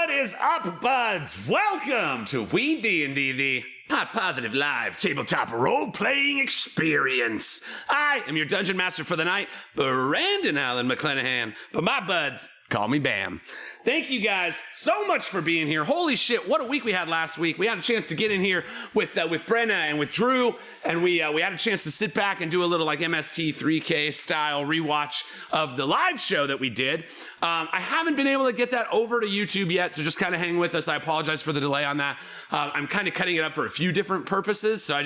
What is up, buds? Welcome to Weed&d, the Pot Positive Live tabletop role-playing experience. I am your dungeon master for the night, Brandon Allen McClanahan, but my buds call me Bam. Thank you guys so much for being here. Holy shit, what a week we had last week. We had a chance to get in here with Brenna and with Drew, and we had a chance to sit back and do a little like MST 3K style rewatch of the live show that we did. I haven't been able to get that over to YouTube yet, so just kind of hang with us. I apologize for the delay on that. I'm kind of cutting it up for a few different purposes, so I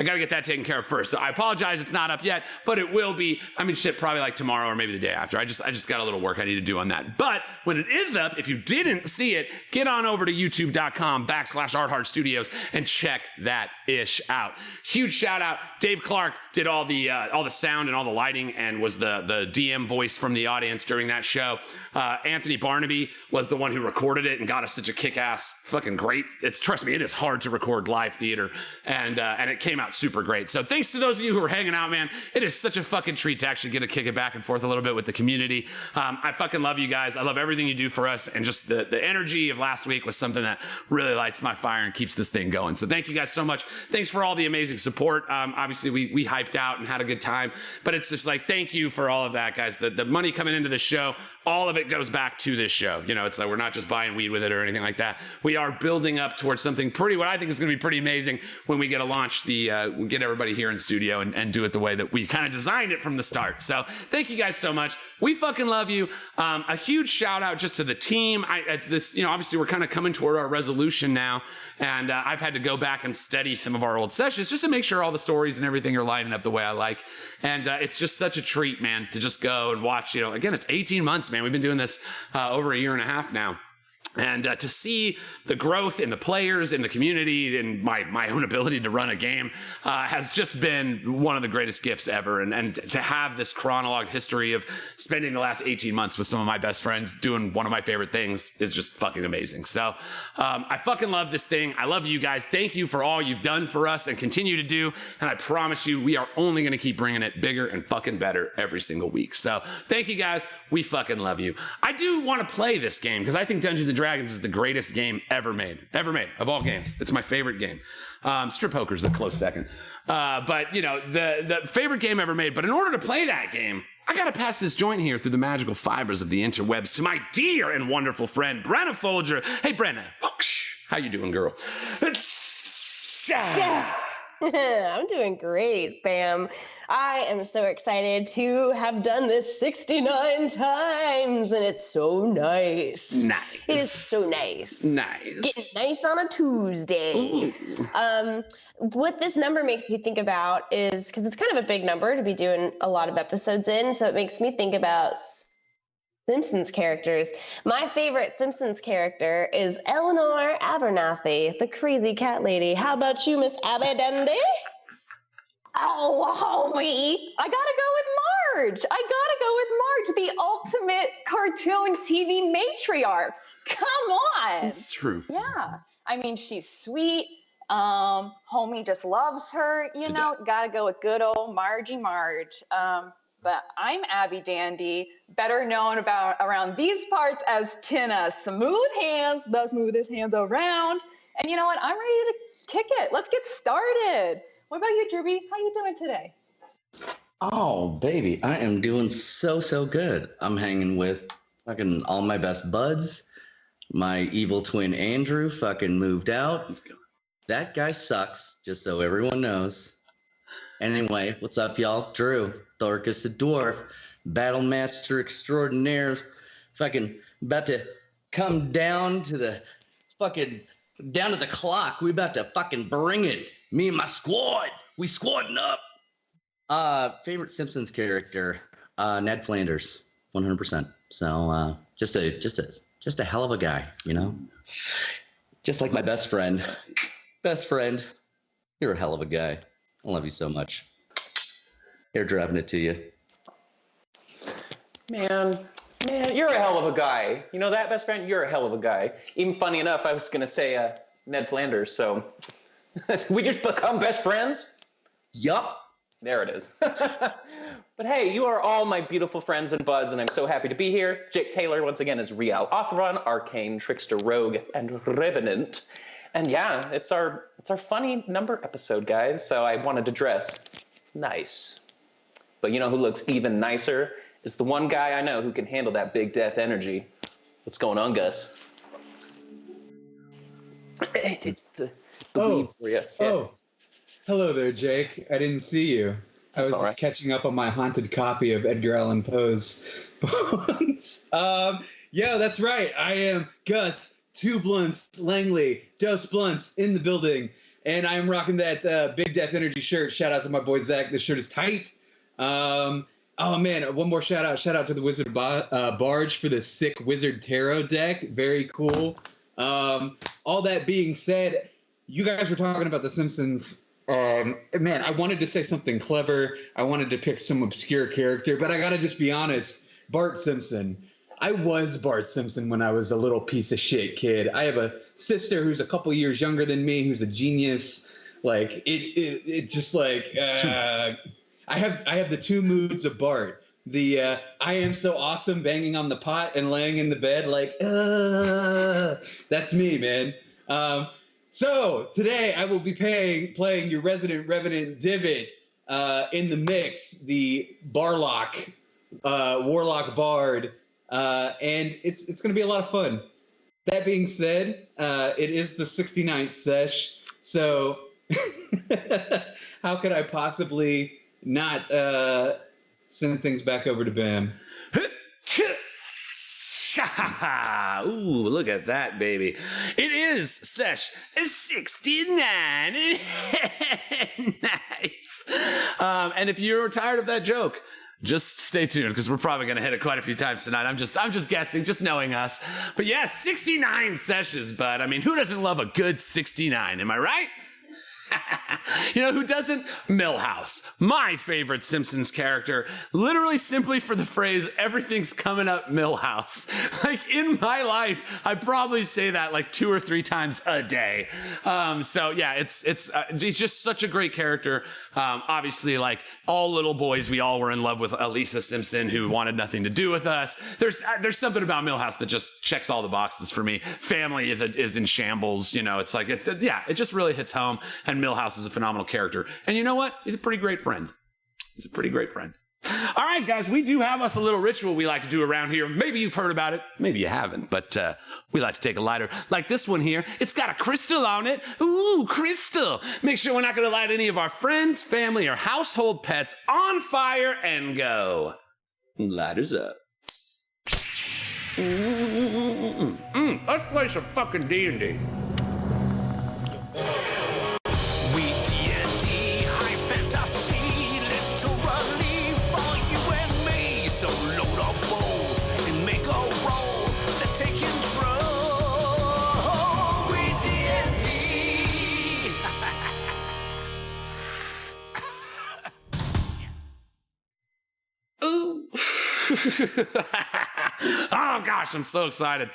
got to get that taken care of first. So I apologize it's not up yet, but it will be. I mean, shit, probably like tomorrow or maybe the day after. I just got a little work I need to do on that. But when it is up, if you didn't see it, get on over to youtube.com/ArtHeart and check that ish out. Huge shout out. Dave Clark did all the sound and all the lighting and was the DM voice from the audience during that show. Anthony Barnaby was the one who recorded it and got us such a kick-ass fucking great. Trust me, it is hard to record live theater, and it came out super great. So thanks to those of you who are hanging out, man. It is such a fucking treat to actually get to kick it back and forth a little bit with the community. I fucking love you guys. I love everything you do for us, and just the energy of last week was something that really lights my fire and keeps this thing going. So thank you guys so much. Thanks for all the amazing support. Obviously we hyped out and had a good time, but it's just like, thank you for all of that, guys. The money coming into this show, all of it goes back to this show. You know, it's like we're not just buying weed with it or anything like that. We are building up towards something what I think is going to be pretty amazing when we get to launch we get everybody here in studio and do it the way that we kind of designed it from the start. So thank you guys so much. We fucking love you. A huge shout out just to the team. Obviously we're kind of coming toward our resolution now, and I've had to go back and study some of our old sessions just to make sure all the stories and everything are lining up the way I like. And it's just such a treat, man, to just go and watch. Again, it's 18 months, man. We've been doing this over a year and a half now. And to see the growth in the players, in the community, and my own ability to run a game has just been one of the greatest gifts ever. And to have this chronologue history of spending the last 18 months with some of my best friends doing one of my favorite things is just fucking amazing. So I fucking love this thing. I love you guys. Thank you for all you've done for us and continue to do. And I promise you, we are only going to keep bringing it bigger and fucking better every single week. So thank you guys. We fucking love you. I do want to play this game because I think Dungeons & Dragons is the greatest game ever made of all games. It's my favorite game. Strip Poker is a close second. But the favorite game ever made. But in order to play that game, I got to pass this joint here through the magical fibers of the interwebs to my dear and wonderful friend, Brenna Folger. Hey, Brenna. How you doing, girl? Yeah. I'm doing great, Bam. I am so excited to have done this 69 times, and it's so nice. Nice. It is so nice. Nice. Getting nice on a Tuesday. Ooh. What this number makes me think about is, because it's kind of a big number to be doing a lot of episodes in, so it makes me think about Simpsons characters. My favorite Simpsons character is Eleanor Abernathy, the crazy cat lady. How about you, Miss WeeDnD? Oh, homie, I gotta go with Marge. The ultimate cartoon TV matriarch. Come on. It's true. Yeah. I mean, she's sweet. Homie just loves her. Gotta go with good old Margie Marge. But I'm WeeDnD, better known around these parts as Tynna Smoothhands, the smoothest hands around. And you know what? I'm ready to kick it. Let's get started. What about you, Drewby? How you doing today? Oh, baby, I am doing so good. I'm hanging with fucking all my best buds. My evil twin Andrew fucking moved out. Let's go. That guy sucks, just so everyone knows. Anyway, what's up, y'all? Drew, Thorcus the Dwarf, Battle Master Extraordinaire, fucking about to come down to the clock. We about to fucking bring it. Me and my squad. We squadding up. Favorite Simpsons character, Ned Flanders, 100%. So just a hell of a guy, Just like my best friend. Best friend, you're a hell of a guy. I love you so much. Airdropping it to you. Man, you're a hell of a guy. You know that, best friend? You're a hell of a guy. Even funny enough, I was going to say Ned Flanders, so we just become best friends? Yup. There it is. But hey, you are all my beautiful friends and buds, and I'm so happy to be here. Jake Taylor, once again, is Rial Othron, Arcane, Trickster, Rogue, and Revenant. And yeah, it's our funny number episode, guys, so I wanted to dress nice. But you know who looks even nicer is the one guy I know who can handle that big death energy. What's going on, Gus? It's the weed for you. Oh, hello there, Jake. I didn't see you. I was just catching up on my haunted copy of Edgar Allan Poe's Bones. Yeah, that's right. I am Gus, 2 blunts, Langley, Dose Blunts in the building. And I'm rocking that Big Death Energy shirt. Shout out to my boy, Zach. This shirt is tight. Oh, man, one more shout out. Shout out to the Wizard Barge for the sick Wizard Tarot deck. Very cool. All that being said, you guys were talking about The Simpsons. Man, I wanted to say something clever. I wanted to pick some obscure character, but I gotta just be honest. Bart Simpson. I was Bart Simpson when I was a little piece of shit kid. I have a sister who's a couple years younger than me, who's a genius. Like it just like I have the 2 moods of Bart. The I am so awesome banging on the pot and laying in the bed like that's me, man. So today I will be playing your resident Revenant Divot in the mix, the Barlock, Warlock Bard, and it's going to be a lot of fun. That being said, it is the 69th sesh, so how could I possibly not send things back over to Bam? Ooh, look at that, baby. It is Sesh 69. Nice. And if you're tired of that joke, just stay tuned because we're probably going to hit it quite a few times tonight. I'm just guessing, just knowing us. But yeah, 69 sessions, bud. I mean, who doesn't love a good 69? Am I right? You know who doesn't? Milhouse, my favorite Simpsons character, literally simply for the phrase, everything's coming up Milhouse. Like in my life, I probably say that like 2 or 3 times a day. So yeah, he's just such a great character. Obviously, like all little boys, we all were in love with Elisa Simpson, who wanted nothing to do with us. There's something about Milhouse that just checks all the boxes for me. Family is in shambles. You know, it just really hits home. And Milhouse is a phenomenal character. And you know what? He's a pretty great friend. All right, guys, we do have us a little ritual we like to do around here. Maybe you've heard about it. Maybe you haven't. But we like to take a lighter like this one here. It's got a crystal on it. Ooh, crystal. Make sure we're not going to light any of our friends, family, or household pets on fire and go. Lighters up. Let's play some fucking D&D. WeeDnD, high fantasy, literally for you and me. So load up bowl and make a roll to take control. WeeDnD. Ooh. Oh gosh, I'm so excited.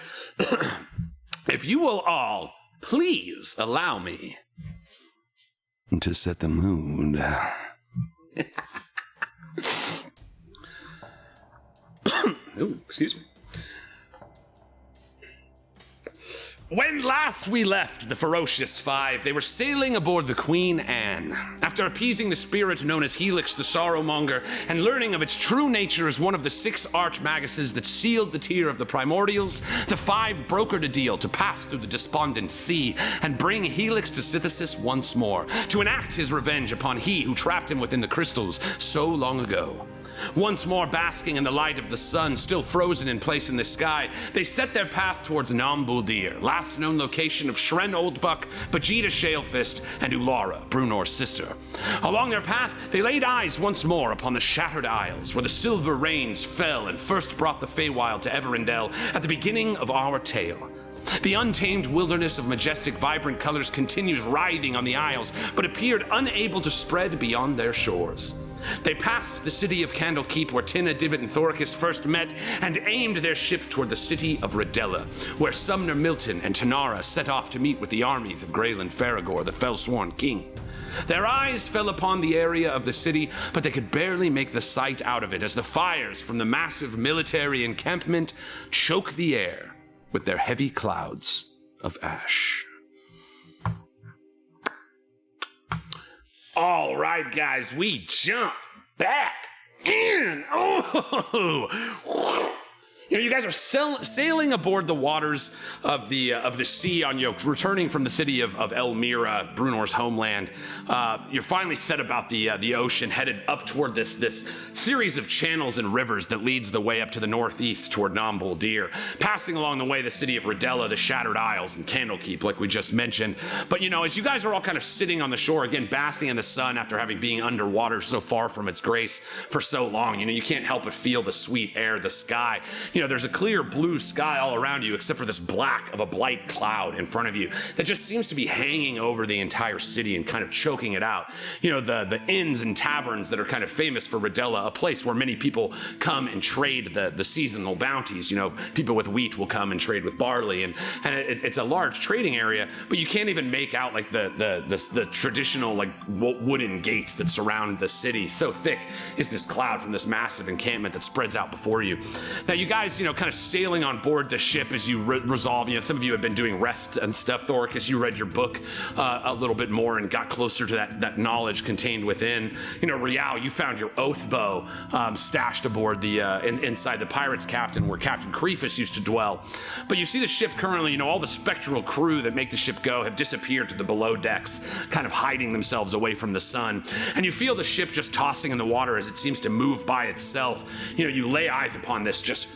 If you will all please allow me to set the mood. Ooh, excuse me. When last we left the Ferocious Five, they were sailing aboard the Queen Anne. After appeasing the spirit known as Helix the Sorrowmonger and learning of its true nature as one of the 6 archmaguses that sealed the tier of the Primordials, the 5 brokered a deal to pass through the despondent sea and bring Helix to Synthesis once more, to enact his revenge upon he who trapped him within the crystals so long ago. Once more basking in the light of the sun, still frozen in place in the sky, they set their path towards Nambuldir, last known location of Shren Oldbuck, Vegeta Shalefist, and Ulara, Brunor's sister. Along their path, they laid eyes once more upon the Shattered Isles, where the Silver Rains fell and first brought the Feywild to Everendel at the beginning of our tale. The untamed wilderness of majestic, vibrant colors continues writhing on the isles, but appeared unable to spread beyond their shores. They passed the city of Candlekeep, where Tynna, Divot, and Thoricus first met, and aimed their ship toward the city of Redella, where Sumner Milton and Tynna set off to meet with the armies of Greylend Ferragor, the Fellsworn King. Their eyes fell upon the area of the city, but they could barely make the sight out of it as the fires from the massive military encampment choke the air with their heavy clouds of ash. All right, guys, we jump back in. Oh, you guys are sailing aboard the waters of the sea on returning from the city of Elmira, Brunor's homeland. You're finally set about the ocean, headed up toward this series of channels and rivers that leads the way up to the northeast toward Namboldir, passing along the way the city of Redella, the Shattered Isles, and Candlekeep, like we just mentioned. But as you guys are all kind of sitting on the shore, again, basking in the sun after having been underwater so far from its grace for so long, you can't help but feel the sweet air, the sky. There's a clear blue sky all around you, except for this black of a blight cloud in front of you that just seems to be hanging over the entire city and kind of choking it out. The inns and taverns that are kind of famous for Redella, a place where many people come and trade the seasonal bounties. People with wheat will come and trade with barley, and it's a large trading area, but you can't even make out like the traditional like wooden gates that surround the city. So thick is this cloud from this massive encampment that spreads out before you. Now, you guys, kind of sailing on board the ship as you resolve, some of you have been doing rest and stuff. Thoricus, you read your book a little bit more and got closer to that knowledge contained within. Rial, you found your oath bow stashed aboard inside the pirate's captain, where Captain Creefus used to dwell. But you see the ship currently, all the spectral crew that make the ship go have disappeared to the below decks, kind of hiding themselves away from the sun. And you feel the ship just tossing in the water as it seems to move by itself. You lay eyes upon this just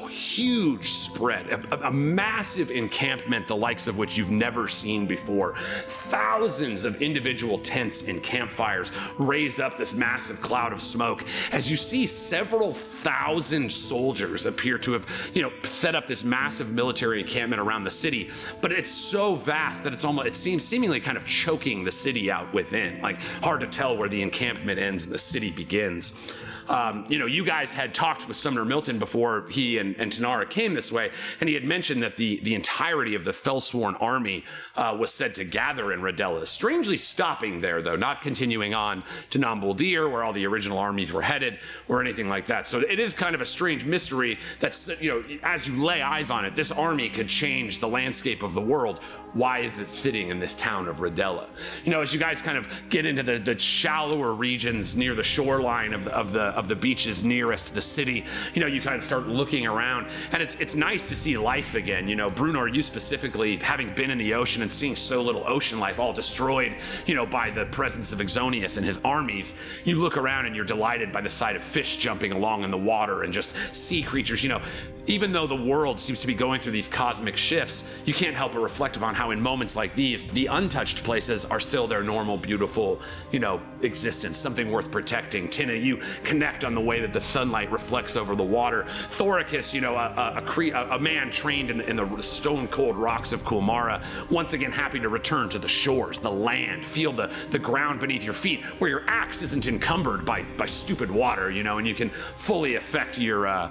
huge spread, a massive encampment, the likes of which you've never seen before. Thousands of individual tents and campfires raise up this massive cloud of smoke as you see several thousand soldiers appear to have, set up this massive military encampment around the city. But it's so vast that it seems seemingly kind of choking the city out within. Like, hard to tell where the encampment ends and the city begins. You guys had talked with Sumner Milton before he and Tynna came this way, and he had mentioned that the entirety of the Fellsworn army was said to gather in Redella, strangely stopping there, though, not continuing on to Namboldir, where all the original armies were headed, or anything like that. So it is kind of a strange mystery that's, as you lay eyes on it, this army could change the landscape of the world. Why is it sitting in this town of Redella? As you guys kind of get into the shallower regions near the shoreline of the beaches nearest the city, you kind of start looking around, and it's nice to see life again. Brunor, you specifically, having been in the ocean and seeing so little ocean life all destroyed, by the presence of Exonius and his armies, you look around and you're delighted by the sight of fish jumping along in the water and just sea creatures. Even though the world seems to be going through these cosmic shifts, you can't help but reflect upon how in moments like these, the untouched places are still their normal, beautiful, existence, something worth protecting. Tynna, you connect on the way that the sunlight reflects over the water. Thoricus, a man trained in the stone-cold rocks of Kulmara, once again happy to return to the shores, the land, feel the ground beneath your feet, where your axe isn't encumbered by stupid water, and you can fully affect your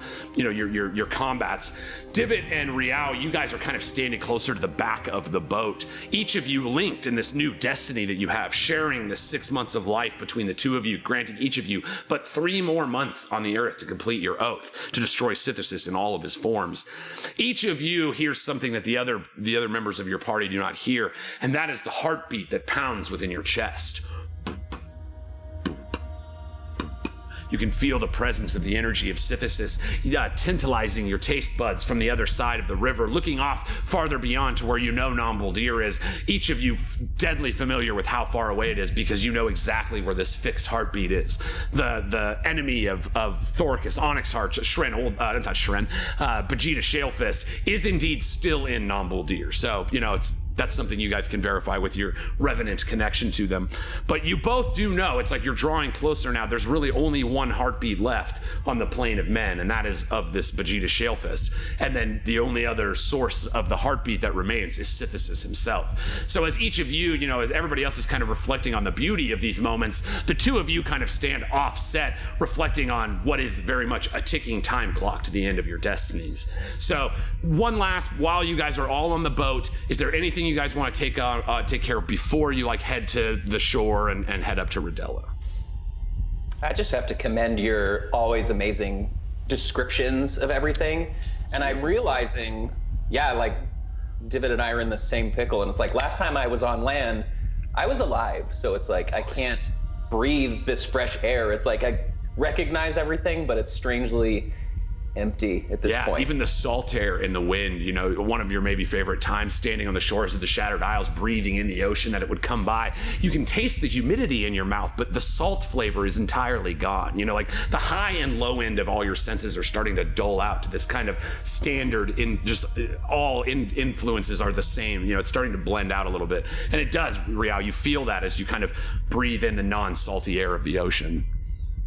combats. Divot and Riao, you guys are kind of standing closer to the back of the boat, each of you linked in this new destiny that you have, sharing the 6 months of life between the two of you, granting each of you but 3 more months on the earth to complete your oath to destroy Sithis in all of his forms. Each of you hears something that the other members of your party do not hear, and that is the heartbeat that pounds within your chest. You can feel the presence of the energy of Sithis tantalizing your taste buds from the other side of the river, looking off farther beyond to where Namboldir is. Each of you deadly familiar with how far away it is, because you know exactly where this fixed heartbeat is. The enemy of Thoricus, Onyxheart, Vegeta Shalefist, is indeed still in Namboldir. So, it's that's something you guys can verify with your revenant connection to them. But you both do know, it's like you're drawing closer now. There's really only one heartbeat left on the plane of men, and that is of this Vegeta Shalefist. And then the only other source of the heartbeat that remains is Synthesis himself. So as each of you, you know, as everybody else is kind of reflecting on the beauty of these moments, the two of you kind of stand offset, reflecting on what is very much a ticking time clock to the end of your destinies. So one last, while you guys are all on the boat, is there anything you guys want to take care of before you like head to the shore and head up to Rodella? I just have to commend your always amazing descriptions of everything. And I'm realizing, yeah, like Divot and I are in the same pickle. And it's like, last time I was on land, I was alive. So it's like, I can't breathe this fresh air. It's like, I recognize everything, but it's strangely empty at this point. Even the salt air in the wind, you know, one of your maybe favorite times standing on the shores of the Shattered Isles, breathing in the ocean that it would come by. You can taste the humidity in your mouth, but the salt flavor is entirely gone. You know, like the high and low end of all your senses are starting to dull out to this kind of standard influences are the same. You know, it's starting to blend out a little bit. And it does, Rial, you feel that as you kind of breathe in the non-salty air of the ocean.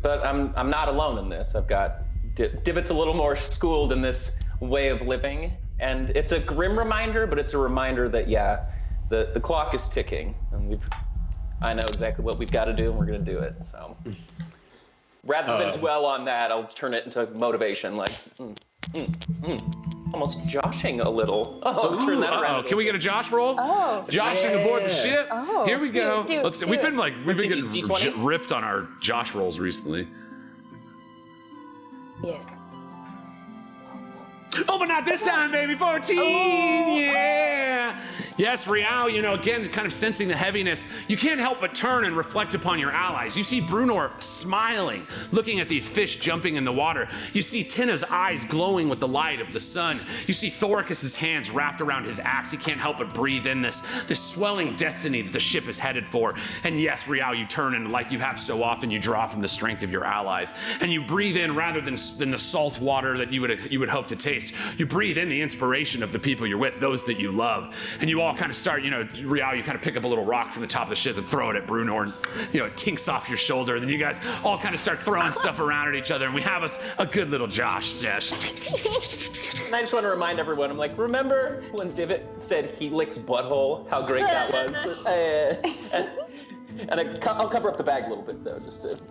But I'm not alone in this. I've got Divot's a little more schooled in this way of living, and it's a grim reminder, but it's a reminder that the clock is ticking, and I know exactly what we've got to do, and we're going to do it. So rather than dwell on that, I'll turn it into motivation, like almost joshing a little. Turn that around. Can we get a Josh roll? Joshing aboard the ship. Here we go. Let's see. We've been getting ripped on our Josh rolls recently. Yes. Oh, but not this time, baby. 14. Yeah. Yes, Rial, you know, again, kind of sensing the heaviness, you can't help but turn and reflect upon your allies. You see Brunor smiling, looking at these fish jumping in the water. You see Tynna's eyes glowing with the light of the sun. You see Thoricus's hands wrapped around his axe. He can't help but breathe in this swelling destiny that the ship is headed for. And yes, Rial, you turn and like you have so often, you draw from the strength of your allies. And you breathe in rather than the salt water that you would hope to taste. You breathe in the inspiration of the people you're with, those that you love. And you all kind of start, you know, Rial, you kind of pick up a little rock from the top of the ship and throw it at Brunor, and, you know, it tinks off your shoulder. And then you guys all kind of start throwing stuff around at each other, and we have us a good little Josh sesh. And I just want to remind everyone, I'm like, remember when Divot said Helix butthole, how great that was? And I'll cover up the bag a little bit, though, just to...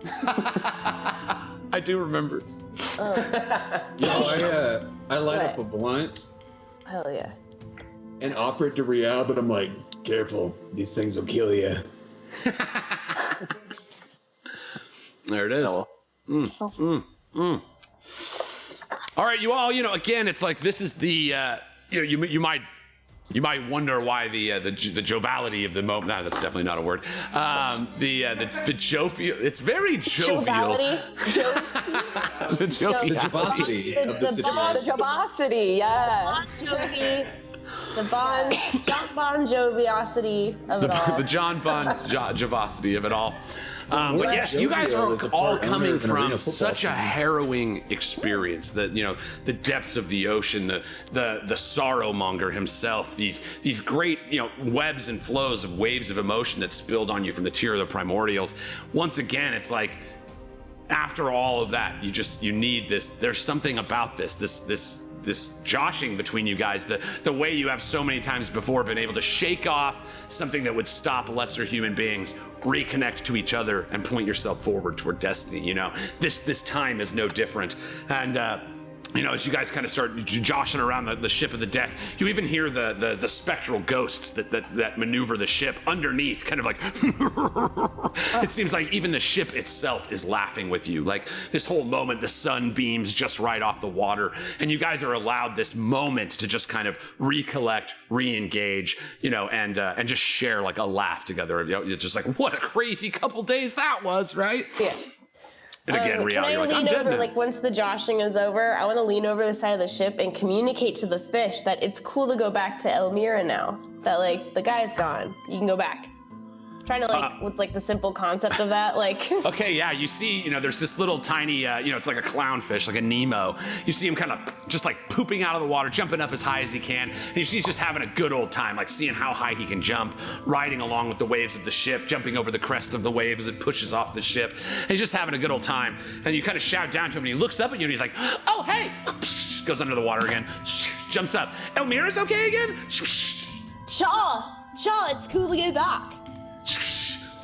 I do remember. I light up a blunt. Hell yeah. And offer it to Rial, but I'm like, careful, these things will kill you. There it is. All right, you all, you know, again, it's like this is the, you know, you might wonder why the joviality of the moment. No, that's definitely not a word. The jovial. It's very jovial. The jovosity of the situation. The jovosity, yeah. The Bon Joviosity of it all. The John Bon Jovosity of it all. But yes, you guys are all coming from such a harrowing experience. That, you know, the depths of the ocean, the sorrow monger himself, these great, you know, webs and flows of waves of emotion that spilled on you from the tier of the primordials. Once again, it's like, after all of that, you need this. There's something about this joshing between you guys, the way you have so many times before been able to shake off something that would stop lesser human beings, reconnect to each other, and point yourself forward toward destiny. You know, this time is no different. And you know, as you guys kind of start joshing around the ship of the deck, you even hear the spectral ghosts that maneuver the ship underneath, kind of like, it seems like even the ship itself is laughing with you. Like this whole moment, the sun beams just right off the water, and you guys are allowed this moment to just kind of recollect, re-engage, you know, and just share like a laugh together. You know, it's just like, what a crazy couple days that was, right? Yeah. And again, Rial, you're like, I'm dead now. Like once the joshing is over, I want to lean over the side of the ship and communicate to the fish that it's cool to go back to Elmira now. That like the guy's gone, you can go back. Trying to with like the simple concept of that, like. Okay, yeah, you see, there's this little tiny, it's like a clownfish, like a Nemo. You see him kind of just like pooping out of the water, jumping up as high as he can. And you see he's just having a good old time, like seeing how high he can jump, riding along with the waves of the ship, jumping over the crest of the wave as it pushes off the ship. And he's just having a good old time. And you kind of shout down to him, and he looks up at you, and he's like, "Oh, hey!" Goes under the water again, jumps up. "Elmira's okay again?" Shaw, it's cool to go back.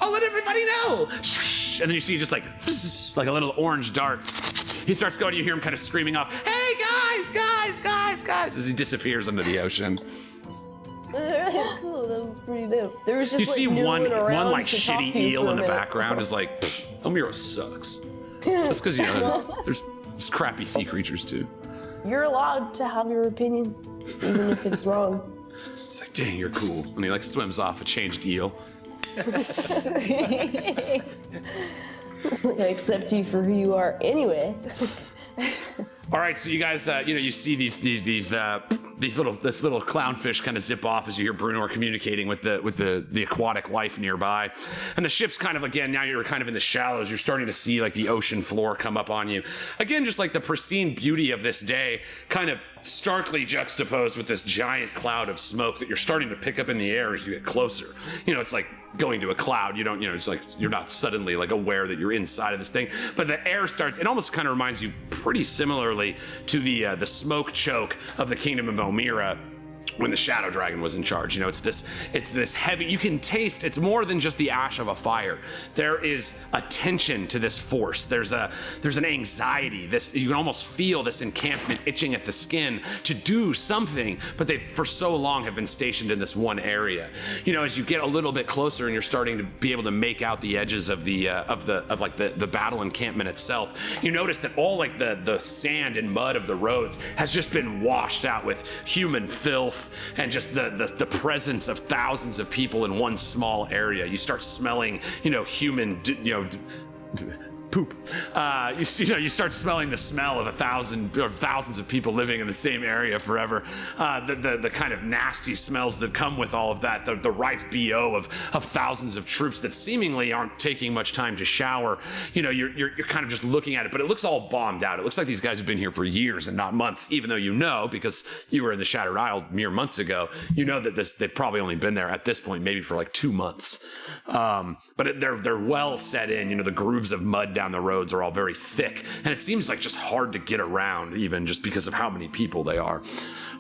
I'll let everybody know. And then you see just like a little orange dart. He starts going, you hear him kind of screaming off, "Hey guys," as he disappears into the ocean. Cool, that was pretty dope. There was just You see one like to talk shitty to you eel for a in the minute. background is like, Elmira sucks. Just because, there's crappy sea creatures too. You're allowed to have your opinion, even if it's wrong. It's like, dang, you're cool. And he like swims off a changed eel. I accept you for who you are anyway. All right, so you guys, you see this little clownfish kind of zip off as you hear Brunor communicating with the aquatic life nearby, and the ship's kind of, again, now you're kind of in the shallows. You're starting to see like the ocean floor come up on you. Again, just like the pristine beauty of this day, kind of starkly juxtaposed with this giant cloud of smoke that you're starting to pick up in the air as you get closer. It's like going to a cloud. You don't, it's like you're not suddenly like aware that you're inside of this thing, but the air starts. It almost kind of reminds you pretty similarly to the smoke choke of the Kingdom of Elmira when the Shadow Dragon was in charge. It's this heavy, you can taste, it's more than just the ash of a fire. There is a tension to this force. There's an anxiety. You can almost feel this encampment itching at the skin to do something, but they for so long have been stationed in this one area. As you get a little bit closer and you're starting to be able to make out the edges of the battle encampment itself, you notice that all like the sand and mud of the roads has just been washed out with human filth and just the presence of thousands of people in one small area. You start smelling, human, poop. You start smelling the smell of thousands of people living in the same area forever. The kind of nasty smells that come with all of that. The ripe BO of thousands of troops that seemingly aren't taking much time to shower. You're kind of just looking at it, but it looks all bombed out. It looks like these guys have been here for years and not months, even though because you were in the Shattered Isle mere months ago, that they've probably only been there at this point maybe for like 2 months. But they're well set in. The grooves of mud down the roads are all very thick, and it seems like just hard to get around, even just because of how many people they are.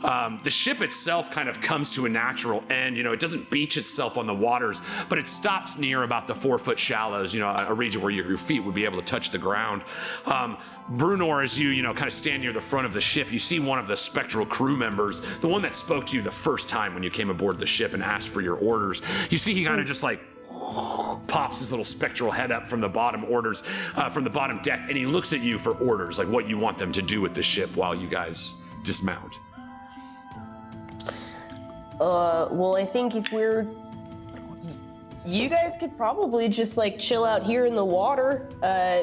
The ship itself kind of comes to a natural end. It doesn't beach itself on the waters, but it stops near about the 4-foot shallows, a region where your feet would be able to touch the ground. Brunor, as you kind of stand near the front of the ship, you see one of the spectral crew members, the one that spoke to you the first time when you came aboard the ship and asked for your orders. You see he kind of just like pops his little spectral head up from the bottom deck, and he looks at you for orders, like what you want them to do with the ship while you guys dismount. Well, I think you guys could probably just like chill out here in the water.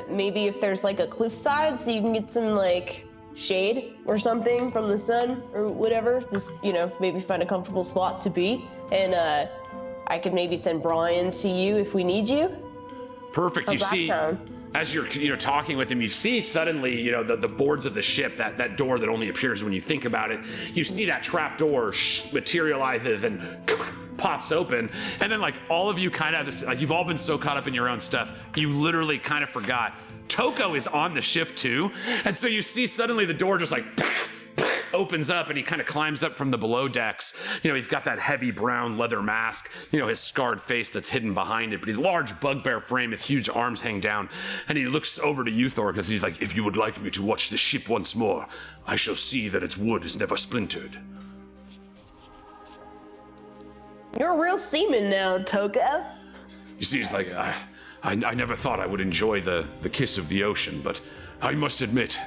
Maybe if there's like a cliffside, so you can get some like shade or something from the sun or whatever. Just maybe find a comfortable spot to be, and I could maybe send Brian to you if we need you. Perfect. How's you that see, sound? as you're talking with him, you see suddenly the boards of the ship, that door that only appears when you think about it. You see that trap door materializes and pops open, and then like all of you kind of this, like you've all been so caught up in your own stuff, you literally kind of forgot Toko is on the ship too, and so you see suddenly the door just like opens up, and he kind of climbs up from the below decks. He's got that heavy brown leather mask, his scarred face that's hidden behind it, but his large bugbear frame, his huge arms hang down, and he looks over to you, Thor, because he's like, "If you would like me to watch the ship once more, I shall see that its wood is never splintered." You're a real seaman now, Toko. You see, he's like, I never thought I would enjoy the kiss of the ocean, but I must admit,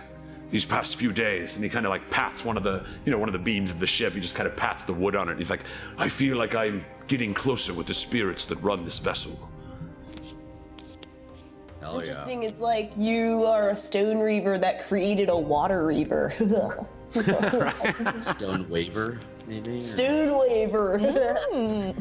these past few days, and he kind of like pats one of the beams of the ship. He just kind of pats the wood on it. And he's like, "I feel like I'm getting closer with the spirits that run this vessel." Hell yeah. Interesting. It's like you are a stone reaver that created a water reaver. Stone waver, maybe? Stone waver.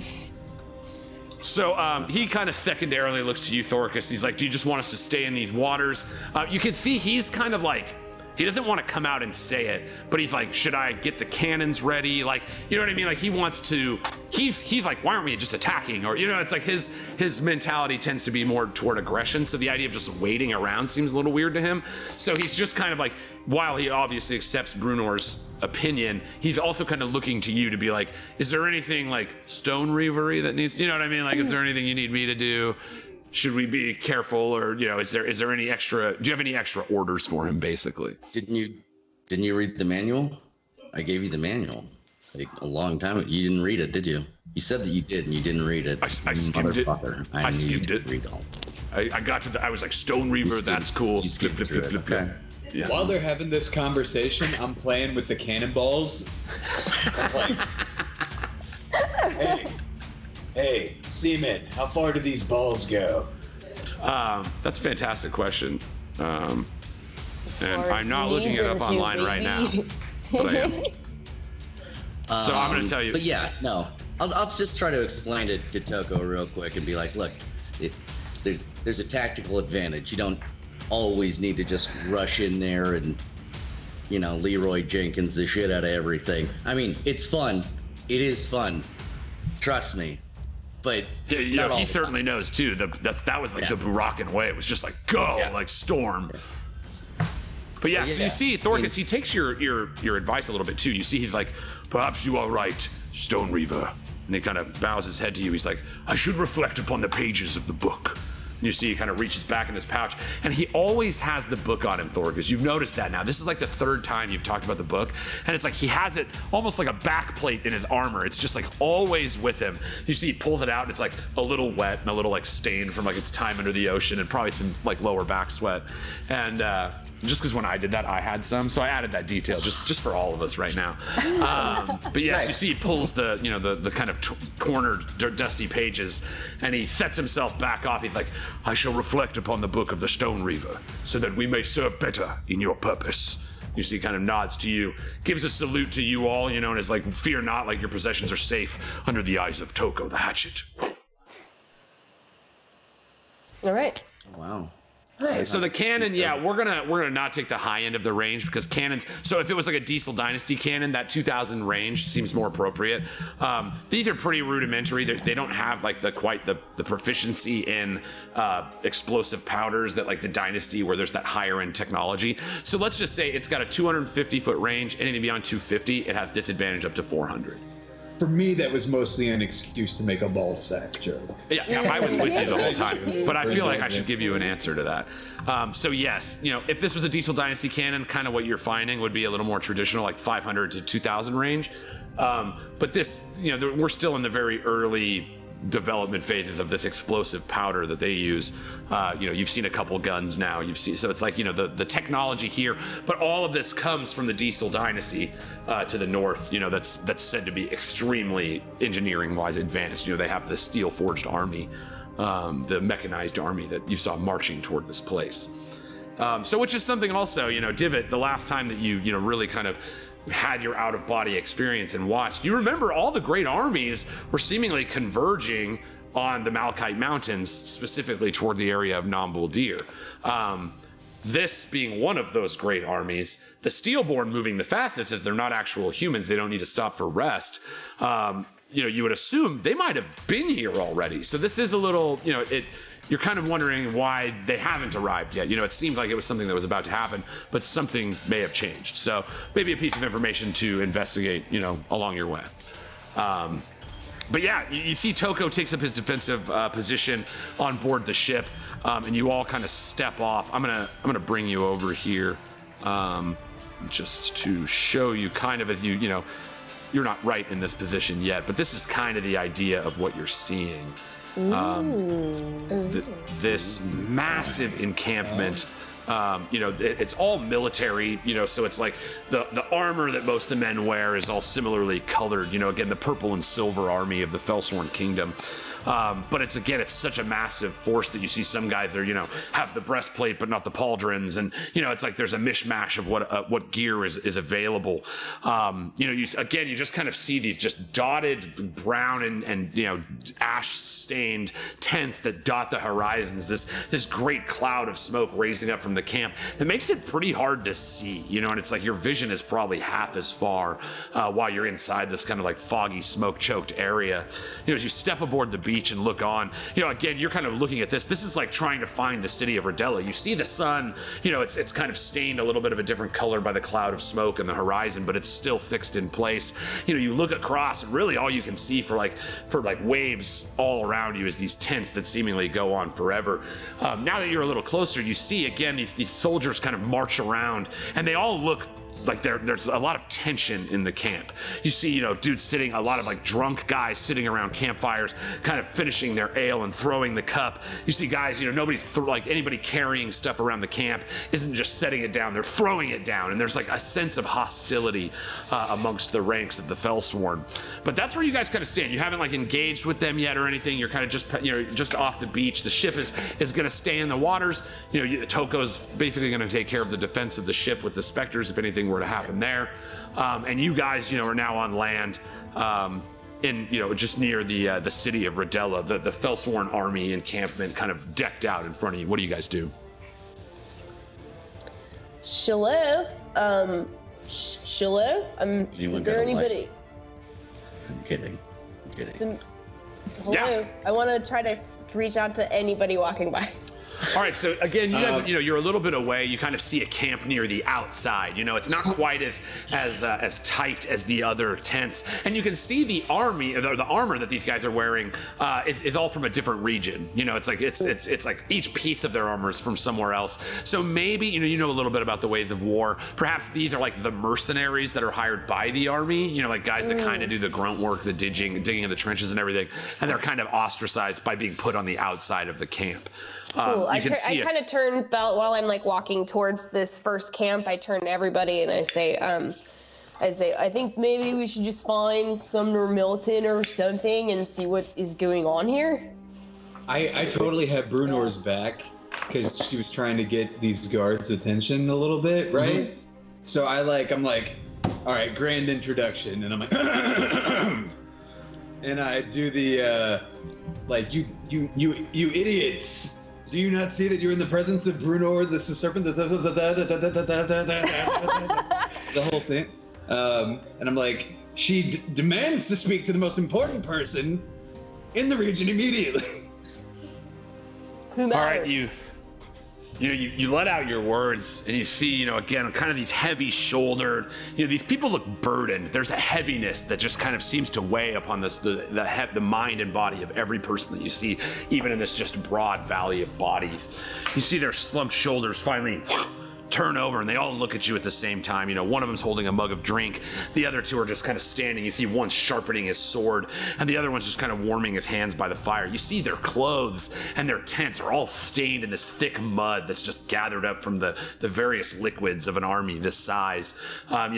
So he kind of secondarily looks to you, Thorkus. He's like, do you just want us to stay in these waters? You can see he's kind of like, he doesn't want to come out and say it, but he's like, should I get the cannons ready? Like, you know what I mean? Like he wants to, he's like, why aren't we just attacking? Or, you know, it's like his mentality tends to be more toward aggression. So the idea of just waiting around seems a little weird to him. So he's just kind of like, while he obviously accepts Brunor's opinion, he's also kind of looking to you to be like, is there anything like Stone Reavery that needs, you know what I mean? Like, is there anything you need me to do? Should we be careful, or, you know, is there any extra, do you have any extra orders for him, basically? Didn't you read the manual? I gave you the manual like a long time ago. You didn't read it, did you? You said that you did, and you didn't read it. I skimmed it. I skimmed it. Read all. I got to I was like, Stone Reaver, that's cool. Flip, flip, flip, flip. Yeah. While they're having this conversation, I'm playing with the cannonballs. I'm like, hey, Seaman, how far do these balls go? That's a fantastic question. And I'm not looking it up online right now, but I am. So I'm going to tell you. But yeah, no, I'll just try to explain it to Toko real quick and be like, look, there's a tactical advantage. You don't always need to just rush in there and, you know, Leroy Jenkins the shit out of everything. I mean, it's fun. It is fun. Trust me. But you know, he certainly knows too. That was like the Burakan way. It was just like go, like storm. But yeah, so you see Thorkus, he takes your advice a little bit too. You see he's like, perhaps you are right, Stone Reaver. And he kind of bows his head to you. He's like, I should reflect upon the pages of the book. And you see he kind of reaches back in his pouch, and he always has the book on him, Thorkus. You've noticed that now. This is like the third time you've talked about the book, and it's like he has it almost like a back plate in his armor. It's just like always with him. You see he pulls it out, and it's like a little wet and a little like stained from like its time under the ocean and probably some like lower back sweat. And just because when I did that, I had some, so I added that detail just for all of us right now. But yes, you see he pulls the kind of cornered dusty pages, and he sets himself back off. He's like, I shall reflect upon the book of the Stone Reaver, so that we may serve better in your purpose. You see, kind of nods to you, gives a salute to you all, you know, and is like, fear not, like your possessions are safe under the eyes of Toko the Hatchet. All right. Wow. Right. So the cannon, we're gonna not take the high end of the range, because cannons. So if it was like a Diesel Dynasty cannon, that 2000 range seems more appropriate. These are pretty rudimentary. They don't have like the proficiency in explosive powders that like the Dynasty, where there's that higher end technology. So let's just say it's got a 250 foot range. Anything beyond 250, it has disadvantage up to 400. For me, that was mostly an excuse to make a ball sack joke. Yeah, I was with you the whole time, but I feel like I should give you an answer to that. So yes, you know, if this was a Diesel Dynasty cannon, kind of what you're finding would be a little more traditional, like 500 to 2000 range. But this, you know, we're still in the very early development phases of this explosive powder that they use. You know, you've seen a couple guns now. So it's like, you know, the technology here, but all of this comes from the Diesel Dynasty to the north. You know, that's said to be extremely engineering-wise advanced. You know, they have the steel-forged army, the mechanized army that you saw marching toward this place. So which is something also, you know, Divot, the last time that you know, really kind of had your out-of-body experience and watched, you remember all the great armies were seemingly converging on the Malachite Mountains, specifically toward the area of Nambul Dir. This being one of those great armies, the Steelborn moving the fastest, as they're not actual humans, they don't need to stop for rest. You know, you would assume they might have been here already. So this is a little, you know, you're kind of wondering why they haven't arrived yet. You know, it seemed like it was something that was about to happen, but something may have changed. So maybe a piece of information to investigate, you know, along your way. But yeah, you see Toko takes up his defensive position on board the ship, and you all kind of step off. I'm gonna bring you over here, just to show you kind of as you know, you're not right in this position yet, but this is kind of the idea of what you're seeing. This massive encampment, you know, it's all military, you know, so it's like the armor that most of the men wear is all similarly colored, you know, again, the purple and silver army of the Fellsworn Kingdom. But it's such a massive force that you see some guys that have the breastplate but not the pauldrons, and it's like there's a mishmash of what gear is available. You just kind of see these just dotted brown and ash stained tents that dot the horizons. This great cloud of smoke raising up from the camp that makes it pretty hard to see. And it's like your vision is probably half as far while you're inside this kind of like foggy, smoke-choked area. As you step aboard the beach and look on, again, you're kind of looking at this. This is like trying to find the city of Rodella. You see the sun, it's kind of stained a little bit of a different color by the cloud of smoke in the horizon, but it's still fixed in place. You look across, and really all you can see for waves all around you is these tents that seemingly go on forever. Now that you're a little closer, you see again these soldiers kind of march around, and they all look like there's a lot of tension in the camp. You see, dudes sitting, a lot of like drunk guys sitting around campfires, kind of finishing their ale and throwing the cup. You see guys, nobody's anybody carrying stuff around the camp isn't just setting it down, they're throwing it down. And there's like a sense of hostility amongst the ranks of the Fellsworn. But that's where you guys kind of stand. You haven't like engaged with them yet or anything. You're kind of just off the beach. The ship is going to stay in the waters. Toko's basically going to take care of the defense of the ship with the specters if anything were to happen there, and you guys are now on land in just near the city of Rodella. The Fellsworn army encampment kind of decked out in front of you. What do you guys do? Shalom. Shalom. Is there anybody? I'm kidding. Hello. Yeah. I want to try to reach out to anybody walking by. All right, so again, you guys, you're a little bit away. You kind of see a camp near the outside. It's not quite as tight as the other tents, and you can see the army, the armor that these guys are wearing, is all from a different region. It's like each piece of their armor is from somewhere else. So maybe you know a little bit about the ways of war. Perhaps these are like the mercenaries that are hired by the army. Like guys that kind of do the grunt work, the digging in the trenches and everything, and they're kind of ostracized by being put on the outside of the camp. Cool. I kind of turn while I'm like walking towards this first camp. I turn to everybody and I say, I think maybe we should just find Sumner Milton or something and see what is going on here. I totally have Brunor's back because she was trying to get these guards' attention a little bit, right? Mm-hmm. So I'm like, all right, grand introduction, and I'm like, and I do the you idiots. Do you not see that you're in the presence of Brunor, the serpent, the whole thing? And I'm like, she demands to speak to the most important person in the region immediately. Who matters? All right, you let out your words, and you see, again, kind of these heavy-shouldered, these people look burdened. There's a heaviness that just kind of seems to weigh upon the mind and body of every person that you see, even in this just broad valley of bodies. You see their slumped shoulders finally turn over, and they all look at you at the same time. One of them's holding a mug of drink. The other two are just kind of standing. You see one sharpening his sword, and the other one's just kind of warming his hands by the fire. You see their clothes and their tents are all stained in this thick mud that's just gathered up from the various liquids of an army this size, and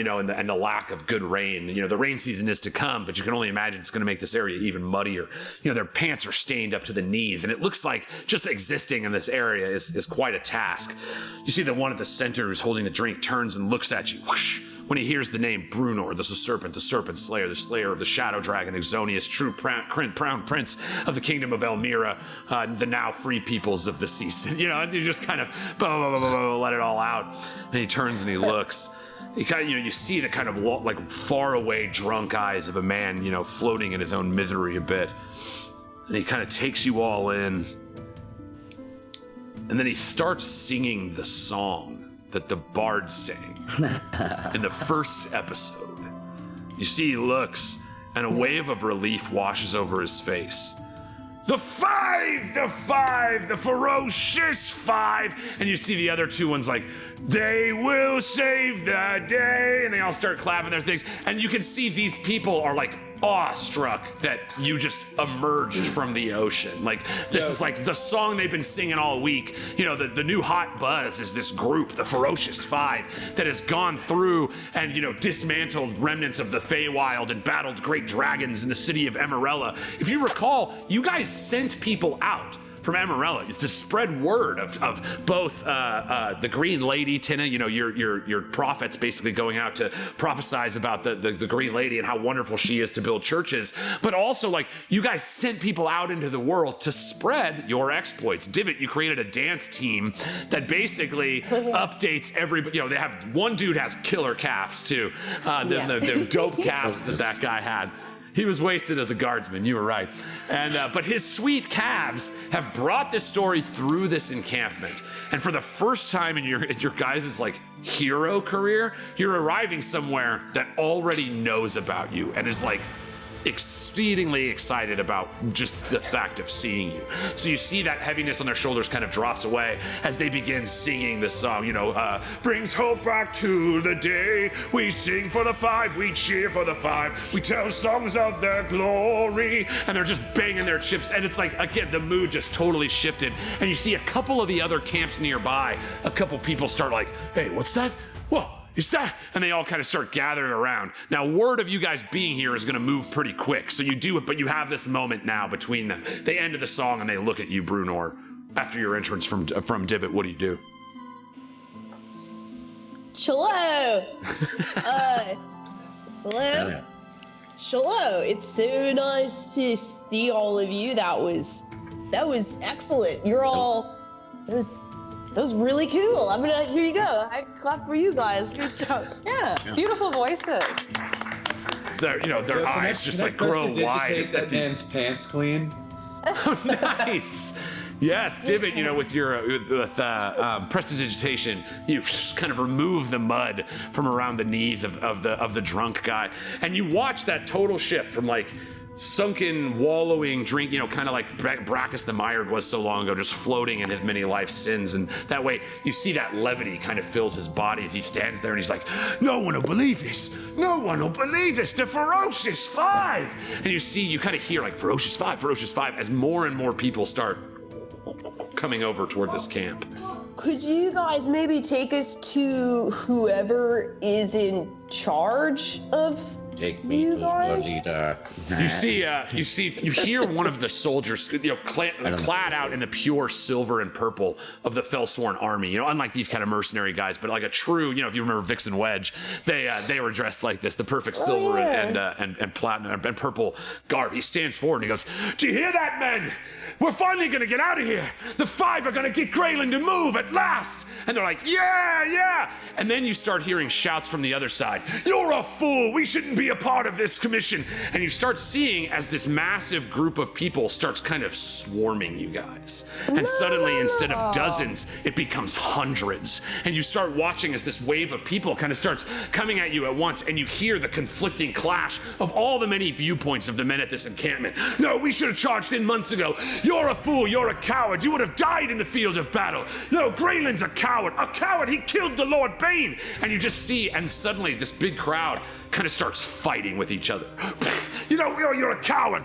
the lack of good rain. The rain season is to come, but you can only imagine it's going to make this area even muddier. Their pants are stained up to the knees, and it looks like just existing in this area is quite a task. You see the one at the center who's holding the drink turns and looks at you. Whoosh, when he hears the name Brunor, the serpent slayer, the slayer of the shadow dragon, Exonius, true crown prince of the kingdom of Elmira, the now free peoples of the season. And you just kind of let it all out. And he turns and he looks. He kind of, you see the kind of like far away drunk eyes of a man, floating in his own misery a bit. And he kind of takes you all in. And then he starts singing the song that the bard sang in the first episode. You see he looks, and a wave of relief washes over his face. The Ferocious Five! And you see the other two ones like, they will save the day! And they all start clapping their things. And you can see these people are like awestruck that you just emerged from the ocean. Like, this is like the song they've been singing all week. You know, the new hot buzz is this group, the Ferocious Five, that has gone through and, you know, dismantled remnants of the Feywild and battled great dragons in the city of Emerella. If you recall, you guys sent people out from Amarella to spread word of both the Green Lady, Tynna, you know, your prophets basically going out to prophesize about the Green Lady and how wonderful she is to build churches, but also like you guys sent people out into the world to spread your exploits. Divot, you created a dance team that basically updates everybody. You know, they have one dude has killer calves too, the dope calves that guy had. He was wasted as a guardsman, you were right. And but his sweet calves have brought this story through this encampment. And for the first time in your guys' like hero career, you're arriving somewhere that already knows about you and is like exceedingly excited about just the fact of seeing you. So you see that heaviness on their shoulders kind of drops away as they begin singing this song, you know, brings hope back to the day. We sing for the five, we cheer for the five, we tell songs of their glory. And they're just banging their chips. And it's like, again, the mood just totally shifted. And you see a couple of the other camps nearby, a couple people start like, hey, what's that? Whoa. Is that? And they all kind of start gathering around. Now, word of you guys being here is going to move pretty quick. So you do it, but you have this moment now between them. They end the song and they look at you, Brunor. After your entrance from Divot, what do you do? Hello. Hello. Hello. It's so nice to see all of you. That was excellent. You're all. That was really cool. Here you go. I clap for you guys. Good job. Yeah. Beautiful voices. Their eyes just like grow wide. That man's pants clean. Nice. Yes, Divot, you know, with prestidigitation, you kind of remove the mud from around the knees of the drunk guy, and you watch that total shift from like sunken, wallowing drink, you know, kind of like Brackus the Mired was so long ago, just floating in his many life sins. And that way you see that levity kind of fills his body as he stands there and he's like, no one will believe this. No one will believe this. The Ferocious Five. And you kind of hear like Ferocious Five, as more and more people start coming over toward this camp. Could you guys maybe take us to whoever is in charge of Take me to the leader. You hear one of the soldiers, you know, clad out in the pure silver and purple of the Fellsworn army. You know, unlike these kind of mercenary guys, but like a true, you know, if you remember Vix and Wedge, they were dressed like this, the perfect silver and platinum and purple garb. He stands forward and he goes, "Do you hear that, men? We're finally gonna get out of here. The five are gonna get Greylend to move at last." And they're like, yeah. And then you start hearing shouts from the other side. "You're a fool. We shouldn't be a part of this commission." And you start seeing as this massive group of people starts kind of swarming you guys. And suddenly, instead of dozens, it becomes hundreds. And you start watching as this wave of people kind of starts coming at you at once, and you hear the conflicting clash of all the many viewpoints of the men at this encampment. "No, we should have charged in months ago. You're a fool. You're a coward. You would have died in the field of battle. No, Greylend's a coward. A coward. He killed the Lord Bane." And you just see, and suddenly this big crowd kind of starts fighting with each other. "You know, you're a coward."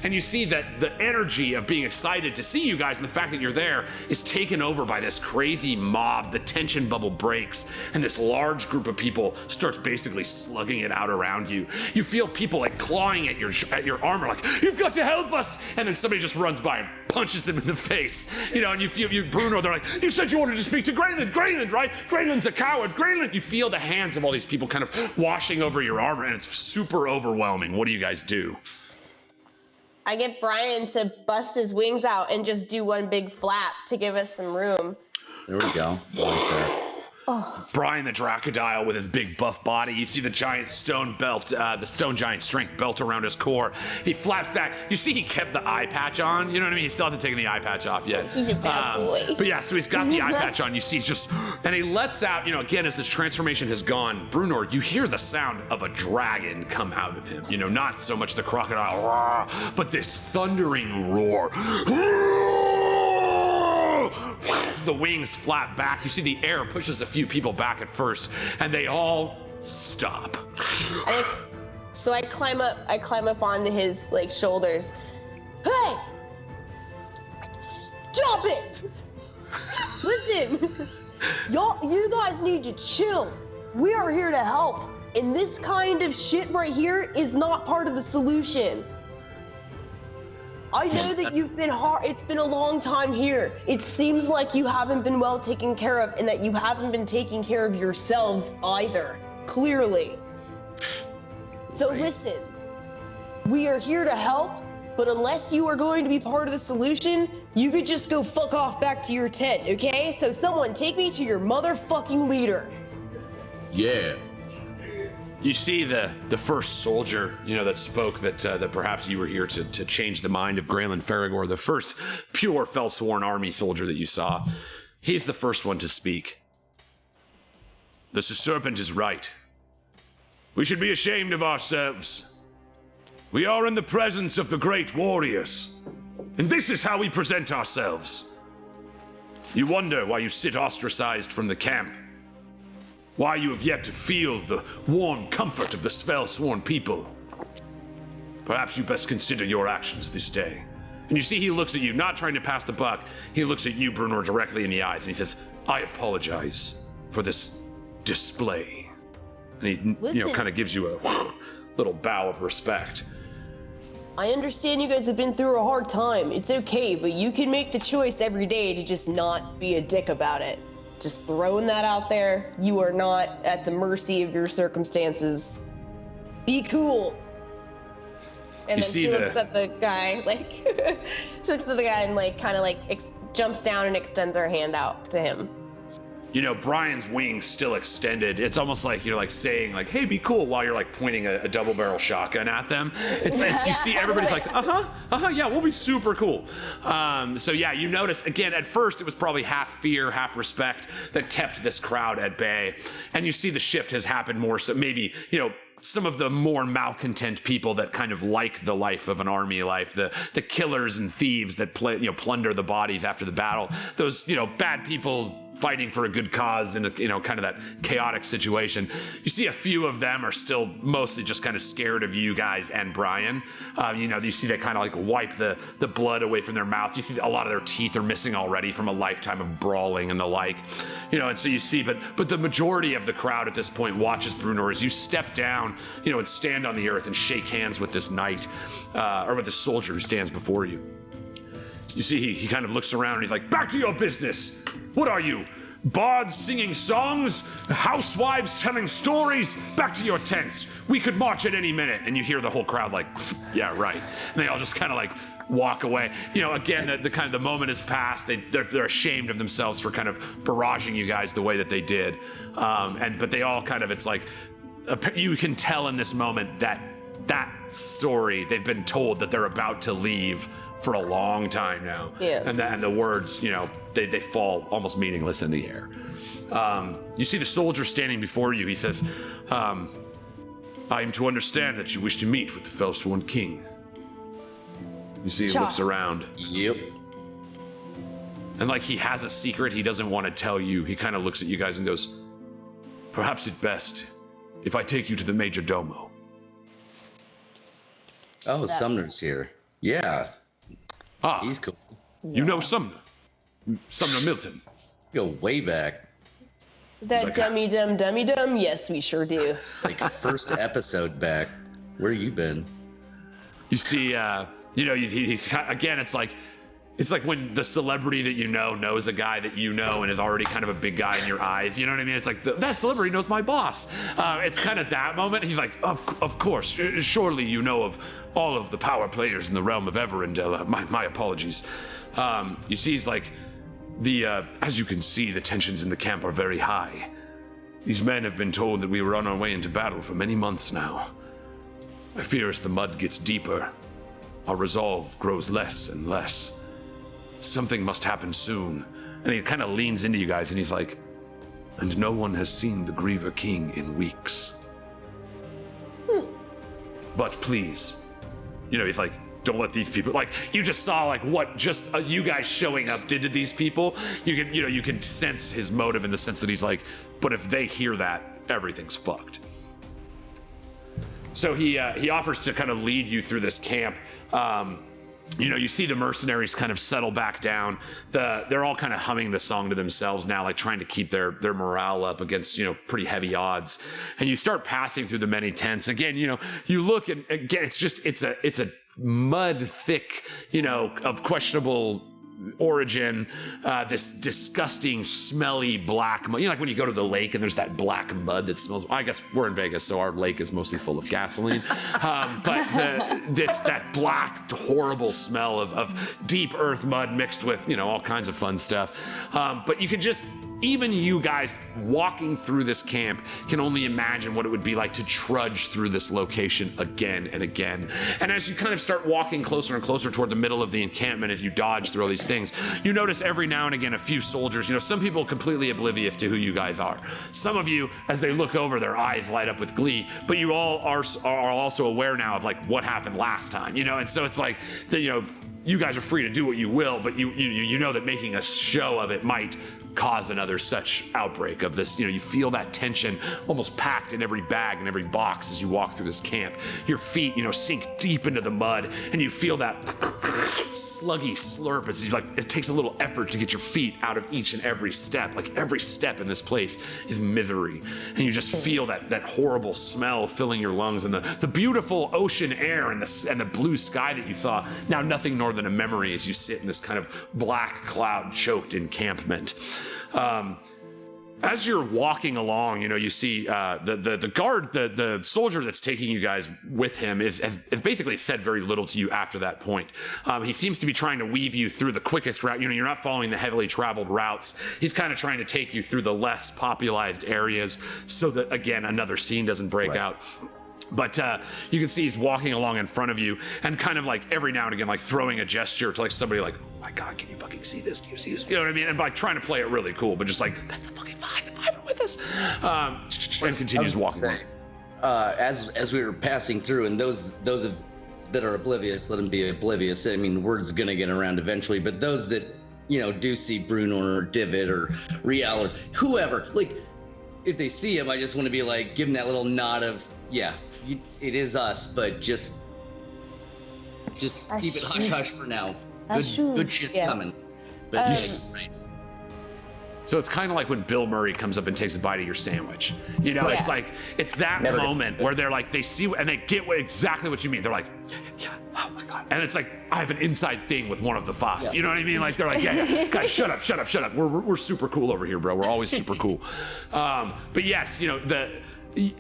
And you see that the energy of being excited to see you guys and the fact that you're there is taken over by this crazy mob. The tension bubble breaks, and this large group of people starts basically slugging it out around you. You feel people like clawing at your armor, like, "You've got to help us!" And then somebody just runs by and punches him in the face. You know, and you feel Bruno, they're like, "You said you wanted to speak to Greylend, right? Greylend's a coward. Greylend." You feel the hands of all these people kind of washing over your armor, and it's super overwhelming. What do you guys do? I get Brian to bust his wings out and just do one big flap to give us some room. There we go. Right there. Brian the Dracodile with his big buff body. You see the giant stone belt, the stone giant strength belt around his core. He flaps back. You see he kept the eye patch on. You know what I mean? He still hasn't taken the eye patch off yet. He's a bad boy. But yeah, so he's got the eye patch on. You see he's just, and he lets out, you know, again, as this transformation has gone, Brunor, you hear the sound of a dragon come out of him. You know, not so much the crocodile, but this thundering roar. The wings flap back. You see the air pushes a few people back at first, and they all stop. So I climb up onto his like shoulders. Hey! Stop it! Listen, you guys need to chill. We are here to help, and this kind of shit right here is not part of the solution. I know that you've been hard. It's been a long time here. It seems like you haven't been well taken care of, and that you haven't been taking care of yourselves either. Clearly. So listen, we are here to help, but unless you are going to be part of the solution, you could just go fuck off back to your tent, okay? So someone take me to your motherfucking leader. Yeah. You see the first soldier, that spoke that perhaps you were here to change the mind of Greylend Ferragor, the first pure Fellsworn army soldier that you saw. He's the first one to speak. The serpent is right. We should be ashamed of ourselves. We are in the presence of the great warriors, and this is how we present ourselves. You wonder why you sit ostracized from the camp, why you have yet to feel the warm comfort of the Fellsworn people. Perhaps you best consider your actions this day. And you see he looks at you, not trying to pass the buck. He looks at you, Brunor, directly in the eyes, and he says, I apologize for this display. And he, kind of gives you a little bow of respect. I understand you guys have been through a hard time. It's okay, but you can make the choice every day to just not be a dick about it. Just throwing that out there. You are not at the mercy of your circumstances. Be cool. And then she looks at the guy, she looks at the guy and jumps down and extends her hand out to him. Brian's wings still extended. It's almost like you're saying hey, be cool, while you're pointing a double barrel shotgun at them. It's you see everybody's yeah, we'll be super cool. So yeah, you notice again, at first it was probably half fear, half respect that kept this crowd at bay. And you see the shift has happened more so maybe, some of the more malcontent people that kind of like the life of an army life, the killers and thieves that plunder the bodies after the battle, those, bad people fighting for a good cause in a, kind of that chaotic situation. You see a few of them are still mostly just kind of scared of you guys and Brian. You see they kind of wipe the blood away from their mouth. You see a lot of their teeth are missing already from a lifetime of brawling and the like. And so you see, but the majority of the crowd at this point watches Brunor as you step down, and stand on the earth and shake hands with this knight, or with this soldier who stands before you. You see, he kind of looks around and he's like, back to your business. What are you? Bards singing songs? Housewives telling stories? Back to your tents. We could march at any minute. And you hear the whole crowd yeah, right. And they all just kind of walk away. Again, the kind of the moment has passed. They're ashamed of themselves for kind of barraging you guys the way that they did. But they all kind of, it's you can tell in this moment that story, they've been told that they're about to leave for a long time now. Yeah. And the words, they fall almost meaningless in the air. You see the soldier standing before you. He says, I am to understand that you wish to meet with the Fellsworn King. You see he looks around. Yep. And he has a secret he doesn't want to tell you. He kind of looks at you guys and goes, perhaps it's best if I take you to the Major Domo. Oh, Sumner's here. Yeah. He's cool. You know Sumner Milton. Go way back. That dummy-dum. Yes, we sure do. First episode back. Where you been? You see, he's again. It's like when the celebrity that knows a guy that and is already kind of a big guy in your eyes. You know what I mean? It's that celebrity knows my boss. It's kind of that moment. He's like, of course, surely you know of all of the power players in the realm of Everendell. My apologies. You see, he's as you can see, the tensions in the camp are very high. These men have been told that we were on our way into battle for many months now. I fear as the mud gets deeper, our resolve grows less and less. Something must happen soon. And he kind of leans into you guys and he's like, and no one has seen the Griever King in weeks. But please, he's like, don't let these people, you just saw what just you guys showing up did to these people. You can sense his motive in the sense that he's like, but if they hear that, everything's fucked. So he offers to kind of lead you through this camp. You see the mercenaries kind of settle back down. They're all kind of humming the song to themselves now, like trying to keep their morale up against, pretty heavy odds. And you start passing through the many tents. Again, you look and again, it's a mud thick, of questionable origin, this disgusting, smelly black mud. Like when you go to the lake and there's that black mud that smells. I guess we're in Vegas, so our lake is mostly full of gasoline. But it's that black, horrible smell of deep earth mud mixed with, all kinds of fun stuff. But you can just, even you guys walking through this camp can only imagine what it would be like to trudge through this location again and again. And as you kind of start walking closer and closer toward the middle of the encampment, as you dodge through all these things, you notice every now and again a few soldiers, some people completely oblivious to who you guys are. Some of you, as they look over, their eyes light up with glee, but you all are also aware now of like what happened last time, and so it's like, you guys are free to do what you will, but you know that making a show of it might cause another such outbreak of this. You feel that tension almost packed in every bag and every box as you walk through this camp. Your feet, sink deep into the mud, and you feel that sluggy slurp as it takes a little effort to get your feet out of each and every step. Like every step in this place is misery, and you just feel that horrible smell filling your lungs, and the beautiful ocean air and the blue sky that you saw, now nothing more than a memory as you sit in this kind of black cloud choked encampment. As you're walking along, you see the guard, the soldier that's taking you guys with him has basically said very little to you after that point. He seems to be trying to weave you through the quickest route. You're not following the heavily traveled routes. He's kind of trying to take you through the less popularized areas so that, again, another scene doesn't break out. But you can see he's walking along in front of you and kind of like every now and again, like throwing a gesture to like somebody like, oh my God, can you fucking see this? Do you see this? You know what I mean? And like trying to play it really cool, but just like, that's the fucking Five. The Five are with us. And continues walking along. As we were passing through, and those that are oblivious, let them be oblivious. I mean, word's gonna get around eventually, but those that, do see Bruno or Divot or Riel or whoever, like, if they see him, I just want to be like, give him that little nod of, yeah, it is us, but just keep it hush hush for now. Good shit's coming. But right. So it's kind of like when Bill Murray comes up and takes a bite of your sandwich. It's like, it's that moment where they're like, they see and they get exactly what you mean. They're like, yeah, oh my God. And it's like, I have an inside thing with one of the five. Yeah. You know what I mean? Like, they're like, yeah, guys, shut up. We're super cool over here, bro. We're always super cool. But yes,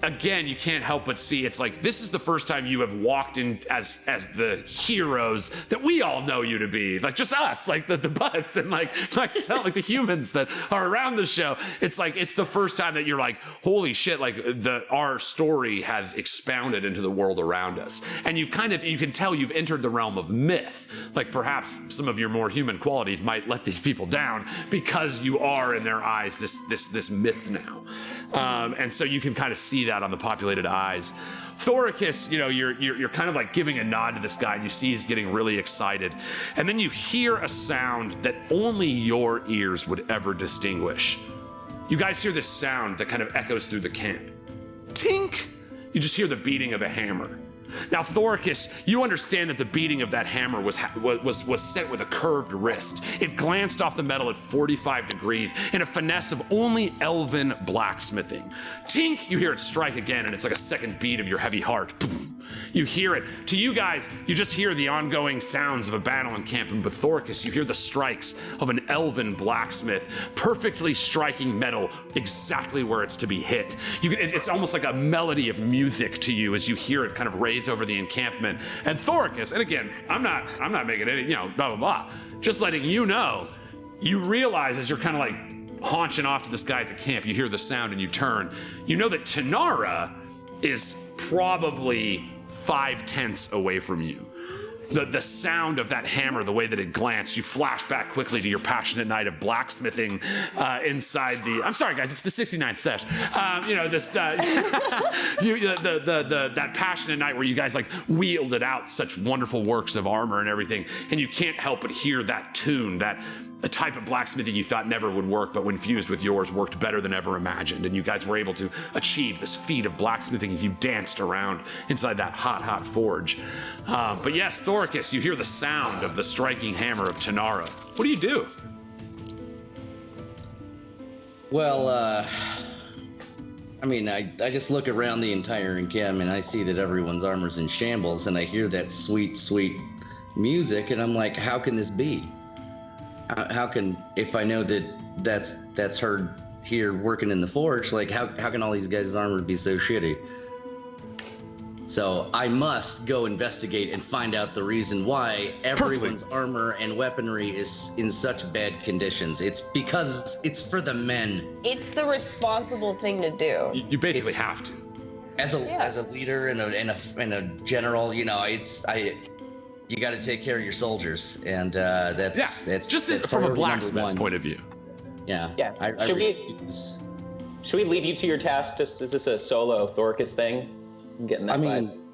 again, you can't help but see it's like this is the first time you have walked in as the heroes that we all know you to be, like just us, like the buds and like myself, like the humans that are around the show. It's like it's the first time that you're like, holy shit, like our story has expounded into the world around us, and you can tell you've entered the realm of myth. Like perhaps some of your more human qualities might let these people down because you are in their eyes this myth now, and so you can kind of see that on the populated eyes. Thoricus, you're kind of like giving a nod to this guy, and you see he's getting really excited, and then you hear a sound that only your ears would ever distinguish. You guys hear this sound that kind of echoes through the camp. Tink! You just hear the beating of a hammer. Now, Thoricus, you understand that the beating of that hammer was sent with a curved wrist. It glanced off the metal at 45 degrees in a finesse of only elven blacksmithing. Tink, you hear it strike again, and it's like a second beat of your heavy heart. Boom. You hear it. To you guys, you just hear the ongoing sounds of a battle encampment, but Thoricus, you hear the strikes of an elven blacksmith, perfectly striking metal exactly where it's to be hit. It's almost like a melody of music to you as you hear it kind of raise over the encampment. And Thoricus, and again, I'm not making any, blah, blah, blah. Just letting you know, you realize as you're kind of like haunching off to this guy at the camp, you hear the sound and you turn. You know that Tynna is probably 5 tenths away from you. The sound of that hammer, the way that it glanced, you flash back quickly to your passionate night of blacksmithing inside the. I'm sorry, guys, it's the 69th Sesh. That passionate night where you guys like wielded out such wonderful works of armor and everything, and you can't help but hear that tune, that a type of blacksmithing you thought never would work, but when fused with yours worked better than ever imagined. And you guys were able to achieve this feat of blacksmithing as you danced around inside that hot forge. But yes, Thoricus, you hear the sound of the striking hammer of Tynna. What do you do? Well, I mean, I just look around the entire encampment and I see that everyone's armor's in shambles, and I hear that sweet, sweet music, and I'm like, how can this be? How can, if I know that that's her here working in the forge, like how can all these guys' armor be so shitty? So I must go investigate and find out the reason why everyone's armor and weaponry is in such bad conditions. It's because it's for the men. It's the responsible thing to do. You basically have to. As a leader and a general, you know, you got to take care of your soldiers, and that's just from a blacksmith point of view. Yeah. Should we leave you to your task? Is this a solo Thoricus thing? I'm getting that. I mean,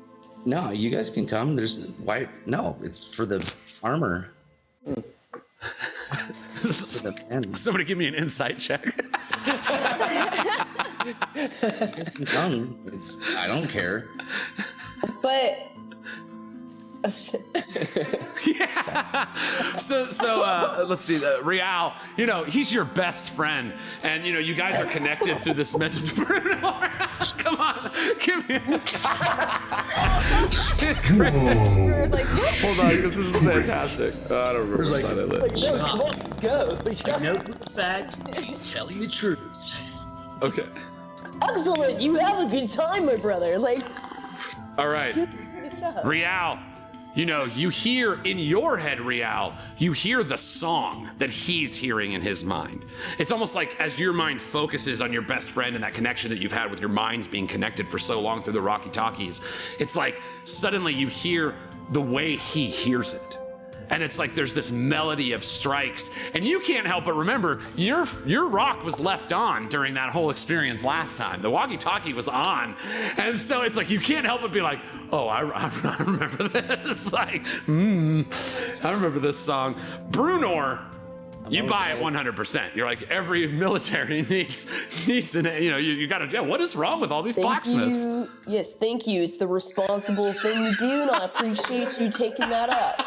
no, you guys can come. No, it's for the armor. It's for the men. Somebody give me an insight check. You guys can come. I don't care. But oh shit. Yeah. So let's see. Real, you know, he's your best friend, and you know, you guys are connected through this mental. Come on, give me. Shit, great. Hold on, because this is fantastic. I don't remember what side I live. No, come on, let's go. I know for the fact he's telling the truth. Okay. Excellent. You have a good time, my brother. Like. All right. Real. You know, you hear in your head, Real, you hear the song that he's hearing in his mind. It's almost like as your mind focuses on your best friend and that connection that you've had with your minds being connected for so long through the Rocky Talkies, it's like suddenly you hear the way he hears it. And it's like there's this melody of strikes, and you can't help but remember your rock was left on during that whole experience last time. The walkie-talkie was on, and so it's like you can't help but be like, oh, I remember this. Like, I remember this song. Brunor, you buy it 100%. You're like, every military needs an, you know, you gotta, yeah, what is wrong with all these blacksmiths? Yes, thank you. It's the responsible thing to do, and I appreciate you taking that up.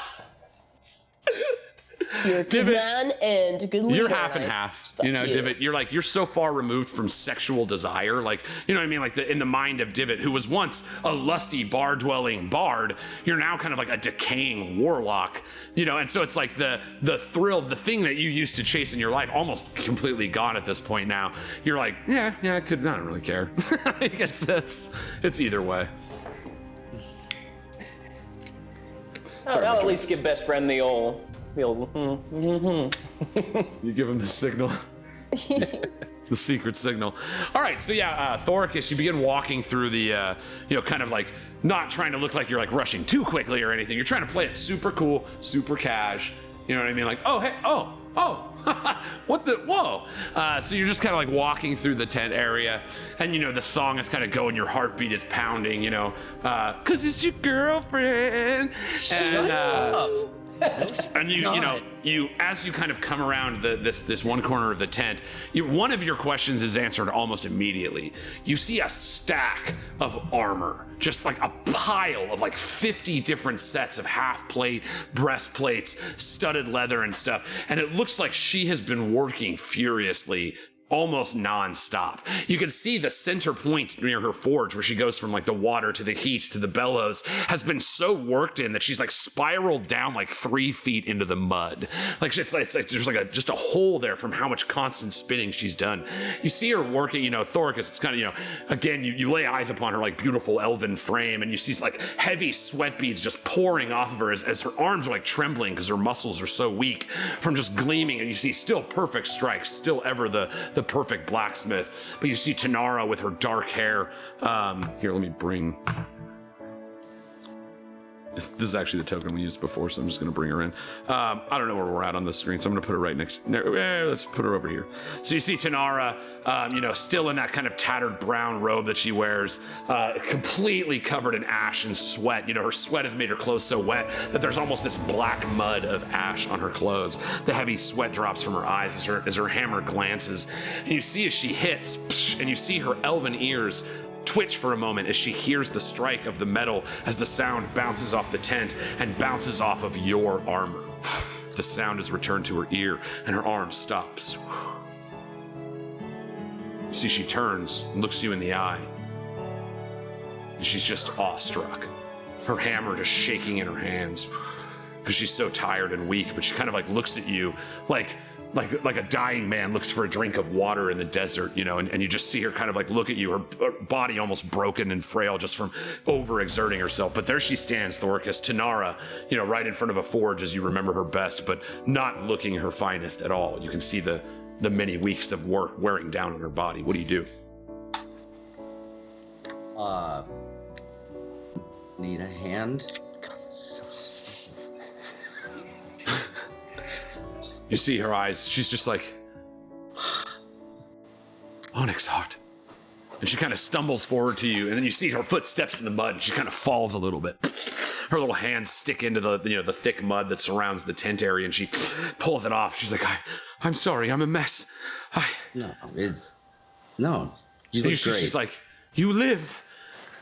You're a good man and good leader. You're half and half. You know, Divot, you're so far removed from sexual desire. Like, you know what I mean? Like in the mind of Divot, who was once a lusty bar-dwelling bard, you're now kind of like a decaying warlock. You know, and so it's like the thrill, the thing that you used to chase in your life, almost completely gone at this point now. You're like, yeah, I don't really care. I guess it's either way. I'll at least give best friend the old. You give him the signal. The secret signal. All right, so yeah, Thoricus, you begin walking through the, kind of like not trying to look like you're like rushing too quickly or anything. You're trying to play it super cool, super cash. You know what I mean? Like, oh, hey, oh, what the, whoa. So you're just kind of like walking through the tent area, and you know, the song is kind of going, your heartbeat is pounding, you know, cause it's your girlfriend. And you as you kind of come around this one corner of the tent, one of your questions is answered almost immediately. You see a stack of armor, just like a pile of like 50 different sets of half plate, breastplates, studded leather and stuff. And it looks like she has been working furiously, almost non-stop. You can see the center point near her forge where she goes from like the water to the heat to the bellows has been so worked in that she's like spiraled down like 3 feet into the mud. Like it's like there's like just a hole there from how much constant spinning she's done. You see her working, you know, Thoricus, it's kind of, again, you lay eyes upon her like beautiful elven frame, and you see like heavy sweat beads just pouring off of her as her arms are like trembling because her muscles are so weak from just gleaming, and you see still perfect strikes, still ever the perfect blacksmith. But you see Tynna with her dark hair. Here, let me bring. This is actually the token we used before, so I'm just going to bring her in. I don't know where we're at on the screen, so I'm going to put her right next. Let's put her over here. So you see Tynna, still in that kind of tattered brown robe that she wears, completely covered in ash and sweat. Her sweat has made her clothes so wet that there's almost this black mud of ash on her clothes. The heavy sweat drops from her eyes as her hammer glances. And you see as she hits, and you see her elven ears twitch for a moment as she hears the strike of the metal as the sound bounces off the tent and bounces off of your armor. The sound is returned to her ear and her arm stops. You see she turns and looks you in the eye. And she's just awestruck. Her hammer just shaking in her hands because she's so tired and weak, but she kind of like looks at you like a dying man looks for a drink of water in the desert, and you just see her kind of like look at you, her body almost broken and frail just from overexerting herself. But there she stands, Thoricus, Tynna, right in front of a forge as you remember her best, but not looking her finest at all. You can see the many weeks of work wearing down on her body. What do you do? Need a hand? You see her eyes, she's just like, Onyx Heart. And she kind of stumbles forward to you, and then you see her footsteps in the mud, and she kind of falls a little bit. Her little hands stick into the thick mud that surrounds the tent area, and she pulls it off. She's like, I'm sorry, I'm a mess. No, you look great. She's like, you live.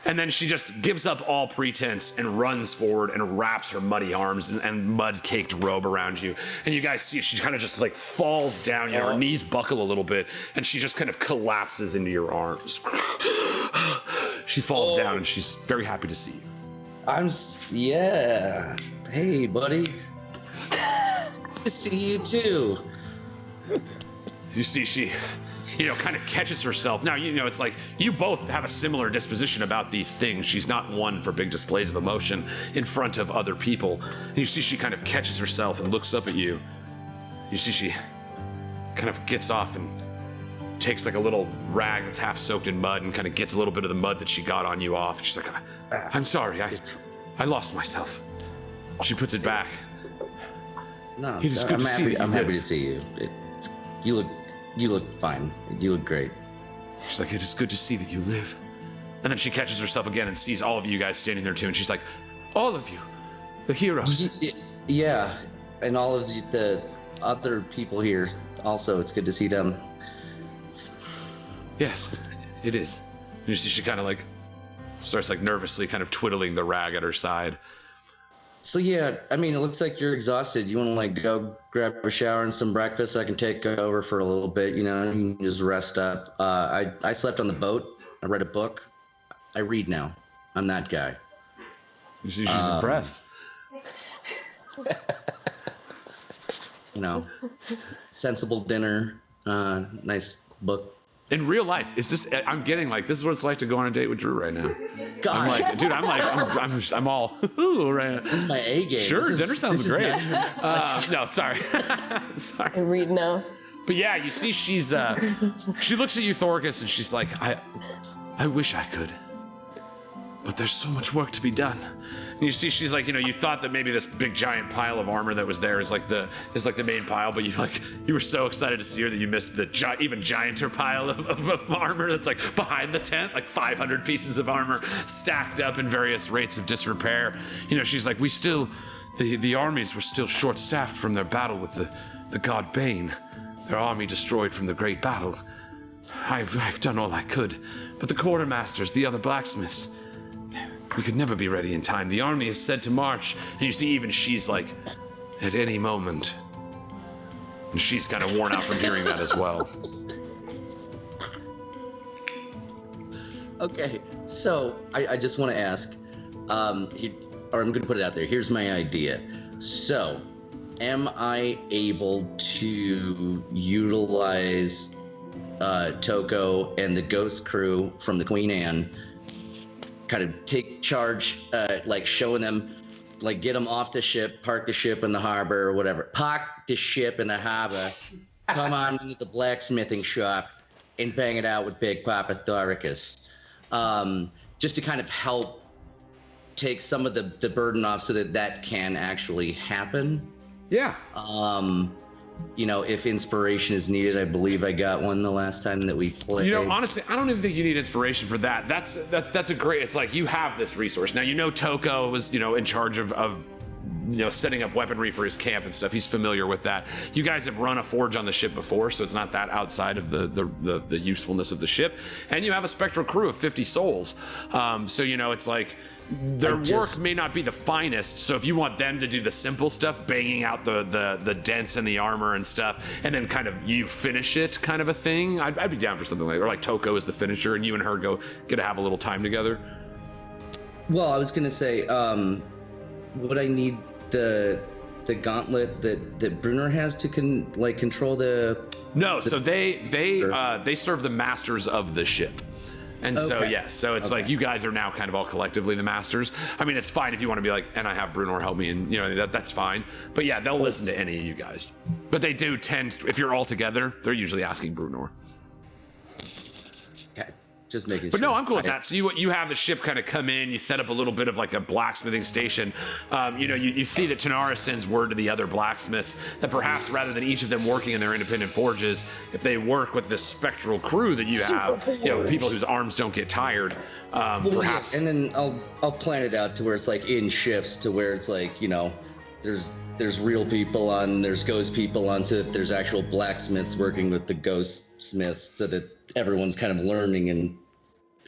And then she just gives up all pretense and runs forward and wraps her muddy arms and mud-caked robe around you. And you guys see she kind of just like falls down, her knees buckle a little bit, and she just kind of collapses into your arms. She falls down and she's very happy to see you. Hey, buddy. Good to see you too. You see she kind of catches herself. Now, it's like you both have a similar disposition about these things. She's not one for big displays of emotion in front of other people. And you see she kind of catches herself and looks up at you. You see she kind of gets off and takes like a little rag that's half soaked in mud and kind of gets a little bit of the mud that she got on you off. She's like, I'm sorry, I lost myself. She puts it back. No, it is good to see you. I'm happy to see you. You look fine. You look great. She's like, it is good to see that you live. And then she catches herself again and sees all of you guys standing there too. And she's like, all of you, the heroes. Yeah. And all of the other people here also, it's good to see them. Yes, it is. And you see she kind of like starts like nervously kind of twiddling the rag at her side. So it looks like you're exhausted. You want to like go grab a shower and some breakfast? I can take over for a little bit, you can just rest up. I slept on the boat. I read a book. I read now. I'm that guy. She's impressed. Sensible dinner, nice book. In real life, I'm getting like, this is what it's like to go on a date with Drew right now. God. I'm like, dude, I'm all right now. This is my A game. Sure, dinner sounds great. No, sorry. Sorry. I read now. But yeah, you see she looks at you, Thoricus, and she's like, I wish I could. But there's so much work to be done. And you see she's like, you thought that maybe this big giant pile of armor that was there is like the main pile, but you were so excited to see her that you missed the even gianter pile of armor that's like behind the tent, like 500 pieces of armor stacked up in various rates of disrepair. She's like, the armies were still short-staffed from their battle with the god Bane. Their army destroyed from the great battle. I've done all I could, but the quartermasters, the other blacksmiths, we could never be ready in time. The army is said to march, and you see even she's like, at any moment. And she's kind of worn out from hearing that as well. Okay, so I just want to ask, or I'm going to put it out there. Here's my idea. So, am I able to utilize Toko and the ghost crew from the Queen Anne, kind of take charge, like showing them, like get them off the ship, park the ship in the harbor or whatever, park the ship in the harbor, come on into the blacksmithing shop and bang it out with Big Papa Thoricus, just to kind of help take some of the burden off so that can actually happen. Yeah. If inspiration is needed, I believe I got one the last time that we played. Honestly, I don't even think you need inspiration for that. That's a great. It's like you have this resource now. Toko was in charge of setting up weaponry for his camp and stuff. He's familiar with that. You guys have run a forge on the ship before, so it's not that outside of the usefulness of the ship. And you have a spectral crew of 50 souls. So it's like their work may not be the finest. So if you want them to do the simple stuff, banging out the dents and the armor and stuff, and then kind of you finish it, kind of a thing, I'd be down for something like, or like Toko is the finisher, and you and her get to have a little time together. Well, I was gonna say, would I need the gauntlet that Brunner has to control the? No, so they serve the masters of the ship. And so it's like you guys are now kind of all collectively the masters. I mean, it's fine if you want to be like, and I have Brunor help me, and that's fine. But yeah, they'll listen to any of you guys. But they do tend, if you're all together, they're usually asking Brunor. Okay, just making sure. But no, I'm cool with that. So you have the ship kind of come in, you set up a little bit of like a blacksmithing station. You see that Tynna sends word to the other blacksmiths that perhaps rather than each of them working in their independent forges, if they work with this spectral crew that you have, people whose arms don't get tired, perhaps. Yeah. And then I'll plan it out to where it's like in shifts, to where it's like there's real people on, there's ghost people on, so that there's actual blacksmiths working with the ghost smiths, so that everyone's kind of learning. And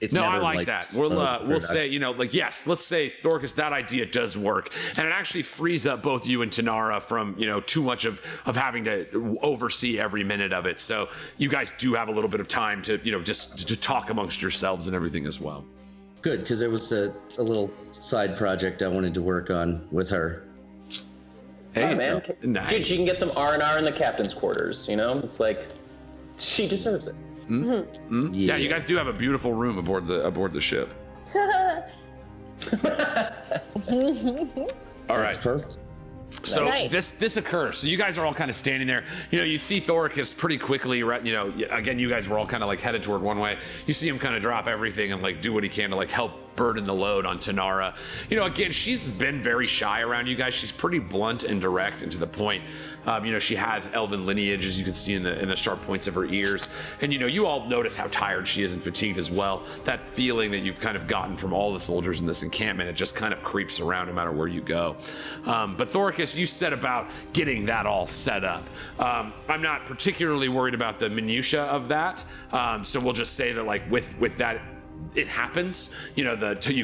it's no, never I like that. We'll say, yes, let's say Thorcus, that idea does work, and it actually frees up both you and Tynna from too much of having to oversee every minute of it. So you guys do have a little bit of time to just to talk amongst yourselves and everything as well. Good, because there was a little side project I wanted to work on with her. Hey, man, nice. Dude, she can get some R&R in the captain's quarters. It's like she deserves it. Mm-hmm. Mm-hmm. Yeah, you guys do have a beautiful room aboard the ship. All right. That's perfect. So nice. this occurs. So you guys are all kind of standing there. You see Thoricus pretty quickly. Again, you guys were all kind of like headed toward one way. You see him kind of drop everything and like do what he can to like help burden the load on Tynna. Again, she's been very shy around you guys. She's pretty blunt and direct and to the point. She has elven lineage, as you can see in the sharp points of her ears. And you all notice how tired she is and fatigued as well. That feeling that you've kind of gotten from all the soldiers in this encampment, it just kind of creeps around no matter where you go. But Thoricus, you set about getting that all set up. I'm not particularly worried about the minutia of that. So we'll just say that like with that, it happens. You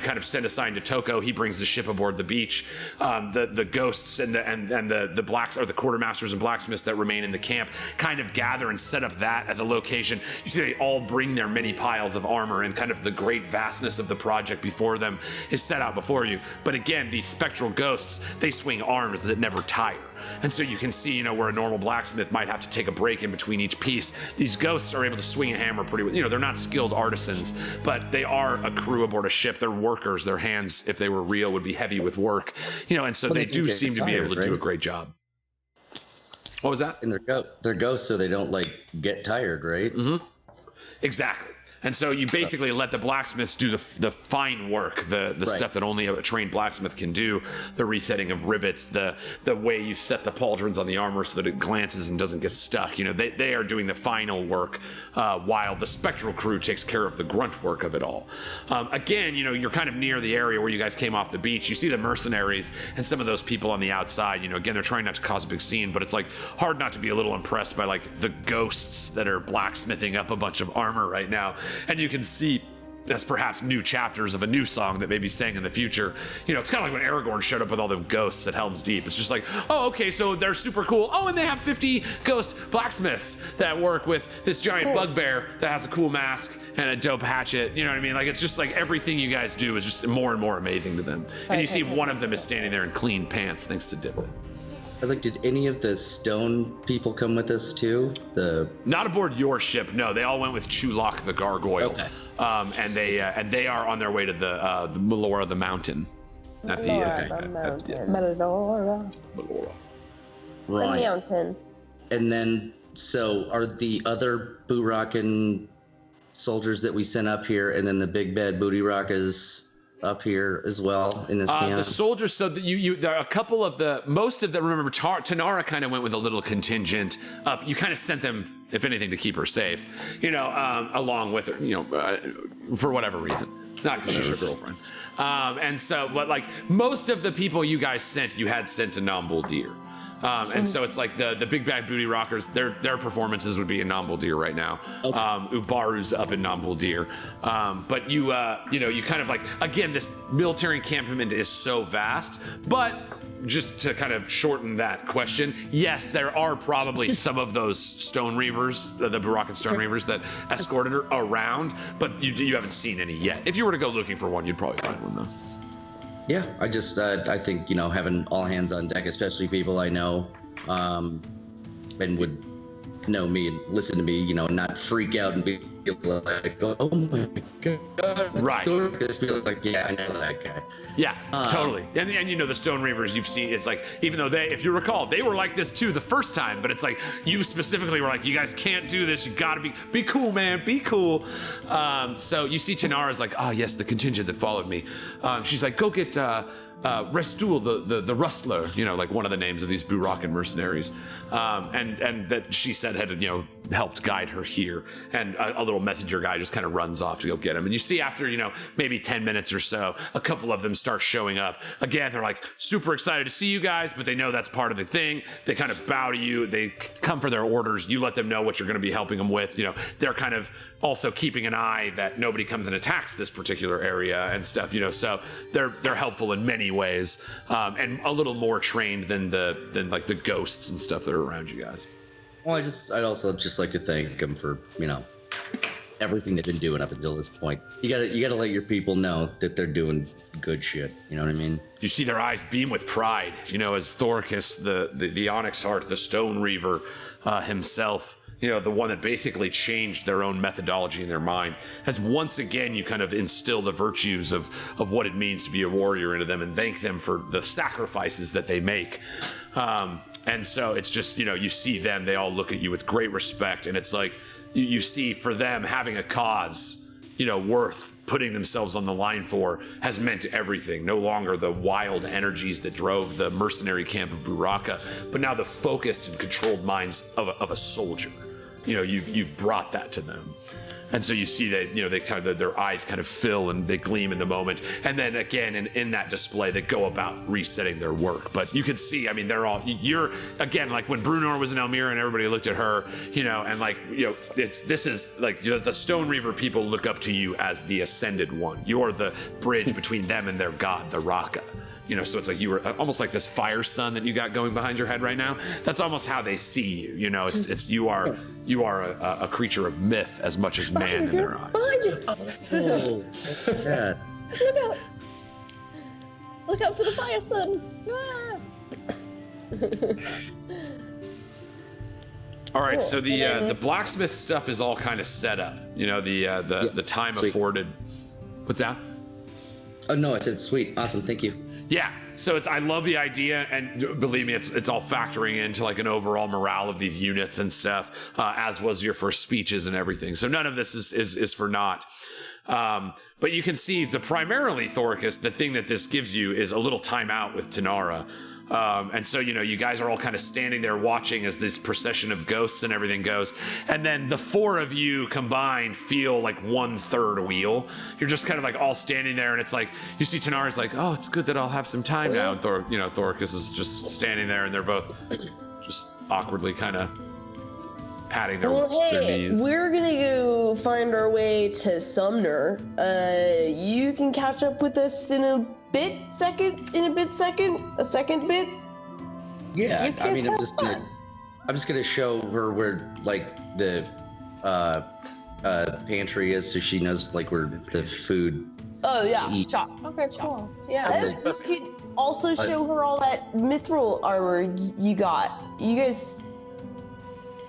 kind of send a sign to Toko. He brings the ship aboard the beach. The ghosts and the blacks, or the quartermasters and blacksmiths that remain in the camp, kind of gather and set up that as a location. You see, they all bring their many piles of armor, and kind of the great vastness of the project before them is set out before you. But again, these spectral ghosts, they swing arms that never tire. And so you can see, where a normal blacksmith might have to take a break in between each piece. These ghosts are able to swing a hammer pretty well. They're not skilled artisans, but they are a crew aboard a ship. They're workers. Their hands, if they were real, would be heavy with work. And so they do seem to be able to do a great job. What was that? And they're ghosts, so they don't get tired, right? Mm-hmm. Exactly. And so you basically let the blacksmiths do the fine work, the right. Stuff that only a trained blacksmith can do, the resetting of rivets, the way you set the pauldrons on the armor so that it glances and doesn't get stuck. They are doing the final work while the spectral crew takes care of the grunt work of it all. Again, you're kind of near the area where you guys came off the beach. You see the mercenaries and some of those people on the outside. Again, they're trying not to cause a big scene, but it's like hard not to be a little impressed by like the ghosts that are blacksmithing up a bunch of armor right now. And you can see as perhaps new chapters of a new song that may be sang in the future. It's kind of like when Aragorn showed up with all them ghosts at Helm's Deep. It's just like, oh, okay, so they're super cool. Oh, and they have 50 ghost blacksmiths that work with this giant bugbear that has a cool mask and a dope hatchet. You know what I mean? Like, it's just like everything you guys do is just more and more amazing to them. And you see one of them is standing there in clean pants thanks to Dibble. I was like, did any of the stone people come with us too? Not aboard your ship. No, they all went with Chulok the gargoyle. Okay. And they are on their way to the Melora the mountain. Melora. Right. The mountain. And then, so are the other Boo-Rockin' soldiers that we sent up here, and then the big bad Booty Rockers up here as well in this camp? The soldiers, so that there are a couple of most of them, remember, Tynna kind of went with a little contingent up. You kind of sent them, if anything, to keep her safe, along with her, for whatever reason. Not because she's your girlfriend. And so, but like most of the people you guys sent, you had sent to Namboldir. And so it's like the big bad booty rockers, their performances would be in Namboldir right now. Okay. Ubaru's up in Namboldir. But you kind of like, again, this military encampment is so vast, but just to kind of shorten that question, yes, there are probably some of those Stone Reavers, the Burakan Stone Reavers that escorted her around, but you haven't seen any yet. If you were to go looking for one, you'd probably find one though. Yeah, I just I think having all hands on deck, especially people I know, and would know me and listen to me, not freak out and be like, oh my god, right? Just be like, yeah, I know that guy. Yeah, totally. And the Stone Reavers you've seen, it's like, even though if you recall, they were like this too the first time, but it's like you specifically were like, you guys can't do this. You gotta be cool, man, be cool. So you see Tynna's like, oh yes, the contingent that followed me. She's like, go get Restul, the rustler, like one of the names of these Burakan mercenaries, and that she said had helped guide her here, and a little messenger guy just kind of runs off to go get him. And you see after maybe 10 minutes or so, a couple of them start showing up. Again, they're like super excited to see you guys, but they know that's part of the thing. They kind of bow to you. They come for their orders. You let them know what you're going to be helping them with. They're kind of also keeping an eye that nobody comes and attacks this particular area and stuff. So they're helpful in many ways, and a little more trained than like the ghosts and stuff that are around you guys. Well, I'd also just like to thank them for everything they've been doing up until this point. You gotta let your people know that they're doing good shit. You know what I mean? You see their eyes beam with pride. As Thoricus, the Onyx Heart, the Stone Reaver himself, the one that basically changed their own methodology in their mind, has once again you kind of instill the virtues of what it means to be a warrior into them and thank them for the sacrifices that they make. And so it's just, you see them, they all look at you with great respect, and it's like you see for them having a cause, worth putting themselves on the line for has meant everything. No longer the wild energies that drove the mercenary camp of Buraka, but now the focused and controlled minds of a soldier. You've brought that to them. And so you see that, they kind of, their eyes kind of fill and they gleam in the moment. And then again, in that display, they go about resetting their work. But you can see, you're, again, like when Brunor was in Elmira and everybody looked at her, and like, this is like, the Stone Reaver people look up to you as the Ascended One. You're the bridge between them and their god, the Raka. So it's like you were almost like this fire sun that you got going behind your head right now. That's almost how they see you. It's you are a creature of myth as much as man in their eyes. Oh, God. Look out for the fire sun. All right, so the blacksmith stuff is all kind of set up. The time afforded. What's that? Oh no, I said sweet, awesome, thank you. Yeah, so I love the idea, and believe me, it's all factoring into like an overall morale of these units and stuff, as was your first speeches and everything. So none of this is for naught. But you can see primarily Thoricus, the thing that this gives you is a little time out with Tynna. And so, you guys are all kind of standing there watching as this procession of ghosts and everything goes. And then the four of you combined feel like 1/3 a wheel. You're just kind of like all standing there, and it's like, you see Tynna's like, oh, it's good that I'll have some time now. And Thoricus is just standing there, and they're both just awkwardly kind of patting their knees. We're gonna go find our way to Sumner. You can catch up with us in a second. Yeah, I'm just gonna show her where like the pantry is, so she knows like where the food. Oh yeah, to eat. chop. Okay, cool. Yeah. You could also show her all that mithril armor you got. You guys.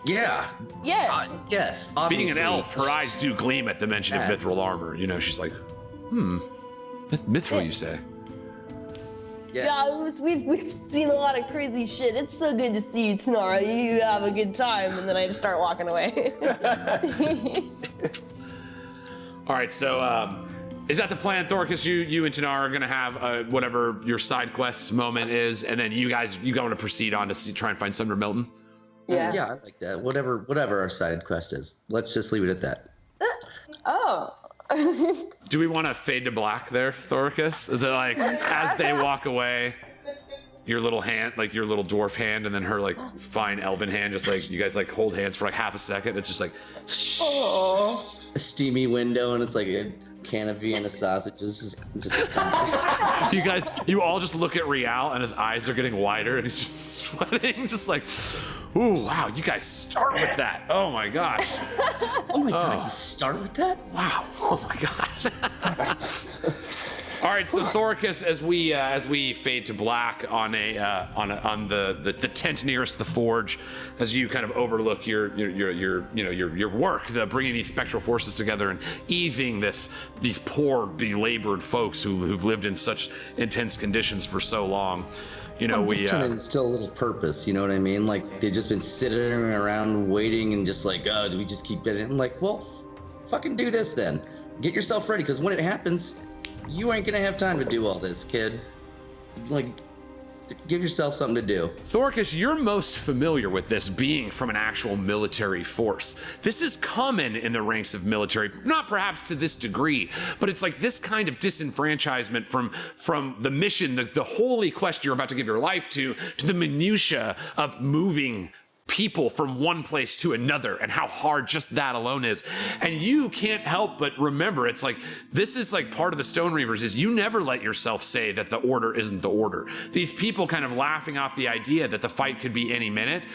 Yeah. Yes. Yes. Being Obviously. an elf, her eyes do gleam at the mention of mithril armor. She's like, mithril, you say? Yes. Yeah, we've seen a lot of crazy shit. It's so good to see you, Tynna. You have a good time, and then I just start walking away. All right, so Is that the plan, Thorcus? You and Tynna are gonna have whatever your side quest moment is, and then you going to proceed on to try and find Sumner Milton? Yeah. Yeah, I like that. Whatever our side quest is. Let's just leave it at that. Oh. Do we want to fade to black there, Thorcus? Is it like as they walk away, your little hand, like your little dwarf hand, and then her like fine elven hand, just like you guys like hold hands for like half a second? It's just like, A steamy window, and it's like a can of Vienna sausages. Just you all just look at Rial, and his eyes are getting wider, and he's just sweating, just like, ooh, wow, you guys start with that. Oh my gosh. Oh my god, you start with that? Wow. Oh my gosh. All right, so Thorcus, as we fade to black on the tent nearest the forge, as you kind of overlook your work, bringing these spectral forces together and easing these poor belabored folks who've lived in such intense conditions for so long. I'm just trying to instill a little purpose, you know what I mean? Like, they've just been sitting around waiting and just like, oh, do we just keep it? I'm like, well, fucking do this then. Get yourself ready, because when it happens, you ain't gonna have time to do all this, kid. Like, give yourself something to do. Thorcus, you're most familiar with this being from an actual military force. This is common in the ranks of military, not perhaps to this degree, but it's like this kind of disenfranchisement from the mission, the holy quest you're about to give your life to the minutia of moving people from one place to another, and how hard just that alone is. And you can't help but remember, it's like, this is like part of the Stone Reavers, is you never let yourself say that the order isn't the order. These people kind of laughing off the idea that the fight could be any minute,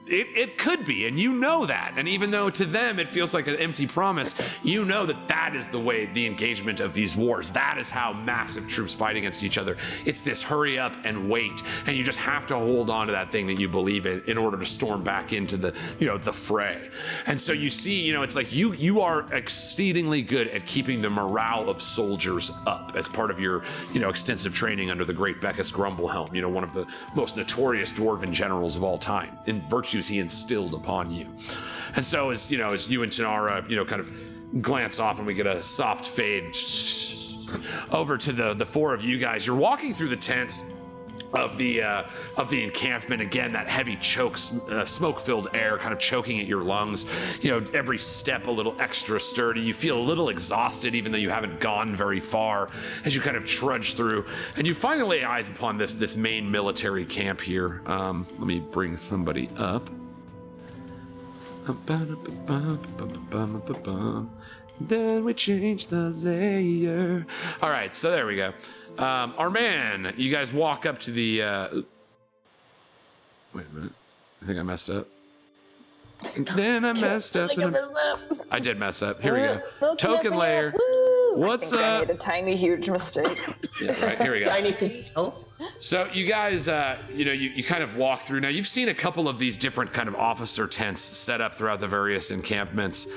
it could be, and you know that. And even though to them it feels like an empty promise, you know that is the way the engagement of these wars, that is how massive troops fight against each other. It's this hurry up and wait, and you just have to hold on to that thing that you believe in order to storm back into the fray. And so you see, it's like you are exceedingly good at keeping the morale of soldiers up as part of your extensive training under the great Beckus Grumblehelm, one of the most notorious dwarven generals of all time, in virtues he instilled upon you. And so as you and Tynna kind of glance off, and we get a soft fade over to the four of you guys, you're walking through the tents of the encampment. Again, that heavy smoke-filled air kind of choking at your lungs. Every step a little extra sturdy. You feel a little exhausted, even though you haven't gone very far, as you kind of trudge through. And you finally lay eyes upon this main military camp here. Let me bring somebody up. Then we change the layer. All right, so there we go. Our man, you guys walk up to the. Wait a minute. I think I messed up. Then I messed up. I did mess up. Here we go. Token layer. What's up? I made a tiny, huge mistake. Yeah, right, here we go. Tiny thing. Oh. So you guys, you kind of walk through. Now you've seen a couple of these different kind of officer tents set up throughout the various encampments.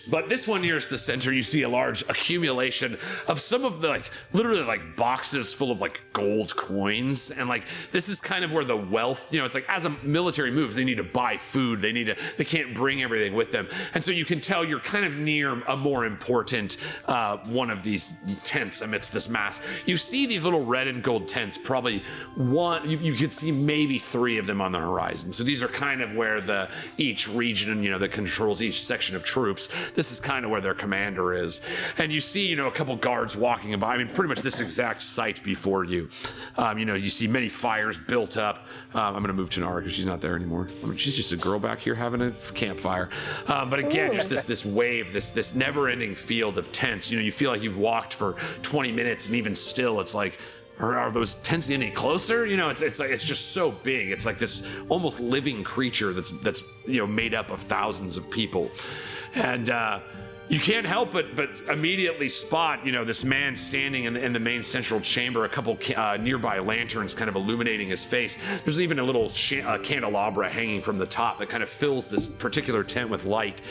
But this one nearest the center, you see a large accumulation of some of the literally boxes full of gold coins. And this is kind of where the wealth, it's like as a military moves, they need to buy food. They can't bring everything with them. And so you can tell you're kind of near a more important one of these tents amidst this mass. You see these little red and gold tents, probably one, you could see maybe 3 of them on the horizon. So these are kind of where each region, that controls each section of troops. This is kind of where their commander is. And you see, a couple guards walking by. I mean, pretty much this exact site before you. You see many fires built up. I'm going to move to Nara because she's not there anymore. She's just a girl back here having a campfire. But again, just this wave, this never-ending field of tents. You feel like you've walked for 20 minutes, and even still, it's like, are those tents any closer? It's just so big. It's like this almost living creature that's made up of thousands of people. And you can't help but immediately spot, this man standing in the main central chamber, a couple nearby lanterns kind of illuminating his face. There's even a little candelabra hanging from the top that kind of fills this particular tent with light.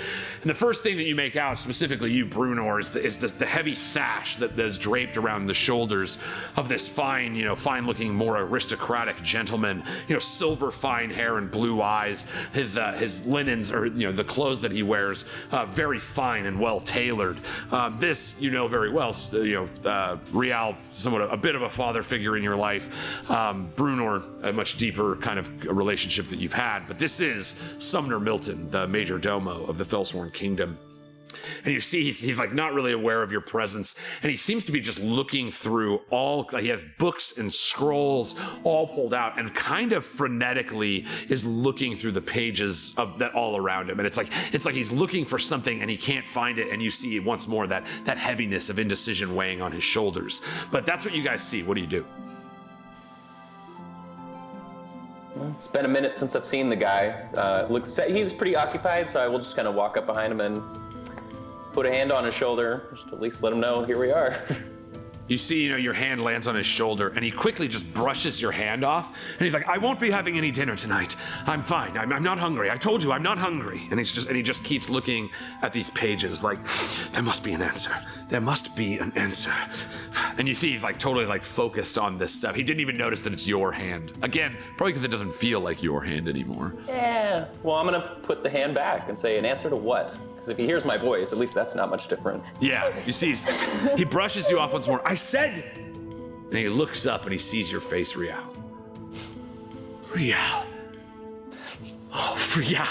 And the first thing that you make out, specifically you, Brunor, is the heavy sash that is draped around the shoulders of this fine, fine-looking, more aristocratic gentleman. Silver fine hair and blue eyes. His linens, or the clothes that he wears, very fine and well well tailored. This you know very well. Rial, somewhat a bit of a father figure in your life. Brunor, a much deeper kind of relationship that you've had. But this is Sumner Milton, the major domo of the Fellsworn Kingdom. And you see he's like not really aware of your presence, and he seems to be just looking through he has books and scrolls all pulled out, and kind of frenetically is looking through the pages of that all around him. And it's like he's looking for something and he can't find it, and you see once more that heaviness of indecision weighing on his shoulders. But that's what you guys see. What do you do? It's been a minute since I've seen the guy. He's pretty occupied, so I will just kind of walk up behind him and put a hand on his shoulder, just to at least let him know here we are. You see, your hand lands on his shoulder, and he quickly just brushes your hand off, and he's like, I won't be having any dinner tonight. I'm fine. I'm not hungry. I told you I'm not hungry. And he just keeps looking at these pages like, there must be an answer. There must be an answer. And you see he's like totally like focused on this stuff. He didn't even notice that it's your hand. Again, probably because it doesn't feel like your hand anymore. Yeah. Well, I'm going to put the hand back and say, an answer to what? Because if he hears my voice, at least that's not much different. Yeah, you see, he brushes you off once more. I said! And he looks up and he sees your face, Rial. Rial. Oh, Rial.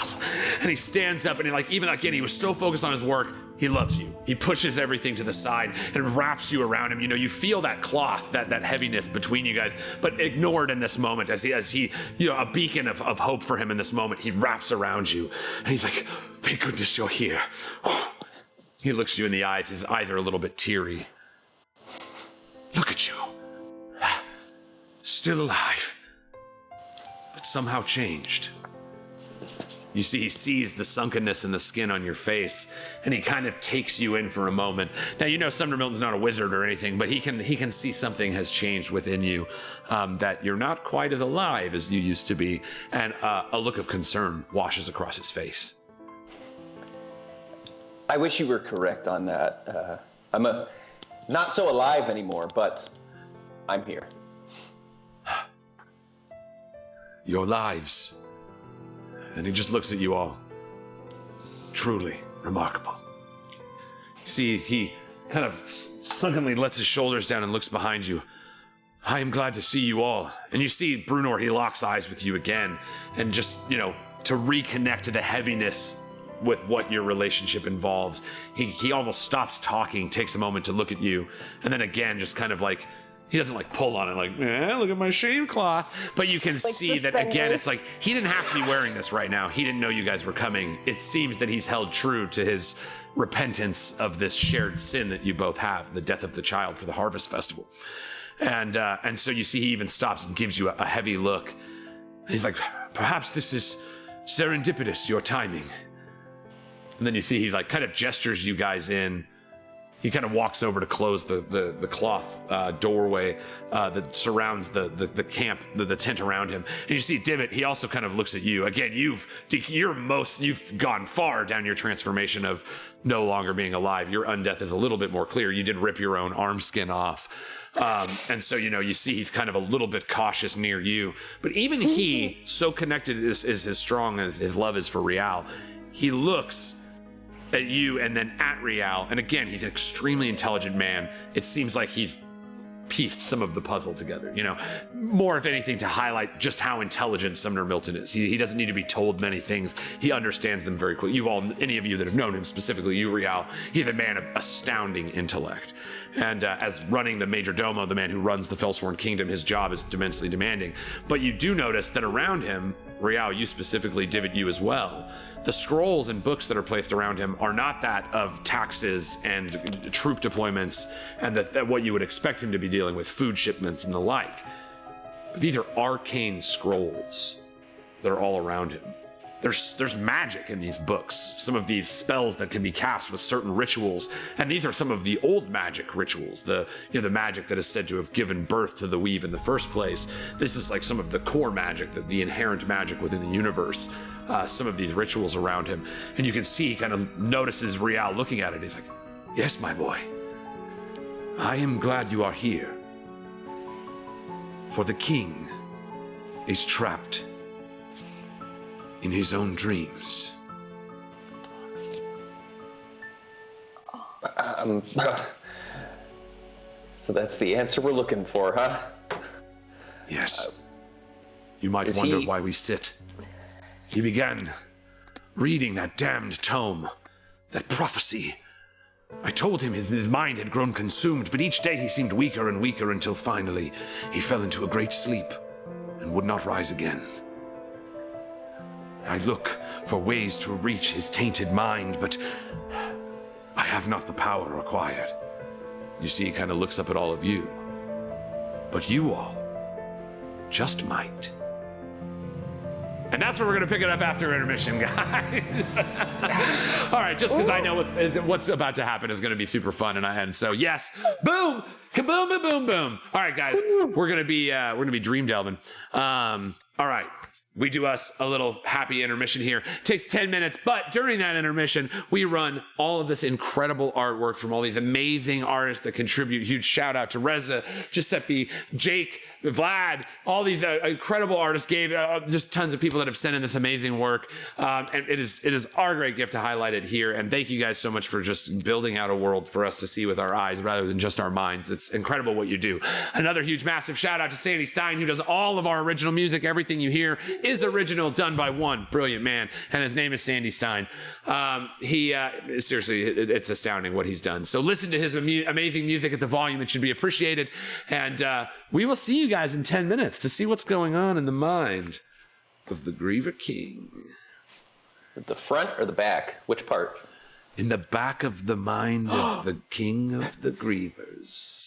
And he stands up and he was so focused on his work, he loves you. He pushes everything to the side and wraps you around him. You feel that cloth, that heaviness between you guys, but ignored in this moment as he a beacon of hope for him in this moment. He wraps around you and he's like, thank goodness you're here. He looks you in the eyes. His eyes are a little bit teary. Look at you. Still alive, but somehow changed. You see, he sees the sunkenness in the skin on your face, and he kind of takes you in for a moment. Now, Sumner Milton's not a wizard or anything, but he can see something has changed within you, that you're not quite as alive as you used to be, and a look of concern washes across his face. I wish you were correct on that. I'm not so alive anymore, but I'm here. Your lives. And he just looks at you all. Truly remarkable. See, he kind of sunkenly lets his shoulders down and looks behind you. I am glad to see you all. And you see Brunor, he locks eyes with you again. And just, to reconnect to the heaviness with what your relationship involves. He almost stops talking, takes a moment to look at you. And then again, just kind of like, he doesn't pull on it look at my shame cloth. But you can see that again, it's like he didn't have to be wearing this right now. He didn't know you guys were coming. It seems that he's held true to his repentance of this shared sin that you both have, the death of the child for the Harvest Festival. And so you see he even stops and gives you a heavy look. And he's like, perhaps this is serendipitous, your timing. And then you see he kind of gestures you guys in. He kind of walks over to close the cloth doorway that surrounds the camp, the tent around him. And you see Divot, he also kind of looks at you. Again, you've gone far down your transformation of no longer being alive. Your undeath is a little bit more clear. You did rip your own arm skin off. And so, you see he's kind of a little bit cautious near you. But even he, so connected is as strong as his love is for Rial, he looks at you and then at Rial, and again, he's an extremely intelligent man. It seems like he's pieced some of the puzzle together, more if anything to highlight just how intelligent Sumner Milton is. He doesn't need to be told many things. He understands them very quickly. Any of you that have known him, specifically you, Rial, he's a man of astounding intellect. And as running the Major Domo, the man who runs the Fellsworn Kingdom, his job is immensely demanding. But you do notice that around him, Rial, you specifically, Divot, you as well, the scrolls and books that are placed around him are not that of taxes and troop deployments and that what you would expect him to be dealing with, food shipments and the like. But these are arcane scrolls that are all around him. There's magic in these books, some of these spells that can be cast with certain rituals, and these are some of the old magic rituals, the magic that is said to have given birth to the weave in the first place. This is like some of the core magic, the inherent magic within the universe, some of these rituals around him. And you can see he kind of notices Rial looking at it. He's like, yes, my boy, I am glad you are here, for the king is trapped in his own dreams. So that's the answer we're looking for, huh? Yes. You might wonder why we sit. He began reading that damned tome, that prophecy. I told him his mind had grown consumed, but each day he seemed weaker and weaker until finally he fell into a great sleep and would not rise again. I look for ways to reach his tainted mind, but I have not the power required. You see, he kind of looks up at all of you. But you all just might. And that's where we're going to pick it up after intermission, guys. All right, just because I know what's about to happen is going to be super fun, and so yes, boom, kaboom, boom, boom, boom. All right, guys, we're going to be dream delving. All right. We do us a little happy intermission here. It takes 10 minutes, but during that intermission, we run all of this incredible artwork from all these amazing artists that contribute. Huge shout out to Reza, Giuseppe, Jake, Vlad, all these incredible artists, Gabe, just tons of people that have sent in this amazing work. And it is our great gift to highlight it here. And thank you guys so much for just building out a world for us to see with our eyes rather than just our minds. It's incredible what you do. Another huge, massive shout out to Sandy Stein, who does all of our original music. Everything you hear is original, done by one brilliant man, and his name is Sandy Stein. He seriously, it's astounding what he's done. So listen to his amazing music at the volume. It should be appreciated. And we will see you guys in 10 minutes to see what's going on in the mind of the Griever King. The front or the back? Which part? In the back of the mind of the King of the Grievers.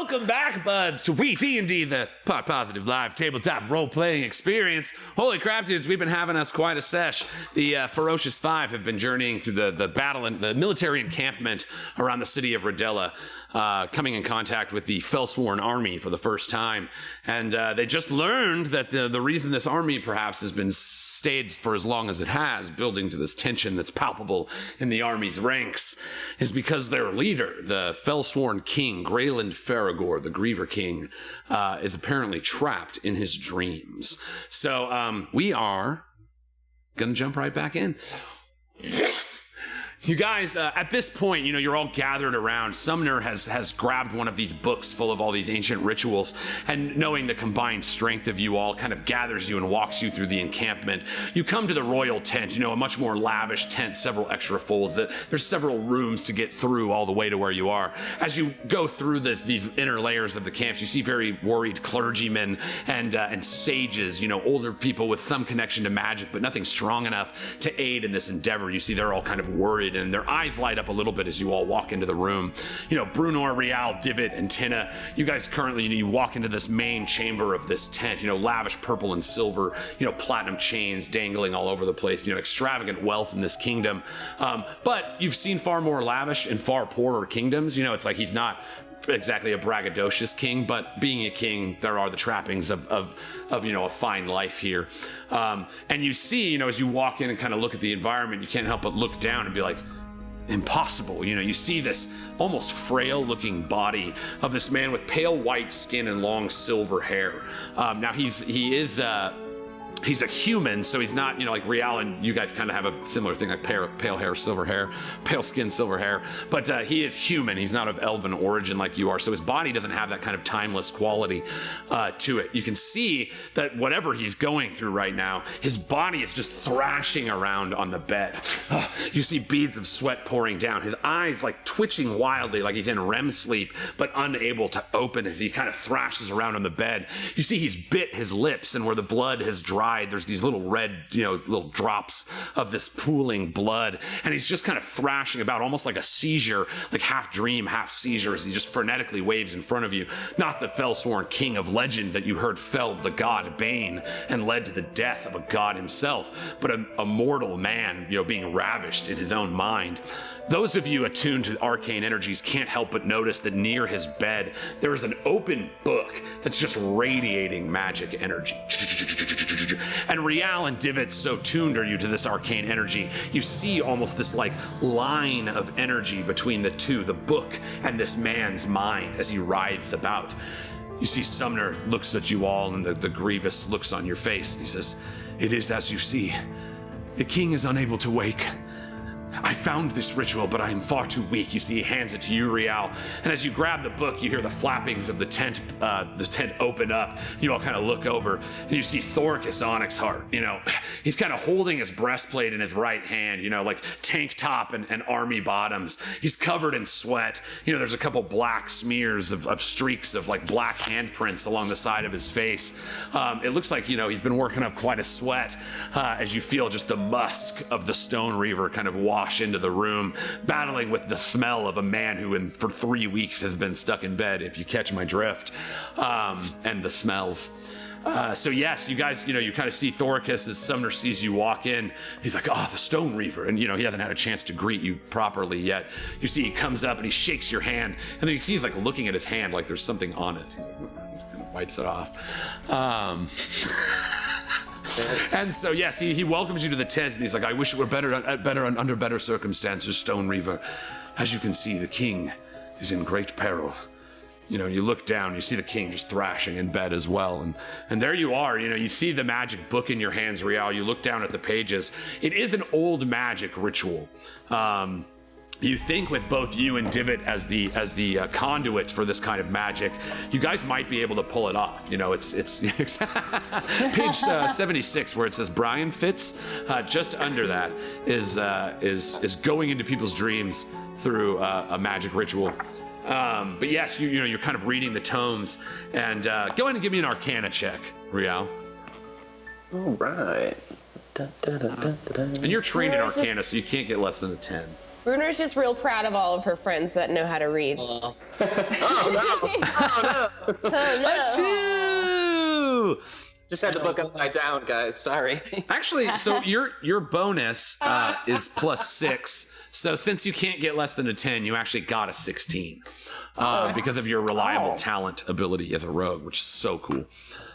Welcome back, buds, to Weed&d, the pot positive live tabletop role-playing experience. Holy crap, dudes, we've been having us quite a sesh. The Ferocious Five have been journeying through the battle and the military encampment around the city of Rodella, coming in contact with the Fellsworn army for the first time. And they just learned that the reason this army perhaps has been stayed for as long as it has, building to this tension that's palpable in the army's ranks, is because their leader, the Fellsworn King, Greylend Ferragor, the Griever King, is apparently trapped in his dreams. So we are gonna jump right back in. You guys, at this point, you're all gathered around. Sumner has grabbed one of these books full of all these ancient rituals, and knowing the combined strength of you all kind of gathers you and walks you through the encampment. You come to the royal tent, a much more lavish tent, several extra folds. There's several rooms to get through all the way to where you are. As you go through these inner layers of the camps, you see very worried clergymen and sages, older people with some connection to magic, but nothing strong enough to aid in this endeavor. You see they're all kind of worried, and their eyes light up a little bit as you all walk into the room. Brunor, Rial, Divot, and Tynna, you guys currently, you walk into this main chamber of this tent, lavish purple and silver, platinum chains dangling all over the place, extravagant wealth in this kingdom. But you've seen far more lavish and far poorer kingdoms. It's like he's not exactly a braggadocious king, but being a king, there are the trappings of a fine life here. And you see, as you walk in and kind of look at the environment, you can't help but look down and be like, impossible. You see this almost frail looking body of this man with pale white skin and long silver hair. Now he's a human, so he's not, like Rial and you guys kind of have a similar thing, like pale hair, silver hair, pale skin, silver hair. But he is human. He's not of elven origin like you are, so his body doesn't have that kind of timeless quality to it. You can see that whatever he's going through right now, his body is just thrashing around on the bed. You see beads of sweat pouring down. His eyes like twitching wildly, like he's in REM sleep, but unable to open as he kind of thrashes around on the bed. You see he's bit his lips, and where the blood has dried, there's these little red, little drops of this pooling blood, and he's just kind of thrashing about, almost like a seizure, like half dream, half seizure, as he just frenetically waves in front of you. Not the Fellsworn King of legend that you heard felled the god Bane and led to the death of a god himself, but a mortal man, being ravished in his own mind. Those of you attuned to arcane energies can't help but notice that near his bed, there is an open book that's just radiating magic energy. And Rial and Divot, so tuned are you to this arcane energy, you see almost this like line of energy between the two, the book and this man's mind as he writhes about. You see Sumner looks at you all, and the grievous looks on your face. He says, "It is as you see. The king is unable to wake. I found this ritual, but I am far too weak." You see, he hands it to you, Rial. And as you grab the book, you hear the flappings of the tent open up. You all kind of look over, and you see Thoricus Onyxheart. He's kind of holding his breastplate in his right hand, like tank top and army bottoms. He's covered in sweat. There's a couple black smears of streaks of like black handprints along the side of his face. It looks like, he's been working up quite a sweat as you feel just the musk of the Stone Reaver kind of wash into the room, battling with the smell of a man who for 3 weeks has been stuck in bed, if you catch my drift, and the smells. So yes, you guys, you kind of see Thoricus as Sumner sees you walk in. He's like, "Oh, the Stone Reaver," and he hasn't had a chance to greet you properly yet. You see he comes up and he shakes your hand, and then you see he's like looking at his hand like there's something on it. He kind of wipes it off. And so, yes, he welcomes you to the tent, and he's like, "I wish it were under better circumstances, Stone Reaver. As you can see, the king is in great peril." You look down, you see the king just thrashing in bed as well. And there you are, you see the magic book in your hands, Rial. You look down at the pages. It is an old magic ritual. You think with both you and Divot as the conduits for this kind of magic, you guys might be able to pull it off. It's page 76 where it says Brian Fitz. Just under that is going into people's dreams through a magic ritual. But yes, you're kind of reading the tomes, and go ahead and give me an Arcana check, Rial. All right. And you're trained in Arcana, so you can't get less than a 10. Bruner's just real proud of all of her friends that know how to read. Oh no! A 2! Just had the book upside down, guys. Sorry. Actually, so your bonus is +6. So since you can't get less than a 10, you actually got a 16 because of your reliable talent ability as a rogue, which is so cool.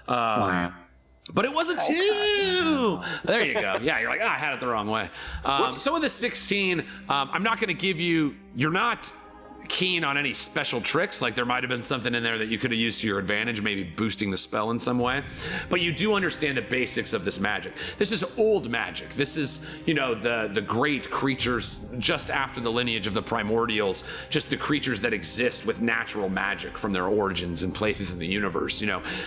Wow. But it was a 2. There you go. Yeah, you're like, I had it the wrong way. So with a 16, I'm not going to give you. You're not keen on any special tricks. Like there might have been something in there that you could have used to your advantage, maybe boosting the spell in some way. But you do understand the basics of this magic. This is old magic. This is, the great creatures just after the lineage of the primordials, just the creatures that exist with natural magic from their origins in places in the universe,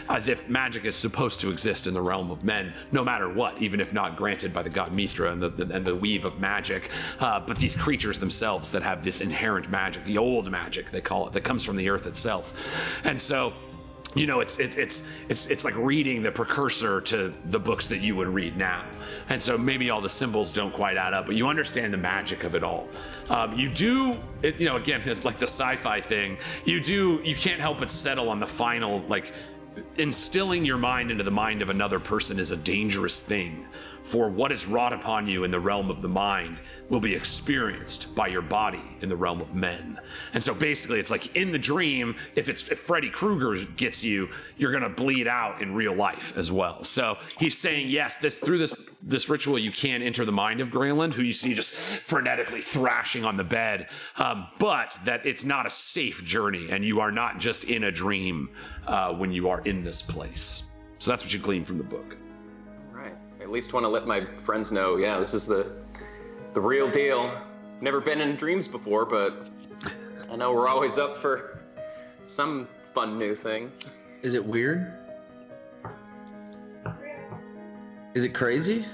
as if magic is supposed to exist in the realm of men, no matter what, even if not granted by the god Mithra and the weave of magic. But these creatures themselves that have this inherent magic, the old magic they call it, that comes from the earth itself. And so it's like reading the precursor to the books that you would read now. And so maybe all the symbols don't quite add up, but you understand the magic of it all. You do, again, it's like the sci-fi thing. You can't help but settle on the final, like, instilling your mind into the mind of another person is a dangerous thing. For what is wrought upon you in the realm of the mind will be experienced by your body in the realm of men. And so basically it's like in the dream, if Freddy Krueger gets you, you're gonna bleed out in real life as well. So he's saying, yes, through this ritual, you can enter the mind of Greylend, who you see just frenetically thrashing on the bed, but that it's not a safe journey, and you are not just in a dream when you are in this place. So that's what you glean from the book. Right. I at least want to let my friends know, yeah, this is the real deal. Never been in dreams before, but I know we're always up for some fun new thing. Is it weird? Is it crazy?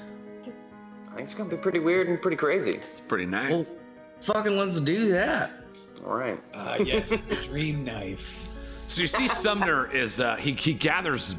I think it's gonna be pretty weird and pretty crazy. It's pretty nice. Well, fucking let's do that. All right. Yes, the dream knife. So you see Sumner is, he gathers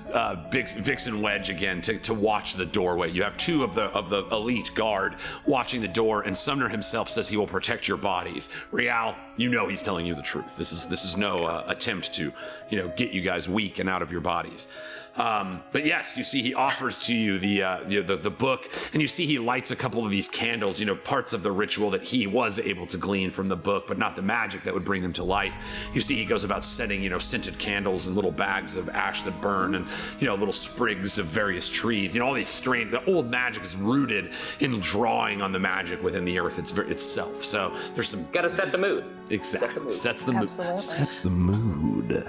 Vixen Wedge again to watch the doorway. You have two of the elite guard watching the door, and Sumner himself says he will protect your bodies. Real, he's telling you the truth. This is no attempt to, get you guys weak and out of your bodies. But yes, you see he offers to you the book, and you see he lights a couple of these candles, parts of the ritual that he was able to glean from the book, but not the magic that would bring them to life. You see he goes about setting, scented candles in little bags of ash that burn, and, little sprigs of various trees. All these strange, the old magic is rooted in drawing on the magic within the earth itself. So there's some... Gotta set the mood. Exactly. Sets the mood. Absolutely. Sets the mood.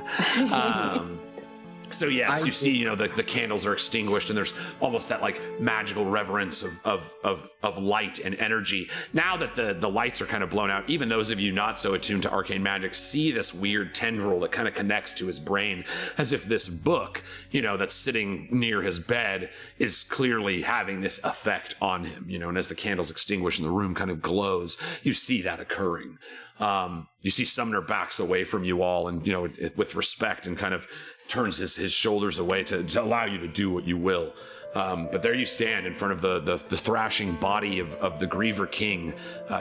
So yes, you see, the candles are extinguished, and there's almost that like magical reverence of light and energy. Now that the lights are kind of blown out, even those of you not so attuned to arcane magic see this weird tendril that kind of connects to his brain, as if this book, that's sitting near his bed is clearly having this effect on him, and as the candles extinguish and the room kind of glows, you see that occurring. You see Sumner backs away from you all, and with respect, and kind of turns his shoulders away to allow you to do what you will. But there you stand in front of the thrashing body of the Griever King,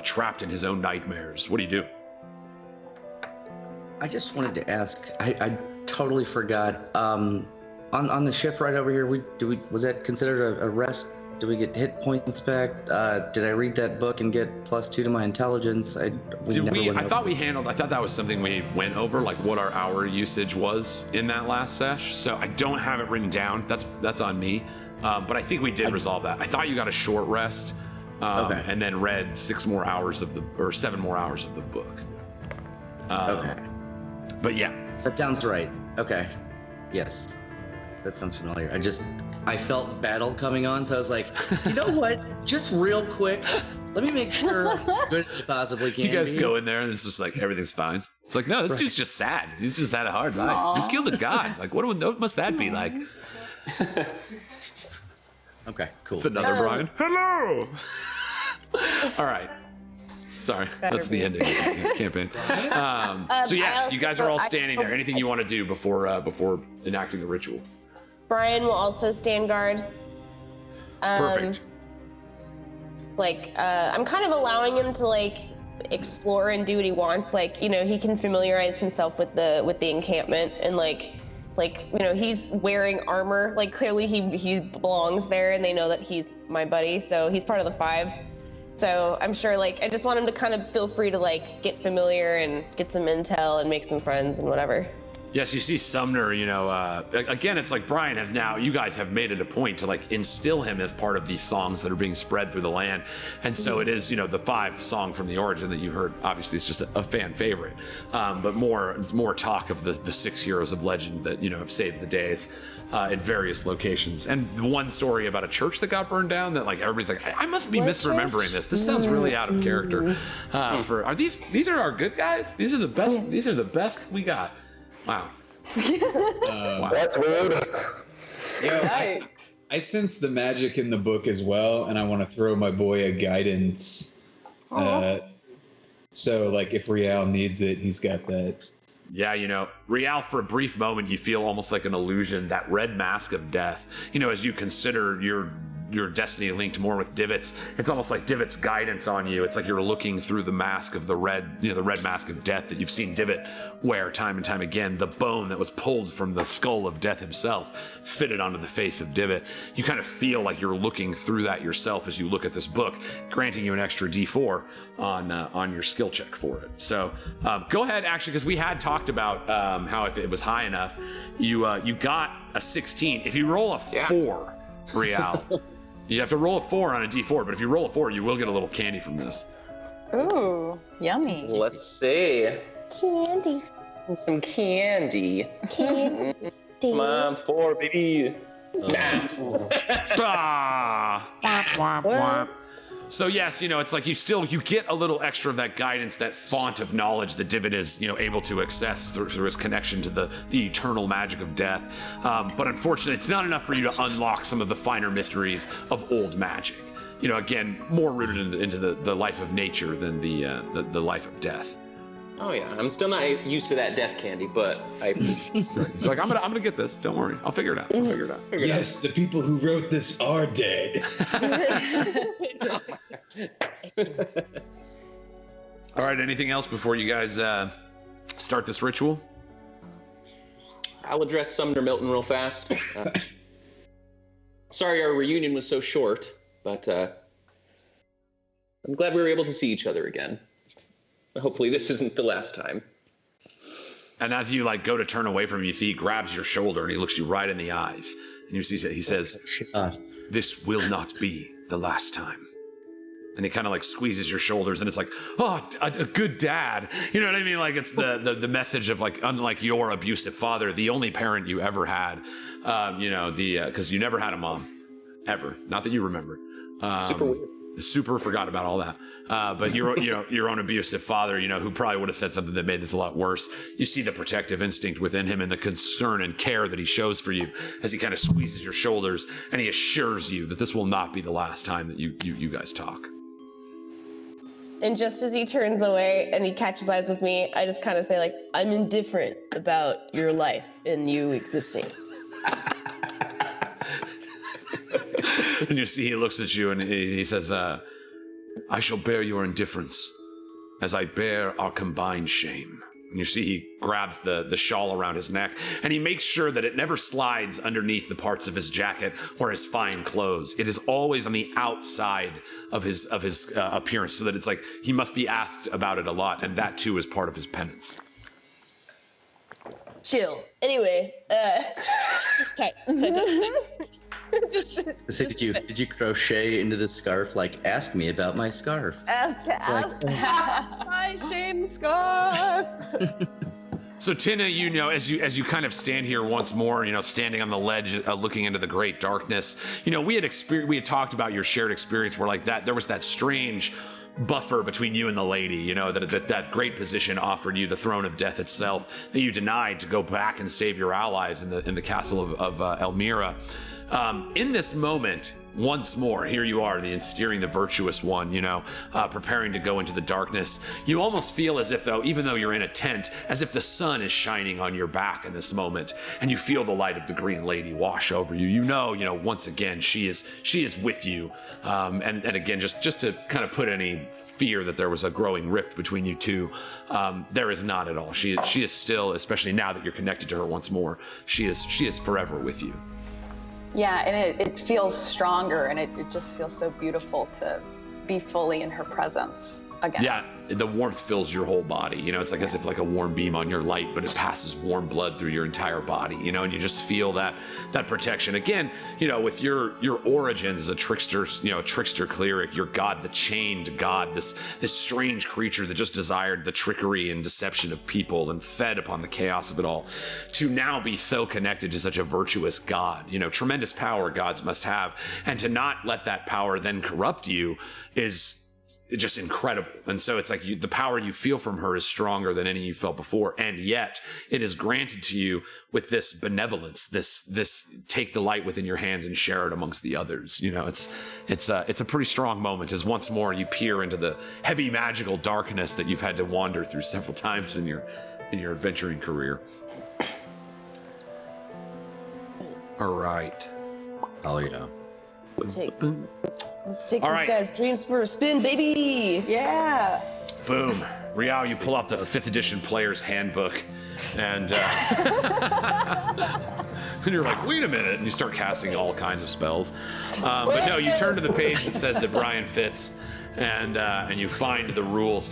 trapped in his own nightmares. What do you do? I just wanted to ask, I totally forgot, on the ship right over here, was that considered a rest? Do we get hit points back? Did I read that book and get +2 to my intelligence? I thought that was something we went over, like what our hour usage was in that last sesh. So I don't have it written down. That's on me. But I think we did resolve that. I thought you got a short rest, okay, and then read 7 more hours of the book. Okay. But yeah. That sounds right. Okay. Yes. That sounds familiar. I felt battle coming on, so I was like, you know what? Just real quick, let me make sure I'm as good as I possibly can. You guys go in there, and it's just like everything's fine. It's like, no, this dude's just sad. He's just had a hard life. Aww. He killed a god. Like, what must that be like? Okay, cool. It's another Brian. Hello. All right. Sorry, that's the ending of the campaign. So yes, you guys are all standing there. Anything you want to do before enacting the ritual? Brian will also stand guard. Perfect. I'm kind of allowing him to explore and do what he wants. Like, you know, he can familiarize himself with the encampment, and like you know, he's wearing armor. Like, clearly he belongs there, and they know that he's my buddy, so he's part of the Five. So I'm sure, like, I just want him to kind of feel free to like get familiar and get some intel and make some friends and whatever. Yes, you see Sumner, you know, again, it's like Brian has now, you guys have made it a point to like instill him as part of these songs that are being spread through the land. And so it is, you know, the Five song from the origin that you heard, obviously it's just a fan favorite. But more talk of the 6 heroes of legend that, you know, have saved the days in various locations. And one story about a church that got burned down that like everybody's like, I must be misremembering this. This sounds really out of character. Are these are our good guys? These are the best. These are the best we got. Wow. Wow. That's weird. Yeah, I sense the magic in the book as well, and I want to throw my boy a guidance. So, like, if Rial needs it, he's got that. Yeah, you know, Rial, for a brief moment, you feel almost like an illusion, that red mask of death. You know, as you consider your destiny linked more with Divots, it's almost like Divot's guidance on you. It's like you're looking through the mask of the red mask of death that you've seen Divot wear time and time again. The bone that was pulled from the skull of death himself fitted onto the face of Divot. You kind of feel like you're looking through that yourself as you look at this book, granting you an extra D4 on your skill check for it. So go ahead, actually, because we had talked about how if it was high enough, you got a 16. If you roll a 4, Rial, you have to roll a 4 on a D4, but if you roll a 4, you will get a little candy from this. Ooh, yummy. Let's see. Candy. Some candy. Candy. Come on, 4, baby. So yes, you know, it's like you get a little extra of that guidance, that font of knowledge that Divot is, you know, able to access through his connection to the eternal magic of death. But unfortunately, it's not enough for you to unlock some of the finer mysteries of old magic. You know, again, more rooted into the life of nature than the life of death. Oh yeah, I'm still not used to that death candy, but I like I'm gonna get this. Don't worry, I'll figure it out. Yes, the people who wrote this are dead. All right. Anything else before you guys start this ritual? I'll address Sumner Milton real fast. Sorry our reunion was so short, but I'm glad we were able to see each other again. Hopefully this isn't the last time. And as you like go to turn away from him, you see he grabs your shoulder and he looks you right in the eyes. And you see he says, "This will not be the last time." And he kind of like squeezes your shoulders, and it's like, oh, a good dad. You know what I mean? Like it's the message of like, unlike your abusive father, the only parent you ever had, you know, because you never had a mom, ever. Not that you remember. Super weird. Super forgot about all that. But your own abusive father, you know, who probably would have said something that made this a lot worse. You see the protective instinct within him and the concern and care that he shows for you as he kind of squeezes your shoulders, and he assures you that this will not be the last time that you guys talk. And just as he turns away and he catches eyes with me, I just kind of say, like, I'm indifferent about your life and you existing. And you see he looks at you and he says, I shall bear your indifference as I bear our combined shame. And you see he grabs the shawl around his neck, and he makes sure that it never slides underneath the parts of his jacket or his fine clothes. It is always on the outside of his appearance, so that it's like he must be asked about it a lot, and that too is part of his penance. Chill. Anyway, tight. So did you crochet into the scarf? Like, ask me about my scarf. My shame scarf. So Tynna, you know, as you kind of stand here once more, you know, standing on the ledge, looking into the great darkness, you know, we had talked about your shared experience where like that there was that strange buffer between you and the lady, you know, that great position offered you the throne of death itself that you denied to go back and save your allies in the castle of Elmira. In this moment, once more, here you are, steering the virtuous one, preparing to go into the darkness. You almost feel as if, though, even though you're in a tent, as if the sun is shining on your back in this moment, and you feel the light of the Green Lady wash over you. Once again, she is with you. And again, just to kind of put any fear that there was a growing rift between you two, there is not at all. She is still, especially now that you're connected to her once more, she is forever with you. Yeah, and it feels stronger, and it just feels so beautiful to be fully in her presence again. Yeah, the warmth fills your whole body. It's like as if like a warm beam on your light, but it passes warm blood through your entire body, and you just feel that protection. Again, with your origins as a trickster, trickster cleric, your god, the chained god, this strange creature that just desired the trickery and deception of people and fed upon the chaos of it all, to now be so connected to such a virtuous god. Tremendous power gods must have, and to not let that power then corrupt you is just incredible. And so it's like the power you feel from her is stronger than any you felt before, and yet it is granted to you with this benevolence, this take the light within your hands and share it amongst the others. It's a pretty strong moment as once more you peer into the heavy magical darkness that you've had to wander through several times in your adventuring career. All right. Oh yeah. Let's take All this right. guy's dreams for a spin, baby. Yeah. Boom. Rial, you pull out the 5th edition player's handbook, and and you're like, wait a minute, and you start casting all kinds of spells. But no, you turn to the page that says that Brian fits, and you find the rules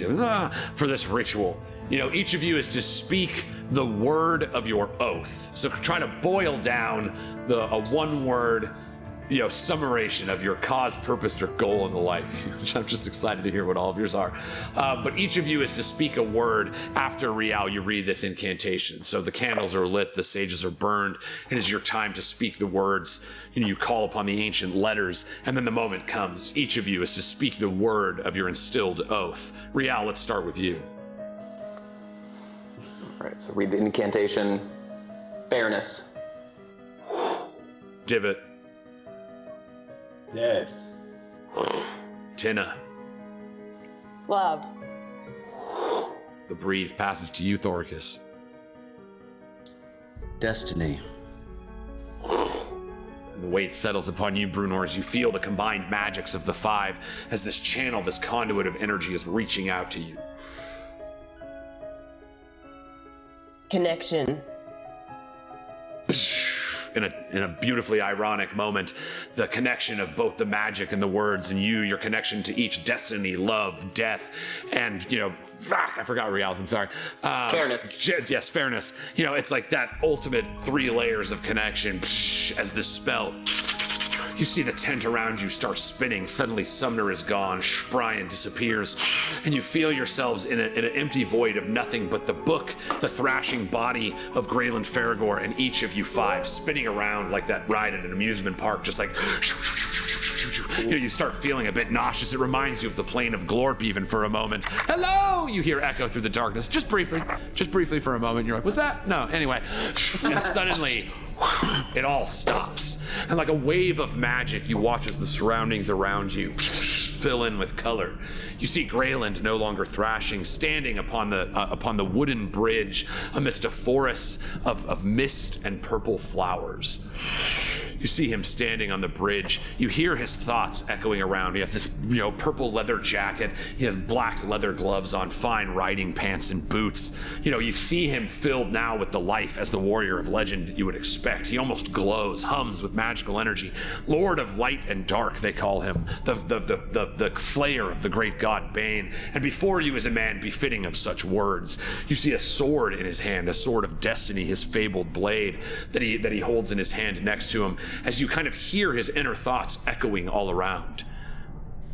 for this ritual. Each of you is to speak the word of your oath. So try to boil down a one-word summarization of your cause, purpose, or goal in the life. I'm just excited to hear what all of yours are. But each of you is to speak a word. After Rial, you read this incantation. So the candles are lit, the sages are burned. It is your time to speak the words. You call upon the ancient letters, and then the moment comes. Each of you is to speak the word of your instilled oath. Rial, let's start with you. All right, so read the incantation. Fairness. Divot. Death. Tynna. Love. The breeze passes to you, Thoricus. Destiny. And the weight settles upon you, Brunor, as you feel the combined magics of the 5 as this channel, this conduit of energy is reaching out to you. Connection. In a beautifully ironic moment, the connection of both the magic and the words, and your connection to each destiny, love, death, and I forgot Rial's. I'm sorry. Fairness. Yes, fairness. It's like that ultimate 3 layers of connection. As this spell, you see the tent around you start spinning. Suddenly, Sumner is gone. Brian disappears, and you feel yourselves in an empty void of nothing but the book, the thrashing body of Greylend Ferragor, and each of you 5 spinning around like that ride at an amusement park, just like. You start feeling a bit nauseous. It reminds you of the plane of Glorp even for a moment. Hello! You hear echo through the darkness, just briefly for a moment. You're like, what's that? No, anyway. And suddenly, it all stops. And like a wave of magic, you watch as the surroundings around you fill in with color. You see Greylend no longer thrashing, standing upon the wooden bridge amidst a forest of mist and purple flowers. You see him standing on the bridge. You hear his thoughts echoing around. He has this, purple leather jacket. He has black leather gloves on, fine riding pants and boots. You see him filled now with the life as the warrior of legend that you would expect. He almost glows, hums with magical energy. Lord of light and dark, they call him. The slayer of the great god Bane. And before you is a man befitting of such words. You see a sword in his hand, a sword of destiny, his fabled blade that he holds in his hand next to him, as you kind of hear his inner thoughts echoing all around.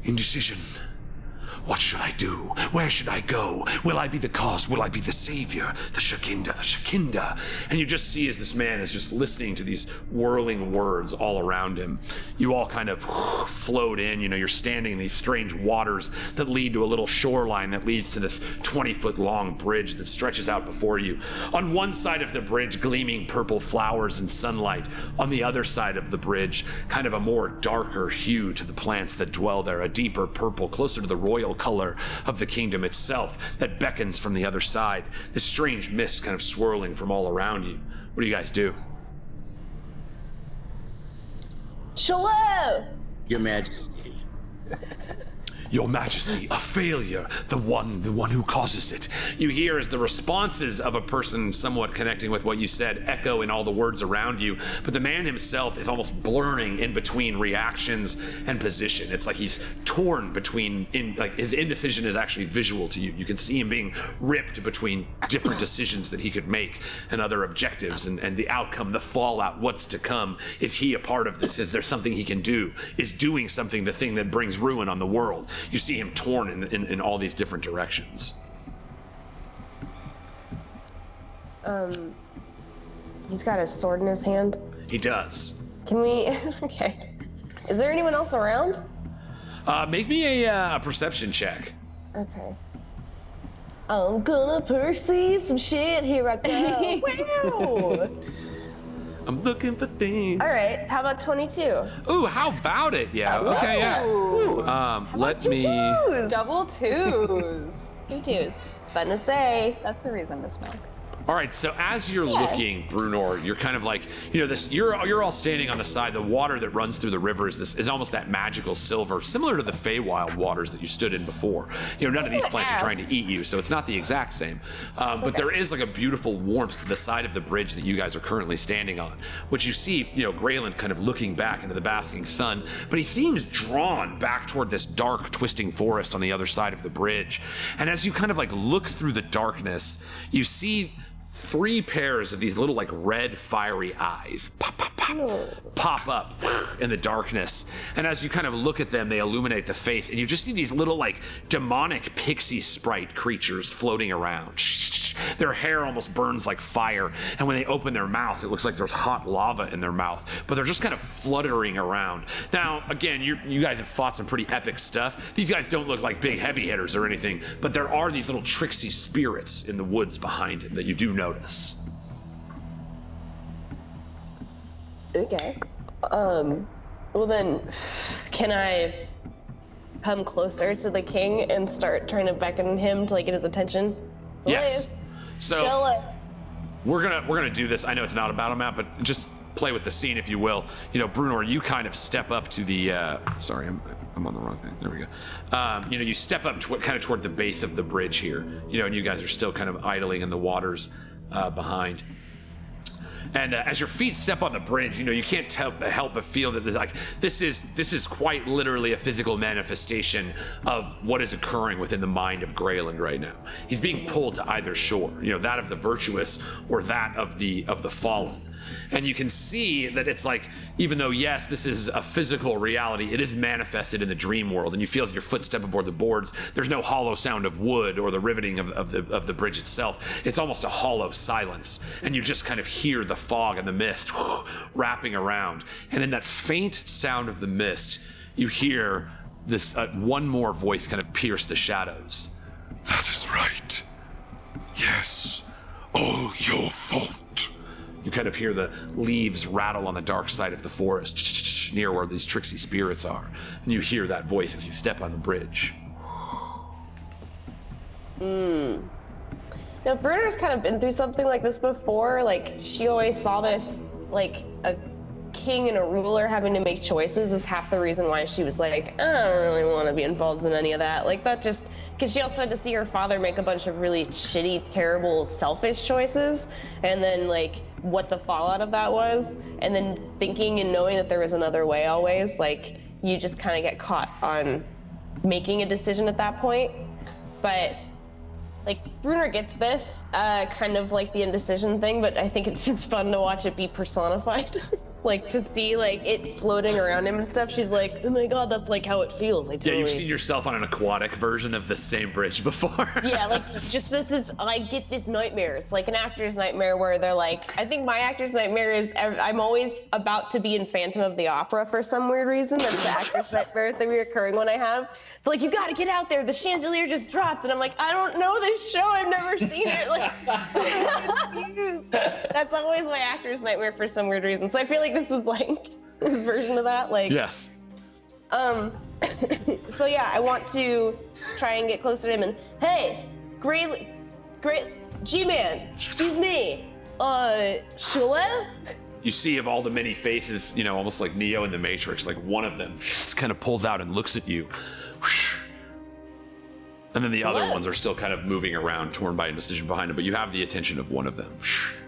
Indecision. What should I do? Where should I go? Will I be the cause? Will I be the savior? The Shekinda. And you just see as this man is just listening to these whirling words all around him. You all kind of float in, you're standing in these strange waters that lead to a little shoreline that leads to this 20-foot long bridge that stretches out before you. On one side of the bridge, gleaming purple flowers and sunlight. On the other side of the bridge, kind of a more darker hue to the plants that dwell there, a deeper purple, closer to the royal color of the kingdom itself that beckons from the other side. This strange mist kind of swirling from all around you. What do you guys do? Shalom! Your Majesty. Your Majesty, a failure, the one who causes it. You hear as the responses of a person somewhat connecting with what you said echo in all the words around you, but the man himself is almost blurring in between reactions and position. It's like he's torn between, his indecision is actually visual to you. You can see him being ripped between different decisions that he could make and other objectives and the outcome, the fallout, what's to come. Is he a part of this? Is there something he can do? Is doing something the thing that brings ruin on the world? You see him torn in all these different directions. He's got his sword in his hand. He does. Can we? Okay. Is there anyone else around? Make me a perception check. Okay. I'm gonna perceive some shit. Here I go. Wow. I'm looking for things. All right. How about 22? Ooh, how about it? Yeah. Okay. Yeah. Let me. Double twos. 2 twos. It's fun to say. That's the reason to smoke. All right, so as you're looking, Brunor, you're kind of like, this. You're all standing on the side. The water that runs through the river is almost that magical silver, similar to the Feywild waters that you stood in before. None of these plants are trying to eat you, so it's not the exact same. But there is like a beautiful warmth to the side of the bridge that you guys are currently standing on, which you see, Greylend kind of looking back into the basking sun, but he seems drawn back toward this dark, twisting forest on the other side of the bridge. And as you kind of like look through the darkness, you see 3 pairs of these little like red fiery eyes pop up in the darkness, and as you kind of look at them, they illuminate the face, and you just see these little like demonic pixie sprite creatures floating around. Their hair almost burns like fire, and when they open their mouth, it looks like there's hot lava in their mouth, but they're just kind of fluttering around. Now again, you guys have fought some pretty epic stuff. These guys don't look like big heavy hitters or anything, but there are these little tricksy spirits in the woods behind him that you do notice. Okay. Well then, can I come closer to the king and start trying to beckon him to like get his attention? Yes. So Chill. we're gonna do this. I know it's not a battle map, but just play with the scene, if you will. Brunor, you kind of step up to the. Sorry, I'm on the wrong thing. There we go. You step up kind of toward the base of the bridge here. And you guys are still kind of idling in the waters behind. And as your feet step on the bridge, you can't help but feel that like this is quite literally a physical manifestation of what is occurring within the mind of Greylend right now. He's being pulled to either shore, that of the virtuous or that of the fallen. And you can see that it's like, even though, yes, this is a physical reality, it is manifested in the dream world. And you feel as your foot step aboard the boards, there's no hollow sound of wood or the riveting of the bridge itself. It's almost a hollow silence. And you just kind of hear the fog and the mist wrapping around. And in that faint sound of the mist, you hear this one more voice kind of pierce the shadows. That is right. Yes, all your fault. You kind of hear the leaves rattle on the dark side of the forest near where these tricksy spirits are. And you hear that voice as you step on the bridge. Now, Bruner's kind of been through something like this before. Like, she always saw this, like, a king and a ruler having to make choices is half the reason why she was like, I don't really want to be involved in any of that. Like, that just, because she also had to see her father make a bunch of really shitty, terrible, selfish choices. And then, like, what the fallout of that was, and then thinking and knowing that there was another way always, like, you just kind of get caught on making a decision at that point. But like, Brunner gets this, kind of like the indecision thing, but I think it's just fun to watch it be personified. like to see like it floating around him and stuff. She's like, oh my god, that's like how it feels. Like Yeah, you've seen yourself on an aquatic version of the same bridge before. Yeah, like just this is, I get this nightmare. It's like an actor's nightmare where they're like, I think my actor's nightmare is I'm always about to be in Phantom of the Opera for some weird reason. That's the actor's nightmare, the reoccurring one I have. It's like, you gotta get out there, the chandelier just dropped, and I'm like, I don't know this show, I've never seen it. Like, that's always my actor's nightmare for some weird reason. So I feel like this is like this version of that. Like, yes. So yeah, I want to try and get closer to him and, hey, great, G-Man, excuse me, Shule? You see of all the many faces, you know, almost like Neo in the Matrix, like one of them kind of pulls out and looks at you. And then the other ones are still kind of moving around, torn by indecision behind him, but you have the attention of one of them.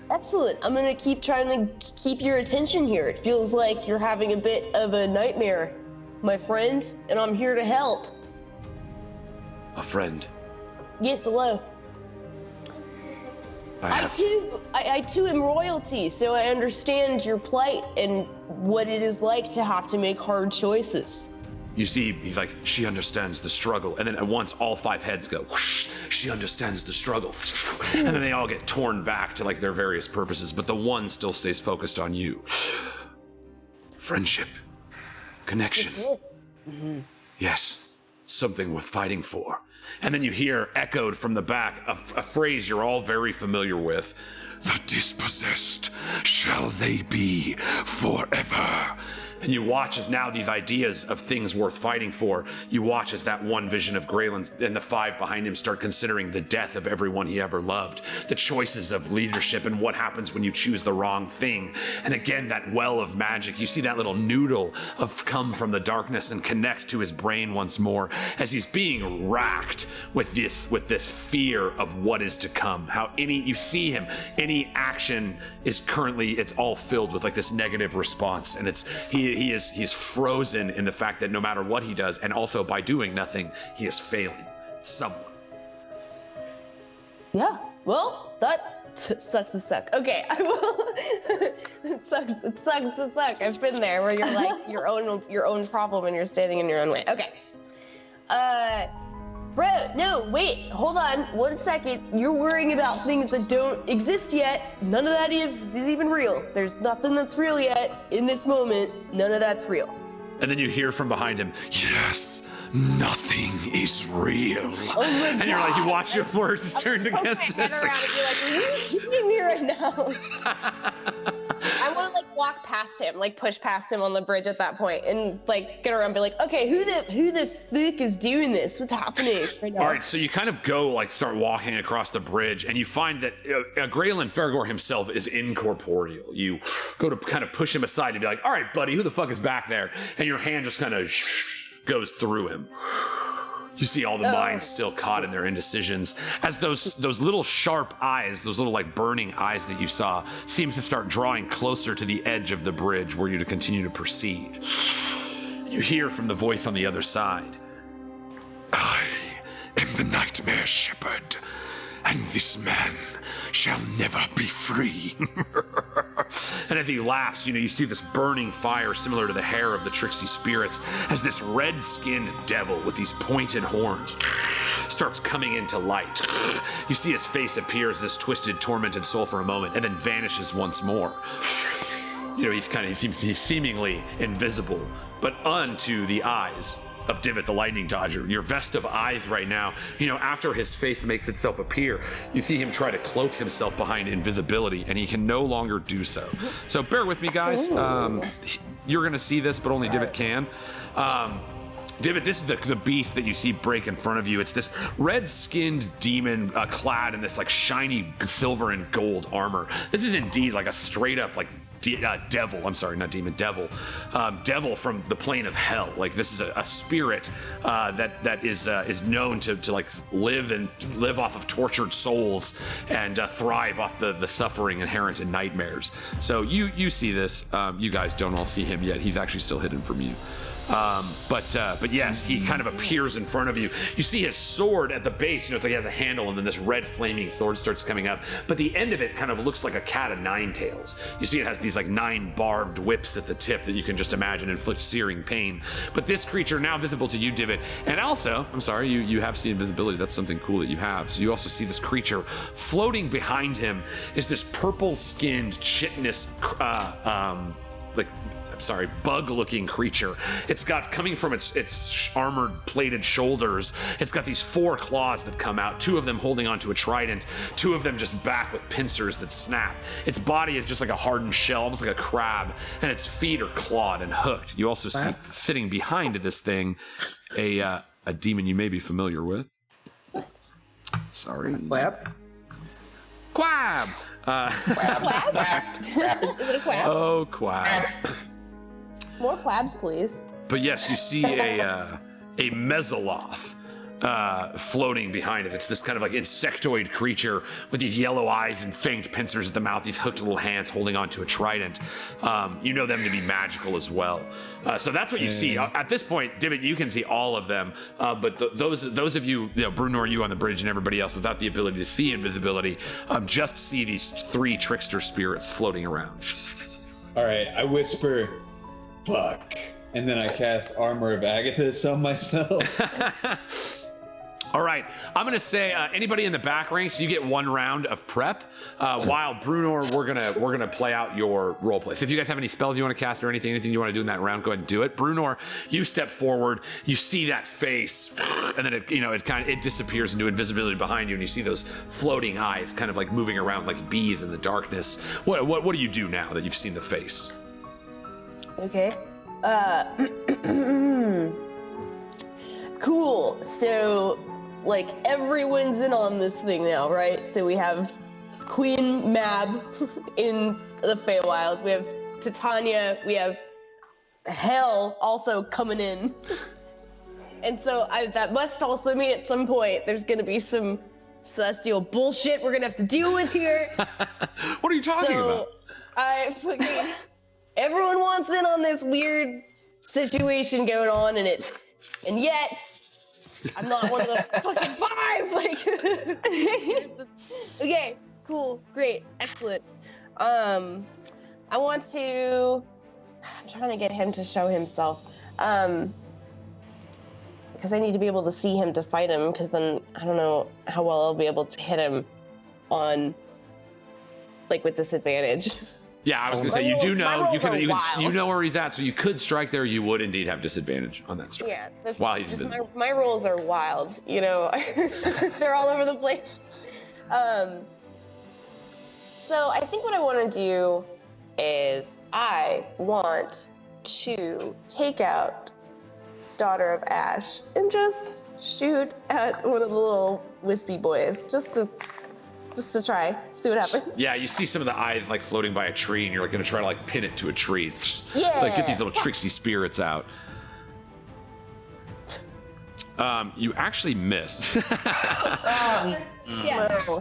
Excellent. I'm gonna keep trying to keep your attention here. It feels like you're having a bit of a nightmare, my friend, and I'm here to help. A friend. Yes, hello. I too am royalty, so I understand your plight and what it is like to have to make hard choices. You see, he's like, she understands the struggle. And then at once, all 5 heads go, whoosh, she understands the struggle. And then they all get torn back to like their various purposes, but the one still stays focused on you. Friendship. Connection. Mm-hmm. Yes, something worth fighting for. And then you hear echoed from the back a phrase you're all very familiar with. The dispossessed, shall they be forever? And you watch as now these ideas of things worth fighting for, you watch as that one vision of Greylend and the 5 behind him start considering the death of everyone he ever loved, the choices of leadership and what happens when you choose the wrong thing. And again, that well of magic, you see that little noodle of come from the darkness and connect to his brain once more as he's being racked with this fear of what is to come. How you see him, any action is currently, it's all filled with like this negative response, and he's frozen in the fact that no matter what he does, and also by doing nothing, he is failing someone. Yeah, well, that sucks to suck. Okay, I will. It sucks to suck. I've been there where you're like your own problem and you're standing in your own way. Okay. Bro, no, wait, hold on 1 second. You're worrying about things that don't exist yet. None of that is even real. There's nothing that's real yet in this moment. None of that's real. And then you hear from behind him, yes, nothing is real. Oh my and you're like, you watch your words turned against it. us. Around and be like, are you kidding me right now? I want to like walk past him, like push past him on the bridge at that point, and like get around and be like, okay, who the fuck is doing this? What's happening right now? All right, so you kind of go like start walking across the bridge, and you find that Greylend Ferragor himself is incorporeal. You go to kind of push him aside and be like, all right, buddy, who the fuck is back there? And your hand just kind of goes through him. You see all the minds still caught in their indecisions as those little sharp eyes, those little like burning eyes that you saw, seems to start drawing closer to the edge of the bridge where you to continue to proceed. You hear from the voice on the other side. I am the Nightmare Shepherd, and this man shall never be free. And as he laughs, you see this burning fire similar to the hair of the tricksy spirits as this red-skinned devil with these pointed horns starts coming into light. You see his face appear as this twisted, tormented soul for a moment and then vanishes once more. He's seemingly invisible, but unto the eyes of Divot the Lightning Dodger, your vest of eyes right now, after his face makes itself appear, you see him try to cloak himself behind invisibility, and he can no longer do so. So bear with me, guys. You're gonna see this, but only Divot can. Divot, this is the beast that you see break in front of you. It's this red-skinned demon clad in this like shiny silver and gold armor. This is indeed like a straight-up like devil. I'm sorry, not demon, devil. Devil from the plane of hell. Like this is a spirit that is known to like live off of tortured souls and thrive off the suffering inherent in nightmares. So you see this. You guys don't all see him yet. He's actually still hidden from you. But yes, he kind of appears in front of you. You see his sword at the base, it's like he has a handle, and then this red flaming sword starts coming up. But the end of it kind of looks like a cat of nine tails. You see it has these like 9 barbed whips at the tip that you can just imagine inflict searing pain. But this creature now visible to you, Divot, and also, I'm sorry, you have seen invisibility. That's something cool that you have. So you also see this creature floating behind him is this purple-skinned, chitinous, bug-looking creature. It's got, coming from its armored plated shoulders, it's got these 4 claws that come out, 2 of them holding onto a trident, 2 of them just back with pincers that snap. Its body is just like a hardened shell, almost like a crab, and its feet are clawed and hooked. You also see sitting behind this thing a demon you may be familiar with. Sorry. Quab! Quab? Is it a quab? Oh, Quab. More quabs, please. But yes, you see a Mesoloth floating behind it. It's this kind of like insectoid creature with these yellow eyes and fanged pincers at the mouth, these hooked little hands holding onto a trident. You know them to be magical as well. So that's what you see. At this point, Divot, you can see all of them, but those of you, Brunor, you on the bridge, and everybody else without the ability to see invisibility, just see these 3 trickster spirits floating around. All right, I whisper, fuck, and then I cast Armor of Agathis on myself. All right, I'm gonna say anybody in the back ranks, you get 1 round of prep. While Brunor, we're gonna play out your role play. So if you guys have any spells you want to cast or anything you want to do in that round, go ahead and do it. Brunor, you step forward, you see that face, and then it disappears into invisibility behind you, and you see those floating eyes kind of like moving around like bees in the darkness. What do you do now that you've seen the face? Okay. Cool. So, like, everyone's in on this thing now, right? So we have Queen Mab in the Feywild. We have Titania. We have Hell also coming in. And so that must also mean at some point there's going to be some celestial bullshit we're going to have to deal with here. What are you talking about? Everyone wants in on this weird situation going on, and yet I'm not one of the fucking 5. Okay, cool, great, excellent. I'm trying to get him to show himself, because I need to be able to see him to fight him, because then I don't know how well I'll be able to hit him on, like, with disadvantage. Yeah, I was gonna say, you do know, you know where he's at, so you could strike there. You would indeed have disadvantage on that strike. Yeah, while he's invisible. My rolls are wild, they're all over the place. So I think what I want to do is I want to take out Daughter of Ash and just shoot at one of the little wispy boys, just to try, see what happens. Yeah, you see some of the eyes like floating by a tree, and you're like gonna try to like pin it to a tree. Yeah. Like get these little tricksy spirits out. You actually missed. Yes.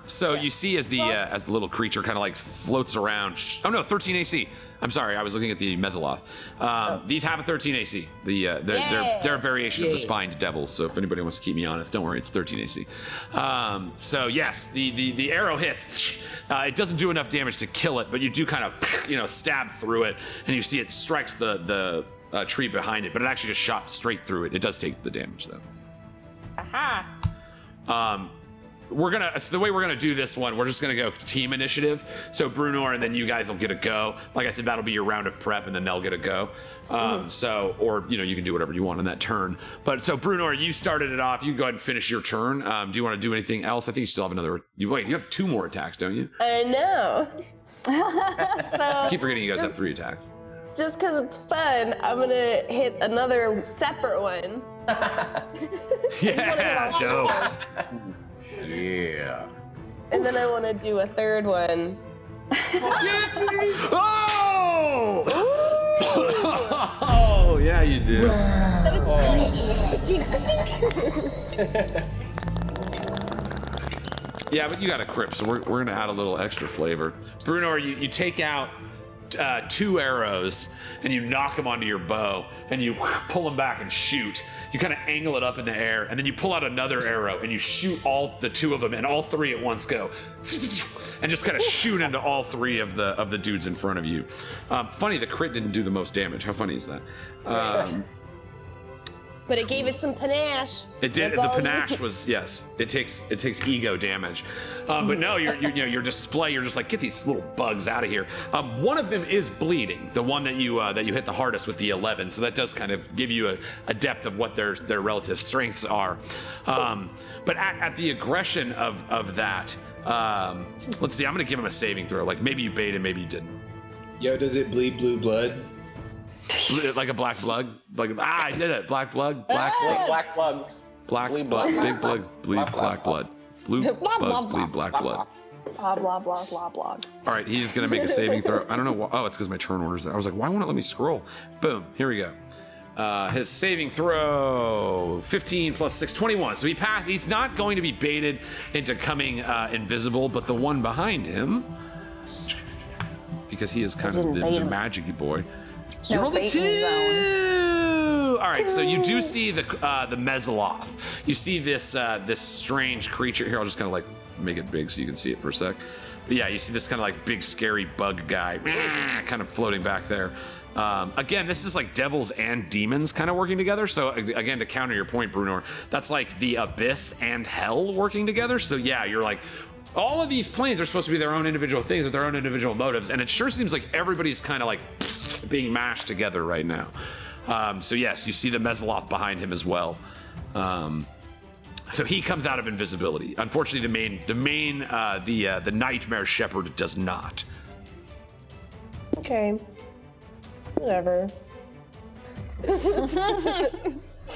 So you see as the little creature kind of like floats around. Oh no, 13 AC. I'm sorry, I was looking at the Mesoloth. These have a 13 AC. They're a variation of the spined devils. So if anybody wants to keep me honest, don't worry, it's 13 AC. So yes, the arrow hits. It doesn't do enough damage to kill it, but you do kind of stab through it, and you see it strikes the tree behind it, but it actually just shot straight through it. It does take the damage though. Aha. So the way we're gonna do this one, we're just gonna go team initiative. So Brunor and then you guys will get a go. Like I said, that'll be your round of prep, and then they'll get a go. Or you can do whatever you want on that turn. But so Brunor, you started it off. You can go ahead and finish your turn. Do you want to do anything else? I think you still have another. You have 2 more attacks, don't you? I know. I keep forgetting you guys have 3 attacks. Just because it's fun, I'm gonna hit another separate one. Yeah, dope. Yeah. And then I want to do a 3rd one. Oh! Oh, yeah, you do. Yeah, but you got a crit, so we're gonna add a little extra flavor. Brunor, you take out 2 arrows and you knock them onto your bow and you pull them back and shoot. You kind of angle it up in the air and then you pull out another arrow and you shoot all the 2 of them and all 3 at once go and just kind of shoot into all 3 of the dudes in front of you. Funny, the crit didn't do the most damage. How funny is that? But it gave it some panache. It did. That's The all panache you- was, yes. It takes ego damage. But no, your display. You're just like, get these little bugs out of here. One of them is bleeding. The one that you hit the hardest with the 11. So that does kind of give you a depth of what their relative strengths are. But at the aggression of that, let's see. I'm gonna give him a saving throw. Like maybe you baited, maybe you didn't. Yo, does it bleed blue blood? Like a black blood. Like I did it. Black blood. Black blood. Black plugs. Black Bleed blood. blood. Big bugs bleed black blood. Blue bugs bleed black blood. Blah, blah, blah, blah, blah. All right, he's gonna make a saving throw. I don't know. Oh, it's because my turn order's there. I was like, why won't it let me scroll? Boom. Here we go. His saving throw, 15 plus 6, 21. So he passed. He's not going to be baited into coming invisible, but the one behind him, because he is kind of the magic-y boy. You No rolled a baiting 2. All right, so you do see the Mezoloth. You see this strange creature here. I'll just kind of like make it big so you can see it for a sec. But yeah, you see this kind of like big scary bug guy kind of floating back there. Again, this is like devils and demons kind of working together. So again, to counter your point, Brunor, that's like the abyss and hell working together. So yeah, you're like, all of these planes are supposed to be their own individual things with their own individual motives, and it sure seems like everybody's kind of like being mashed together right now. So yes, you see the Mezoloth behind him as well. So he comes out of invisibility. Unfortunately, the Nightmare Shepherd does not. Okay. Whatever.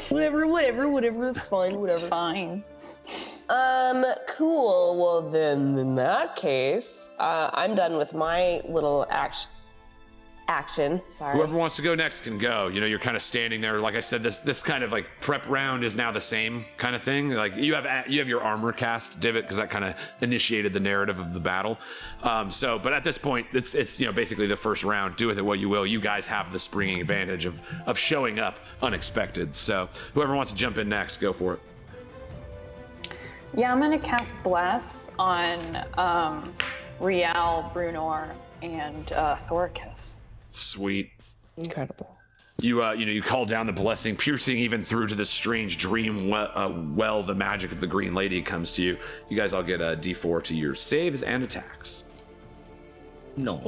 whatever. It's fine. Whatever. Fine. Cool. Well, then in that case, I'm done with my little action. Sorry. Whoever wants to go next can go. You know, you're kind of standing there. Like I said, this kind of like prep round is now the same kind of thing. Like you have your armor cast, Divot, because that kind of initiated the narrative of the battle. But at this point, it's basically the first round. Do with it what you will. You guys have the springing advantage of showing up unexpected. So whoever wants to jump in next, go for it. Yeah, I'm gonna cast Bless on Rial, Brunor, and Thoricus. Sweet. Incredible. You call down the blessing, piercing even through to the strange dream well, the magic of the Green Lady comes to you. You guys all get a D4 to your saves and attacks. No.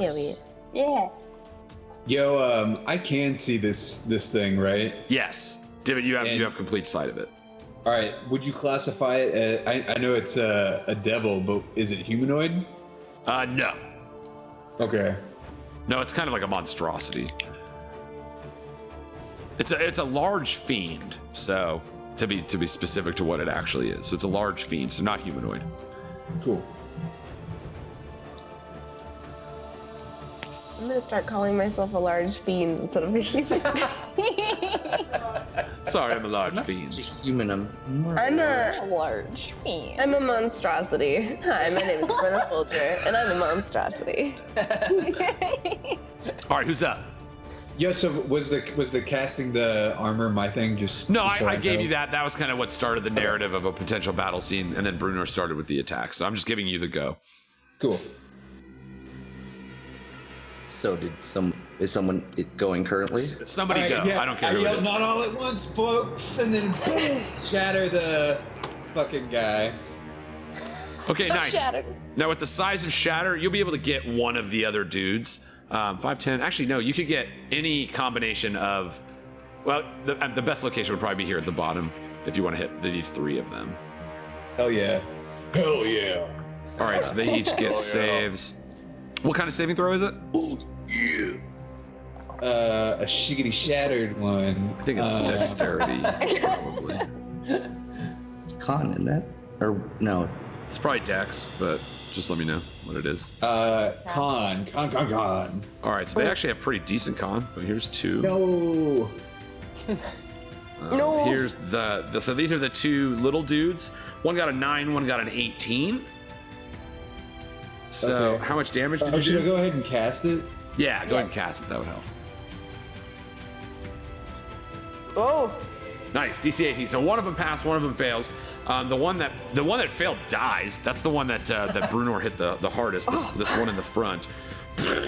Yeah. Yo, I can see this thing, right? Yes, Divot, you have complete sight of it. All right. Would you classify it? I know it's a devil, but is it humanoid? No. Okay. No, it's kind of like a monstrosity. It's a large fiend, so to be specific to what it actually is. So it's a large fiend, so not humanoid. Cool. I'm gonna start calling myself a large fiend instead of a human. Sorry, I'm a large fiend. Human. I'm a Large. I'm a monstrosity. Hi, my name is Brenna Folger, and I'm a monstrosity. All right, who's up? Yeah. So was the casting the armor my thing? Just No, just so I gave know? you that. That was kind of what started the narrative of a potential battle scene, and then Brunor started with the attack. So I'm just giving you the go. Cool. So is someone going currently? Somebody All right, go. yeah, I don't care who yelled, it is. not all at once, folks, and then boom, shatter the fucking guy. Okay, nice. Shattered. Now with the size of Shatter, you'll be able to get one of the other dudes. 5, 10. Actually, no. You could get any combination of. Well, the best location would probably be here at the bottom if you want to hit these 3 of them. Hell yeah. Hell yeah. All right, so they each get saves. What kind of saving throw is it? A shiggity shattered one. I think it's dexterity, probably. It's con, isn't that? Or no? It's probably dex, but just let me know what it is. Con. All right, so they actually have pretty decent con, but here's 2. No. No. Here's so these are the 2 little dudes. One got a 9, one got an 18. So Okay. how much damage did you Should I do? go ahead and cast it? Yeah, go ahead and cast it. That would help. Oh. Nice, DC 18. So one of them passed, one of them fails. The one that failed dies. That's the one that Brunor hit the hardest. This one in the front.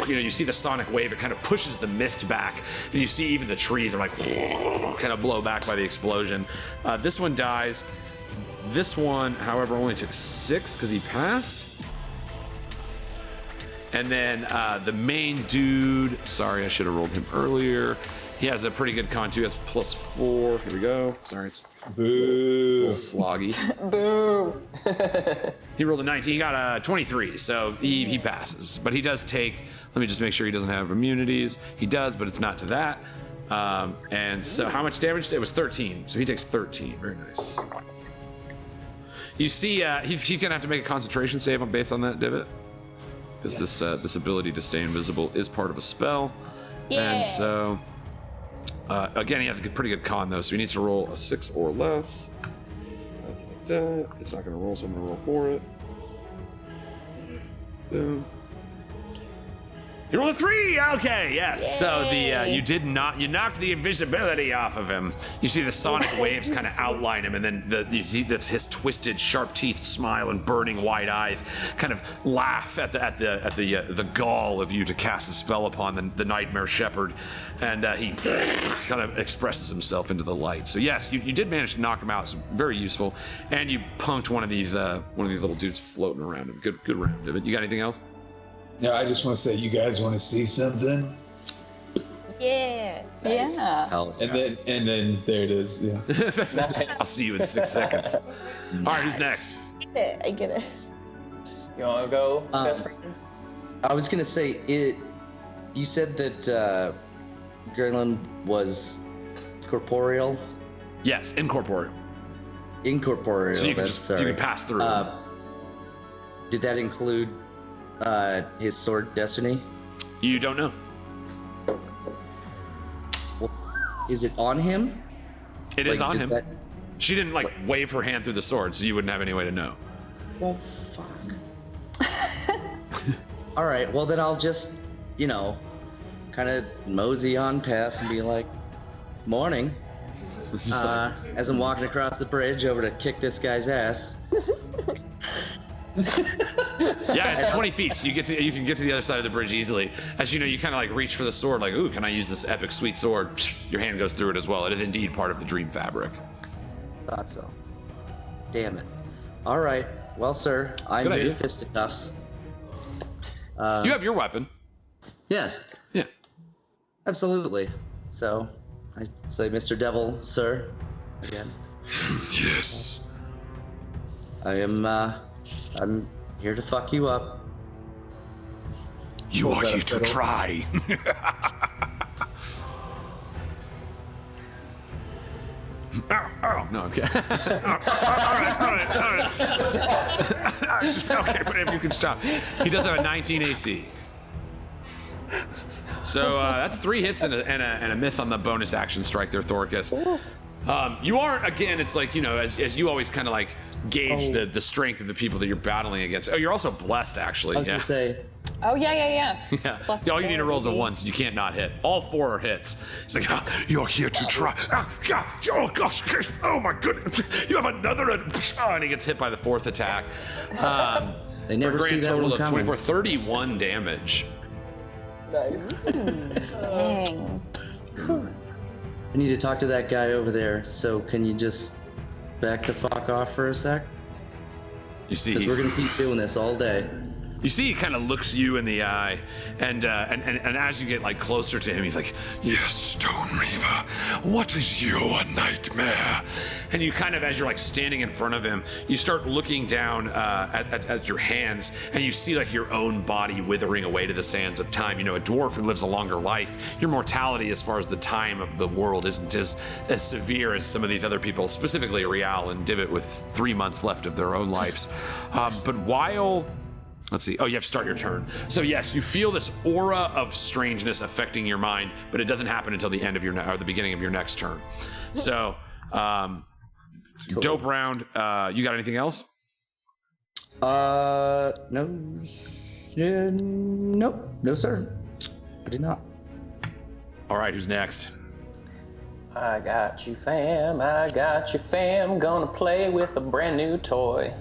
You know, you see the sonic wave. It kind of pushes the mist back, and you see even the trees are like kind of blow back by the explosion. This one dies. This one, however, only took 6 because he passed. And then the main dude. Sorry, I should have rolled him earlier. He has a pretty good con too. He has +4. Here we go. Sorry, it's Boo. a little sloggy. Boo. He rolled a 19. He got a 23, so he passes. But he does take. Let me just make sure he doesn't have immunities. He does, but it's not to that. And so, how much damage? It was 13. So he takes 13. Very nice. You see, he's gonna have to make a concentration save based on that divot, because this ability to stay invisible is part of a spell. Yeah. And so. Again, he has a pretty good con though, so he needs to roll a 6 or less. That's like that. It's not going to roll, so I'm going to roll for it. Boom. You rolled a 3. Okay, yes. So you knocked the invisibility off of him. You see the sonic waves kind of outline him, and then you see his twisted, sharp-teethed smile and burning white eyes kind of laugh at the gall of you to cast a spell upon the Nightmare Shepherd, and he kind of expresses himself into the light. So yes, you did manage to knock him out. It's very useful, and you punked one of these little dudes floating around him. Good round of it. You got anything else? No, I just want to say, you guys want to see something? Yeah. Nice. Yeah. Hell yeah. And then there it is. Yeah. I'll see you in 6 seconds. All right, who's next? I get it. You want to go, best friend? I was gonna say it. You said that Greylend was corporeal. Yes, incorporeal. Incorporeal. So you can that's you can pass through. Did that include his sword destiny? You don't know. Well, is it on him? It is on him. That... She didn't wave her hand through the sword, so you wouldn't have any way to know. Well, fuck. All right. Well, then I'll just, kind of mosey on past and be like, "Morning." As I'm walking across the bridge over to kick this guy's ass. Yeah, it's 20 feet, so you can get to the other side of the bridge easily. As you know, you kind of reach for the sword, ooh, can I use this epic sweet sword? Your hand goes through it as well. It is indeed part of the dream fabric. Thought so. Damn it. All right. Well, sir, I'm Good here idea. to fisticuffs. You have your weapon. Yes. Yeah. Absolutely. So, I say, Mr. Devil, sir, again. Yes. I'm here to fuck you up. You are here to try. Oh, no, okay. all right. Okay, but if you can stop. He does have a 19 AC. So that's 3 hits and a miss on the bonus action strike there, Thorcus. You are, again, it's as you always kind of gauge the strength of the people that you're battling against. Oh, you're also blessed, actually. I was gonna say, Oh, yeah. Yeah. All you need to roll is a 1, so you can't not hit. All 4 are hits. It's You're here to try. Oh gosh! Oh my goodness! You have another. and he gets hit by the 4th attack. they never For a see grand that total one of coming. 31 damage. Nice. Dang. I need to talk to that guy over there. So can you just back the fuck off for a sec? You see, Because we're gonna keep doing this all day. You see, he kind of looks you in the eye, and as you get closer to him, he's like, Yes, Stone Reaver. What is your nightmare? and you kind of, as you're standing in front of him, you start looking down at your hands, and you see your own body withering away to the sands of time. A dwarf who lives a longer life, your mortality as far as the time of the world isn't as severe as some of these other people, specifically Rial and Divot with 3 months left of their own lives. But while... Let's see. Oh, you have to start your turn. So yes, you feel this aura of strangeness affecting your mind, but it doesn't happen until the end of or the beginning of your next turn. So, dope round. You got anything else? No, sir. I did not. All right, who's next? I got you, fam. I got you, fam. Gonna play with a brand new toy.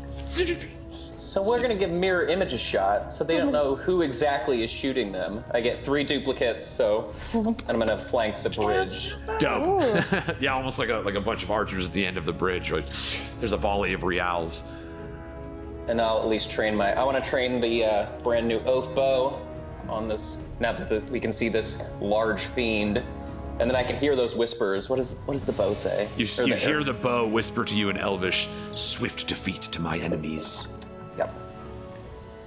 So we're gonna give mirror image a shot, so they don't know who exactly is shooting them. I get 3 duplicates, so and I'm gonna flank the bridge. Dope. Yeah, almost like a bunch of archers at the end of the bridge. Like, there's a volley of reals. And I'll at least train I want to train the brand new oath bow on this. Now that we can see this large fiend, and then I can hear those whispers. What does the bow say? You hear the bow whisper to you in Elvish, "Swift defeat to my enemies." Yep.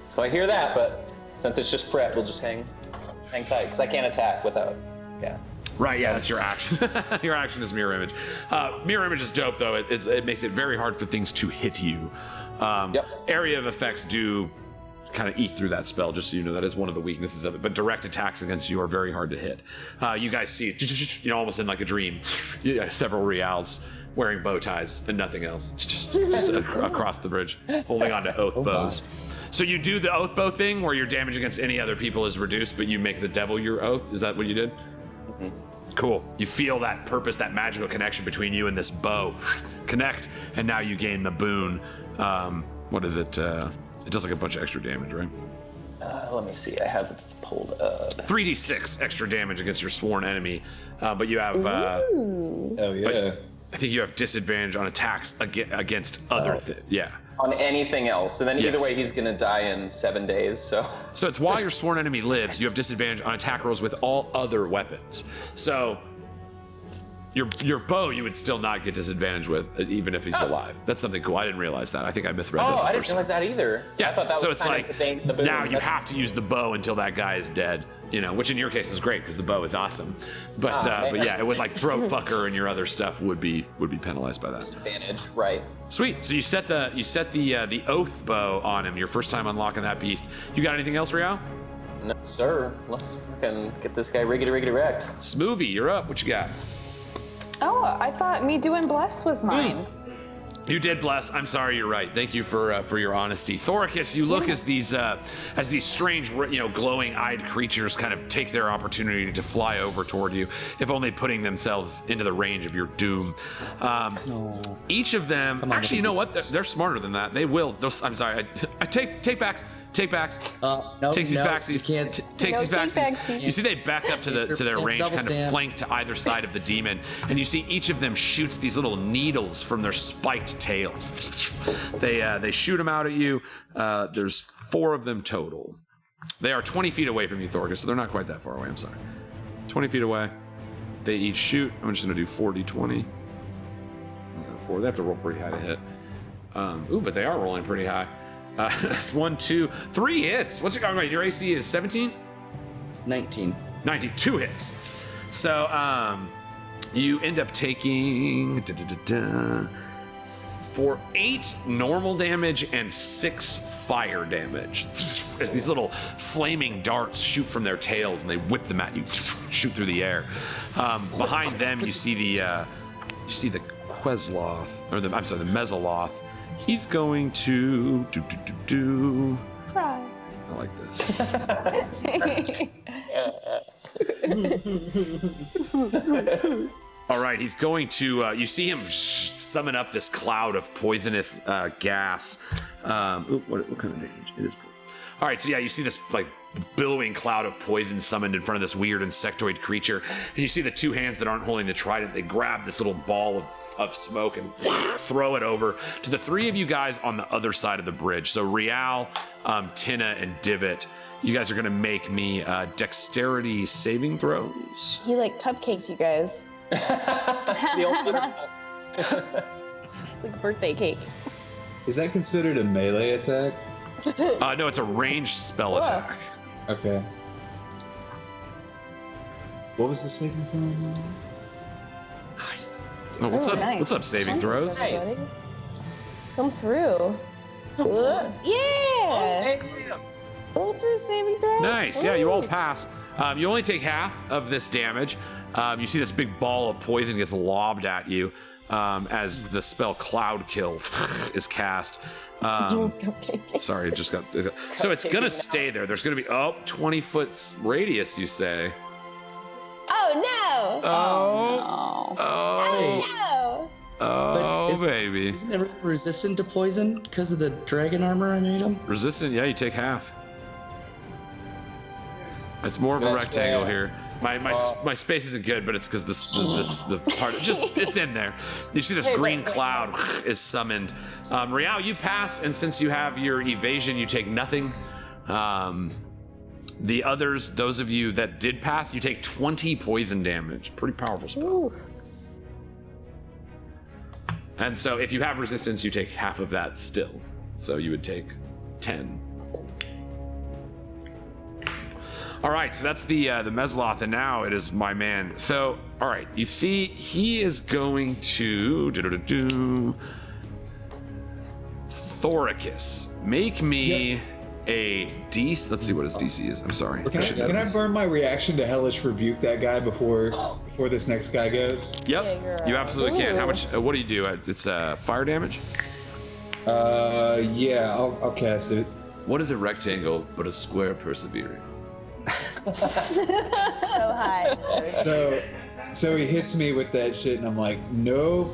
So I hear that, but since it's just prep, we'll just hang tight, because I can't attack without, yeah. Right, yeah, that's your action. Your action is mirror image. Mirror image is dope, though. It makes it very hard for things to hit you. Area of effects do kind of eat through that spell, just so you know. That is one of the weaknesses of it. But direct attacks against you are very hard to hit. You guys see, almost in like a dream, several reals wearing bow ties and nothing else, just across the bridge, holding on to oath bows. So you do the oath bow thing where your damage against any other people is reduced, but you make the devil your oath. Is that what you did? Mm-hmm. Cool. You feel that purpose, that magical connection between you and this bow connect, and now you gain the boon. What is it? It does like a bunch of extra damage, right? Let me see. I have it pulled up. 3d6 extra damage against your sworn enemy, but you have. Oh yeah. I think you have disadvantage on attacks against other things. Yeah. On anything else, and then either way, he's gonna die in 7 days. So it's while your sworn enemy lives, you have disadvantage on attack rolls with all other weapons. So your bow, you would still not get disadvantage with, even if he's alive. That's something cool. I didn't realize that. I think I misread that. I didn't realize that either. Yeah. I thought that so was it's kind like of the boon. now you have to use the bow until that guy is dead. Which in your case is great because the bow is awesome. But yeah, it would like throat fucker and your other stuff would be penalized by that. Disadvantage, right? Sweet. So you set the oath bow on him. Your first time unlocking that beast. You got anything else, Rial? No, sir. Let's fucking get this guy riggedy wrecked. Smoothie, you're up. What you got? Oh, I thought me doing bless was mine. You did bless. I'm sorry. You're right. Thank you for your honesty. Thoricus, you look as these strange, glowing-eyed creatures kind of take their opportunity to fly over toward you, if only putting themselves into the range of your doom. Each of them, actually, you know what? They're smarter than that. They will. I'm sorry. I take backs. Take backs. No, takes these backs. You can't. Takes these backs. Backsies. You see, they back up to their range, kind of flanked to either side of the demon, and you see each of them shoots these little needles from their spiked tails. They shoot them out at you. There's 4 of them total. They are 20 feet away from you, Thorgus, so they're not quite that far away. I'm sorry. 20 feet away. They each shoot. I'm just gonna do 40-20. 4. They have to roll pretty high to hit. But they are rolling pretty high. 1, 2, 3 hits. What's your AC is 17? 19. 19, 2 hits. So you end up taking for 8 normal damage and 6 fire damage. As these little flaming darts shoot from their tails and they whip them at you, shoot through the air. Behind them, you see the Quesloth, or the Mezzaloth. He's going to Cry. I like this. All right, he's going to. You see him summon up this cloud of poisonous gas. What kind of damage? It is. All right, so yeah, you see this like billowing cloud of poison summoned in front of this weird insectoid creature, and you see the 2 hands that aren't holding the trident. They grab this little ball of smoke and throw it over to the 3 of you guys on the other side of the bridge. So Rial, Tynna, and Divot, you guys are going to make me dexterity saving throws. He like cupcakes, you guys. The ultimate. Like a birthday cake. Is that considered a melee attack? No, it's a ranged spell attack. Okay. What was the saving throw? Nice. Oh, what's up? Nice. What's up? Saving throws. Nice. Come through. Yeah. Go through saving throws. Nice. Yeah, you all pass. You only take half of this damage. You see this big ball of poison gets lobbed at you as the spell Cloud Kill is cast. Sorry, it just got... So it's going to stay there. There's going to be, 20-foot radius, you say. Oh, no! Oh, no! Baby. Isn't everyone resistant to poison because of the dragon armor I made him? Resistant, yeah, you take half. It's more of a rectangle here. My space isn't good, but it's because the part it's in there. You see this green cloud is summoned. Riao, you pass, and since you have your evasion, you take nothing. The others, those of you that did pass, you take 20 poison damage. Pretty powerful spell. Ooh. And so if you have resistance, you take half of that still. So you would take 10. All right, so that's the Mesloth, and now it is my man. So, all right, you see, he is going to Thoricus. Make me a DC. Let's see what his DC is. I'm sorry. Can I burn my reaction to Hellish Rebuke that guy before this next guy goes? Yep, you absolutely can. How much? What do you do? It's fire damage. Yeah, I'll cast it. What is a rectangle but a square persevering? So high. So he hits me with that shit, and I'm like, no.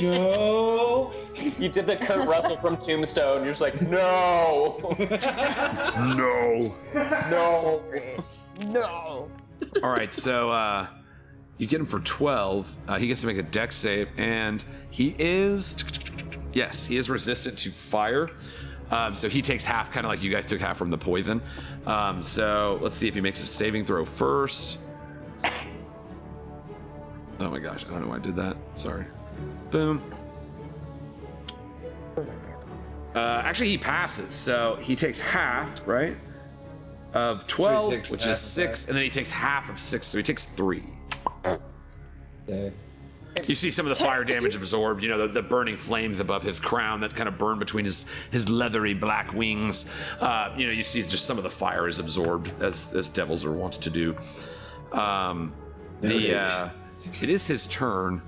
No. You did the Kurt Russell from Tombstone. You're just like, no. No. No. No. All right, so you get him for 12. He gets to make a dex save, and he is resistant to fire. So he takes half, kind of like you guys took half from the poison. So let's see if he makes a saving throw first. Oh my gosh, I don't know why I did that. Sorry. Boom. Actually, he passes. So he takes half, right? Of 12, which is 6, and then he takes half of 6, so he takes 3. Okay. You see some of the fire damage absorbed, the burning flames above his crown that kind of burn between his leathery black wings. You see just some of the fire is absorbed, as devils are wont to do. It is his turn,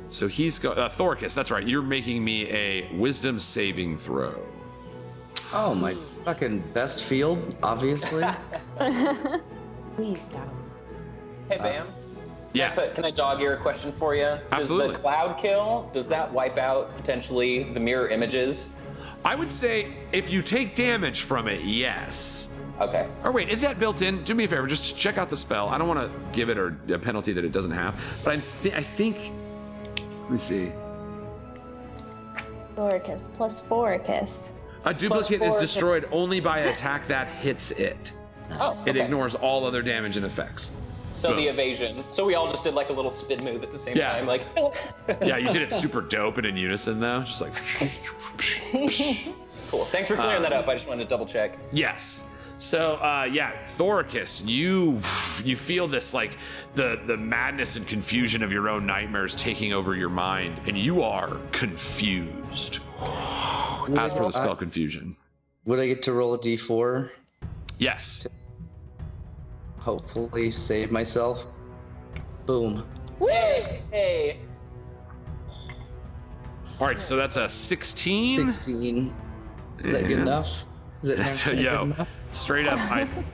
so he's Thoricus, that's right, you're making me a wisdom saving throw. Oh, my fucking best field, obviously. Please stop. Hey, Bam. Yeah. Can I dog ear a question for you? Absolutely. Does the cloud kill, does that wipe out potentially the mirror images? I would say if you take damage from it, yes. Okay. Or wait, is that built in? Do me a favor, just check out the spell. I don't want to give it a penalty that it doesn't have, but I think. Let me see. Thoricus plus Thoricus. A duplicate is destroyed only by an attack that hits it. Oh, okay. It ignores all other damage and effects. So the evasion. So we all just did like a little spin move at the same time, like. Yeah, you did it super dope and in unison though, just like. Cool. Thanks for clearing that up. I just wanted to double check. Yes. So Thoricus, you feel this like the madness and confusion of your own nightmares taking over your mind, and you are confused. As per the spell confusion. Would I get to roll a d4? Yes. Hopefully save myself. Boom. Hey. All right, so that's a 16. 16. Is that good enough? Is it good enough? Straight up,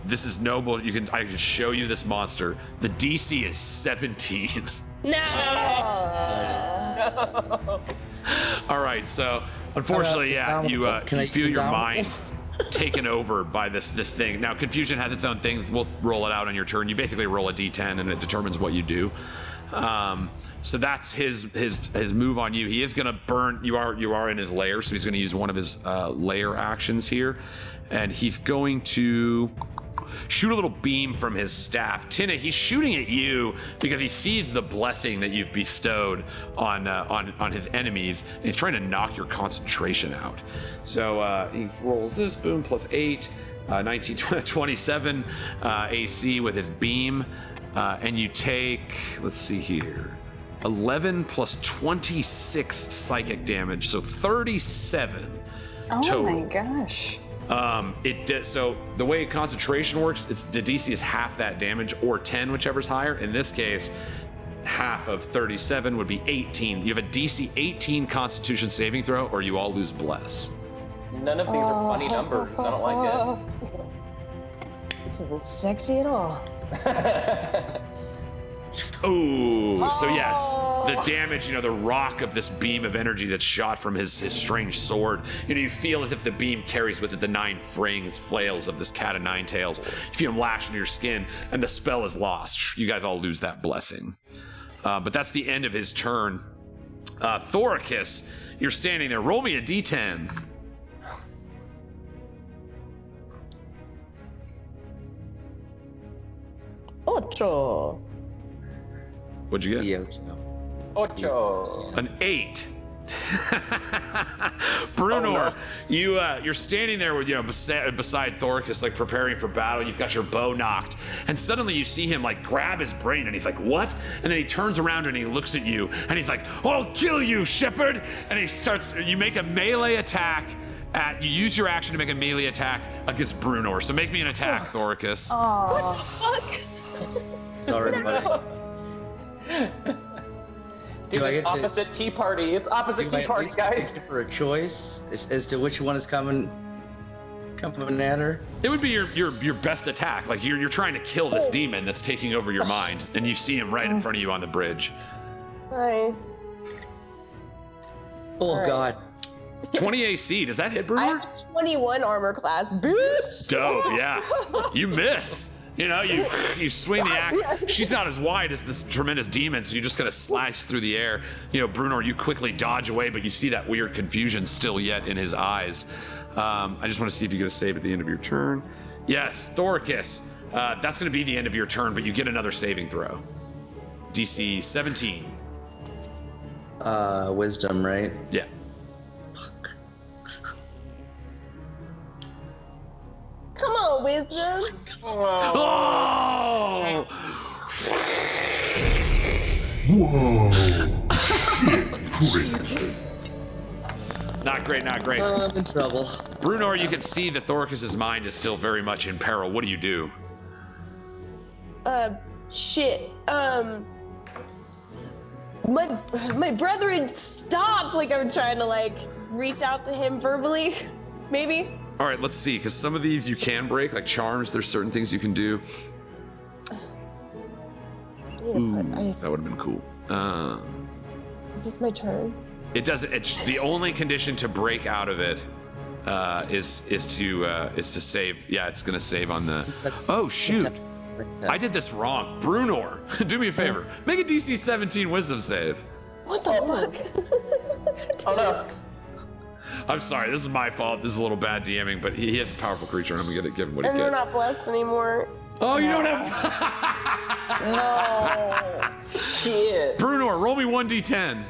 this is noble. I can show you this monster. The DC is 17. No. All right, so unfortunately, you feel your mind taken over by this thing. Now, confusion has its own things. We'll roll it out on your turn. You basically roll a d10 and it determines what you do. So that's his move on you. He is going to burn. You are in his lair, so he's going to use one of his lair actions here, and he's going to shoot a little beam from his staff. Tynna, he's shooting at you because he sees the blessing that you've bestowed on his enemies, and he's trying to knock your concentration out. So he rolls this, boom, plus 8, 19, 27 AC with his beam, and you take, let's see here, 11 plus 26 psychic damage, so 37 total. Oh my gosh. So the way concentration works, it's the DC is half that damage or 10, whichever's higher. In this case, half of 37 would be 18. You have a DC 18 Constitution saving throw, or you all lose bless. None of these are funny numbers. I don't like This isn't sexy at all. it. Oh, so yes, the damage, the rock of this beam of energy that's shot from his strange sword. You feel as if the beam carries with it the 9 flails of this cat of 9 tails. You feel him lash into your skin, and the spell is lost. You guys all lose that blessing. But that's the end of his turn. Thoricus, you're standing there. Roll me a d10. Ocho. What'd you get? Yeah. Ocho. An 8. Brunor, you're standing there with beside Thoricus, like preparing for battle. You've got your bow knocked, and suddenly you see him like grab his brain, and he's like, "What?" And then he turns around and he looks at you, and he's like, "I'll kill you, Shepherd!" And he starts. You make a melee attack. You use your action to make a melee attack against Brunor. So make me an attack, Thoricus. What the fuck? Sorry, buddy. Dude, it's opposite tea party. It's opposite tea party, guys. For a choice as to which one is coming at her. It would be your best attack. Like you're trying to kill this demon that's taking over your mind, and you see him right in front of you on the bridge. Hi. Oh right. God. 20 AC. Does that hit I Brunor? have 21 armor class. Bitch. Dope. Yeah. You miss. You swing the axe. She's not as wide as this tremendous demon, so you're just gonna slash through the air. Brunor, you quickly dodge away, but you see that weird confusion still yet in his eyes. I just want to see if you get a save at the end of your turn. Yes, Thoricus. That's gonna be the end of your turn, but you get another saving throw. DC 17. Wisdom, right? Yeah. Come on, wisdom. Oh! Whoa! Shit, Not great, not great. I'm in trouble. Brunor, you can see that Thoricus' mind is still very much in peril. What do you do? Shit. My brethren, stop! Like I'm trying to reach out to him verbally, maybe. All right, let's see, because some of these you can break, like charms. There's certain things you can do. Ooh, that would have been cool. Is this my turn? It doesn't. It's the only condition to break out of it is to save. Yeah, it's gonna save on the. Oh shoot! I did this wrong. Brunor, do me a favor. Make a DC 17 Wisdom save. What the fuck? Oh no. I'm sorry, this is my fault. This is a little bad DMing, but he has a powerful creature, and I'm gonna give him what he And we're gets. not blessed anymore. Oh, you don't have. No. Shit. Brunor, roll me 1d10.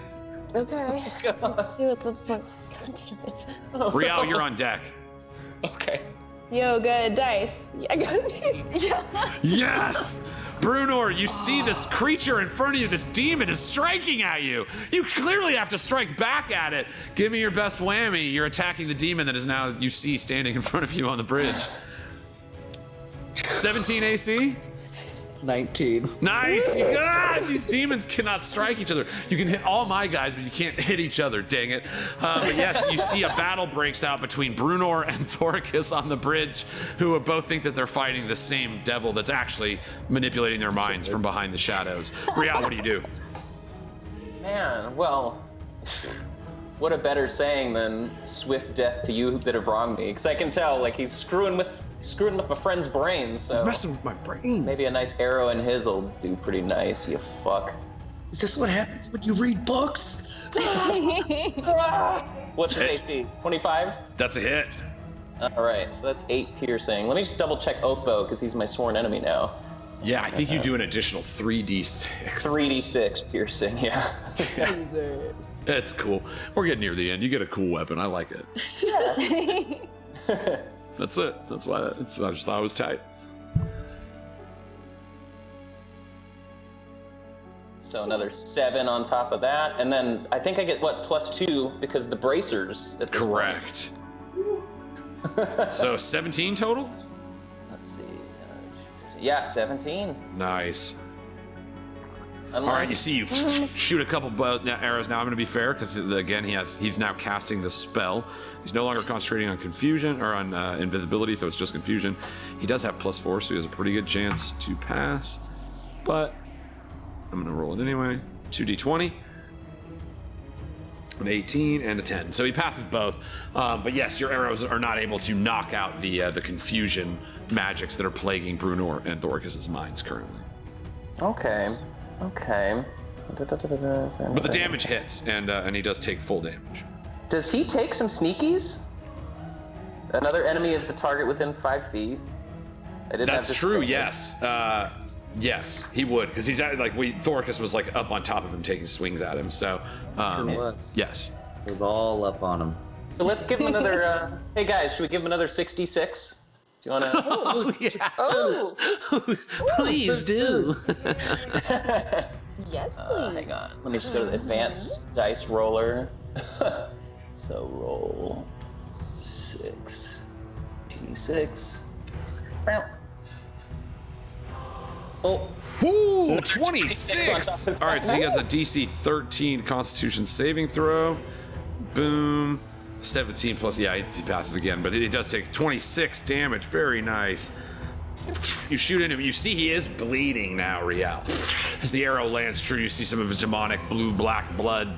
Okay. Let's see what the fuck. God damn it. Rial, you're on deck. Okay. Yo, good dice. I got it. Yeah. Yes! Brunor, you see this creature in front of you, this demon is striking at you. You clearly have to strike back at it. Give me your best whammy. You're attacking the demon that is now, you see, standing in front of you on the bridge. 17 AC? 19. Nice! These demons cannot strike each other. You can hit all my guys, but you can't hit each other, dang it. But yes, you see a battle breaks out between Brunor and Thoricus on the bridge, who both think that they're fighting the same devil that's actually manipulating their minds from behind the shadows. Rial, what do you do? Man, well, what a better saying than swift death to you that have wronged me. Because I can tell, he's screwing with my friend's brain, so Messing with my brain. maybe a nice arrow in his will do pretty nice, you fuck. Is this what happens when you read books? What's your AC? 25? That's a hit. All right, so that's 8 piercing. Let me just double check Oathbow, because he's my sworn enemy now. Yeah, I think you do an additional 3d6. 3d6 piercing, yeah. That's cool. We're getting near the end. You get a cool weapon. I like it. That's it. That's why. I just thought it was tight. So another 7 on top of that, and then I think I get +2 because the bracers. At this Correct. point. So 17 total? Let's see. Yeah, 17. Nice. Unless... All right, you see you shoot a couple arrows. Now I'm going to be fair because again he's now casting the spell. He's no longer concentrating on confusion or on invisibility, so it's just confusion. He does have +4, so he has a pretty good chance to pass. But I'm going to roll it anyway. 2d20, an 18, and a 10. So he passes both. But yes, your arrows are not able to knock out the confusion magics that are plaguing Brunor and Thorcus's minds currently. Okay. But the damage hits, and he does take full damage. Does he take some sneakies? Another enemy of the target within 5 feet. That's true. Yes. Yes, he would, because he's at, Thorcus was like up on top of him, taking swings at him. So, Sure was. Yes, We're all up on him. So let's give him another. Hey guys, should we give him another 66? Do you want to? Oh yeah. Oh, Please do. Yes, please. Hang on. Let me just go to the advanced dice roller. So roll 6d6. Oh, Woo! 26. All right, so he has a DC 13 Constitution saving throw. Boom. 17 plus, yeah, he passes again, but it does take 26 damage. Very nice. You shoot into him. You see he is bleeding now, Rial. As the arrow lands true, you see some of his demonic blue-black blood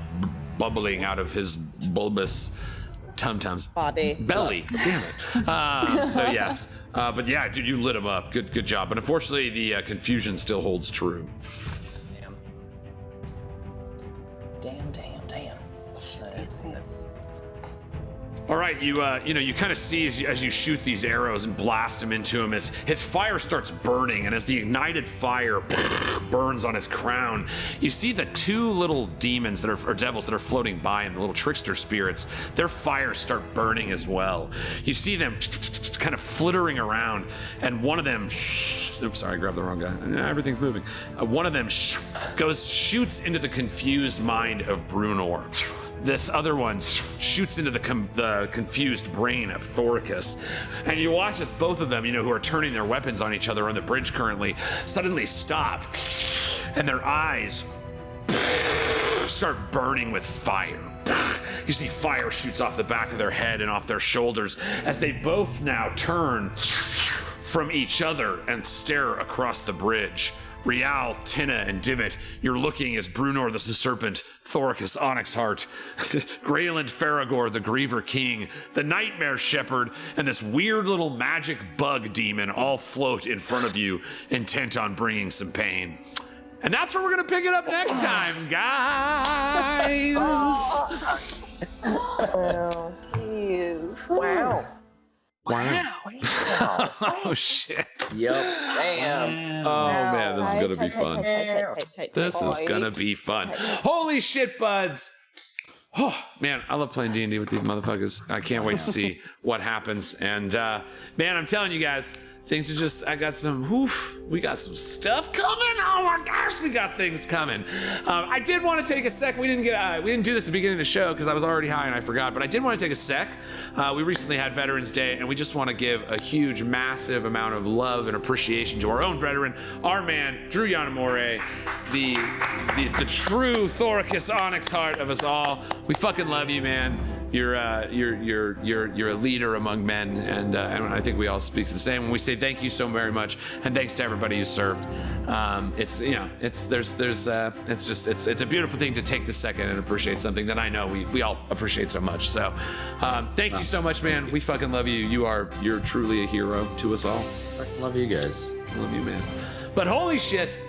bubbling out of his bulbous tum-tums. Body. Belly. Damn it. So yes. But yeah, dude, you lit him up. Good job. But unfortunately, the confusion still holds true. Damn. All right, you kind of see as you shoot these arrows and blast them into him, as his fire starts burning, and as the ignited fire burns on his crown, you see the two little demons or devils that are floating by him, the little trickster spirits. Their fires start burning as well. You see them kind of flittering around, and one of them, oops, sorry, I grabbed the wrong guy. Everything's moving. One of them shoots into the confused mind of Brunor. This other one shoots into the confused brain of Thorcus. And you watch as both of them, who are turning their weapons on each other on the bridge currently, suddenly stop. And their eyes start burning with fire. You see fire shoots off the back of their head and off their shoulders as they both now turn from each other and stare across the bridge. Rial, Tynna, and Divot, you're looking as Brunor the Serpent, Thorcus Onyxheart, Greylend Ferragor the Griever King, the Nightmare Shepherd, and this weird little magic bug demon all float in front of you, intent on bringing some pain. And that's where we're gonna pick it up next time, guys! Oh, cute. Wow. Wow. Oh, shit. Yep. Damn. Oh, man, this is going to be fun. Tight. This is going to be fun. Holy shit, buds. Oh, man, I love playing D&D with these motherfuckers. I can't wait to see what happens. And, man, I'm telling you guys, things are just, we got some stuff coming. Oh my gosh, we got things coming. I did want to take a sec. We didn't do this at the beginning of the show because I was already high and I forgot, but I did want to take a sec. We recently had Veterans Day, and we just want to give a huge, massive amount of love and appreciation to our own veteran, our man, Drew Yanamore, the true Thorcus Onyxheart of us all. We fucking love you, man. You're a leader among men, and I think we all speak the same when we say thank you so very much, and thanks to everybody who served. It's a beautiful thing to take the second and appreciate something that I know we all appreciate so much. So, thank you so much, man. We fucking love you. You're truly a hero to us all. Love you guys. Love you, man. But holy shit.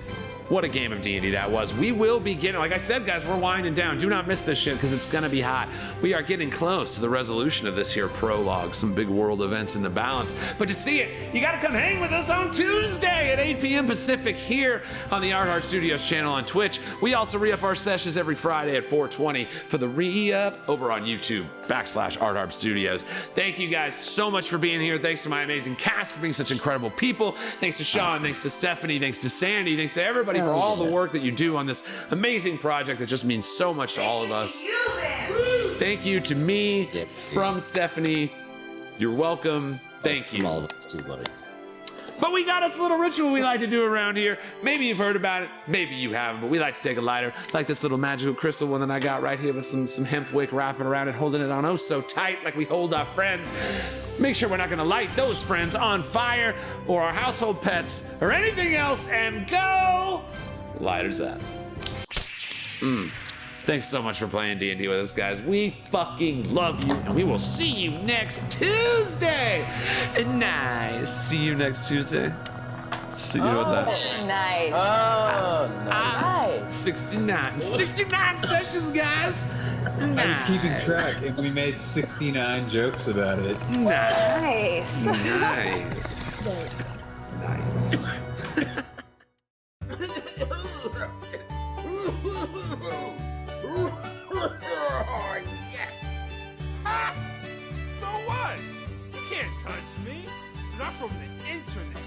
What a game of D&D that was. We will be getting, like I said, guys, we're winding down. Do not miss this shit because it's going to be hot. We are getting close to the resolution of this here prologue. Some big world events in the balance. But to see it, you got to come hang with us on Tuesday at 8 p.m. Pacific here on the Art Heart Studios channel on Twitch. We also re-up our sessions every Friday at 4:20 for the re-up over on YouTube /Art Heart Studios. Thank you guys so much for being here. Thanks to my amazing cast for being such incredible people. Thanks to Sean. Thanks to Stephanie. Thanks to Sandy. Thanks to everybody for all the work that you do on this amazing project that just means so much to all of us. Thank you to me from Stephanie You're welcome. Thank you. From all of us too, buddy. But we got us a little ritual we like to do around here. Maybe you've heard about it, maybe you haven't, but we like to take a lighter, like this little magical crystal one that I got right here with some hemp wick wrapping around it, holding it on oh so tight like we hold our friends. Make sure we're not gonna light those friends on fire or our household pets or anything else, and go! Lighters up. Thanks so much for playing D&D with us, guys. We fucking love you, and we will see you next Tuesday. Nice. See you next Tuesday. See you with that. Nice. Oh, nice. 69 sessions, guys. I was keeping track, and we made 69 jokes about it. Nice. Nice. Nice. So what? You can't touch me, 'cause I'm from the internet.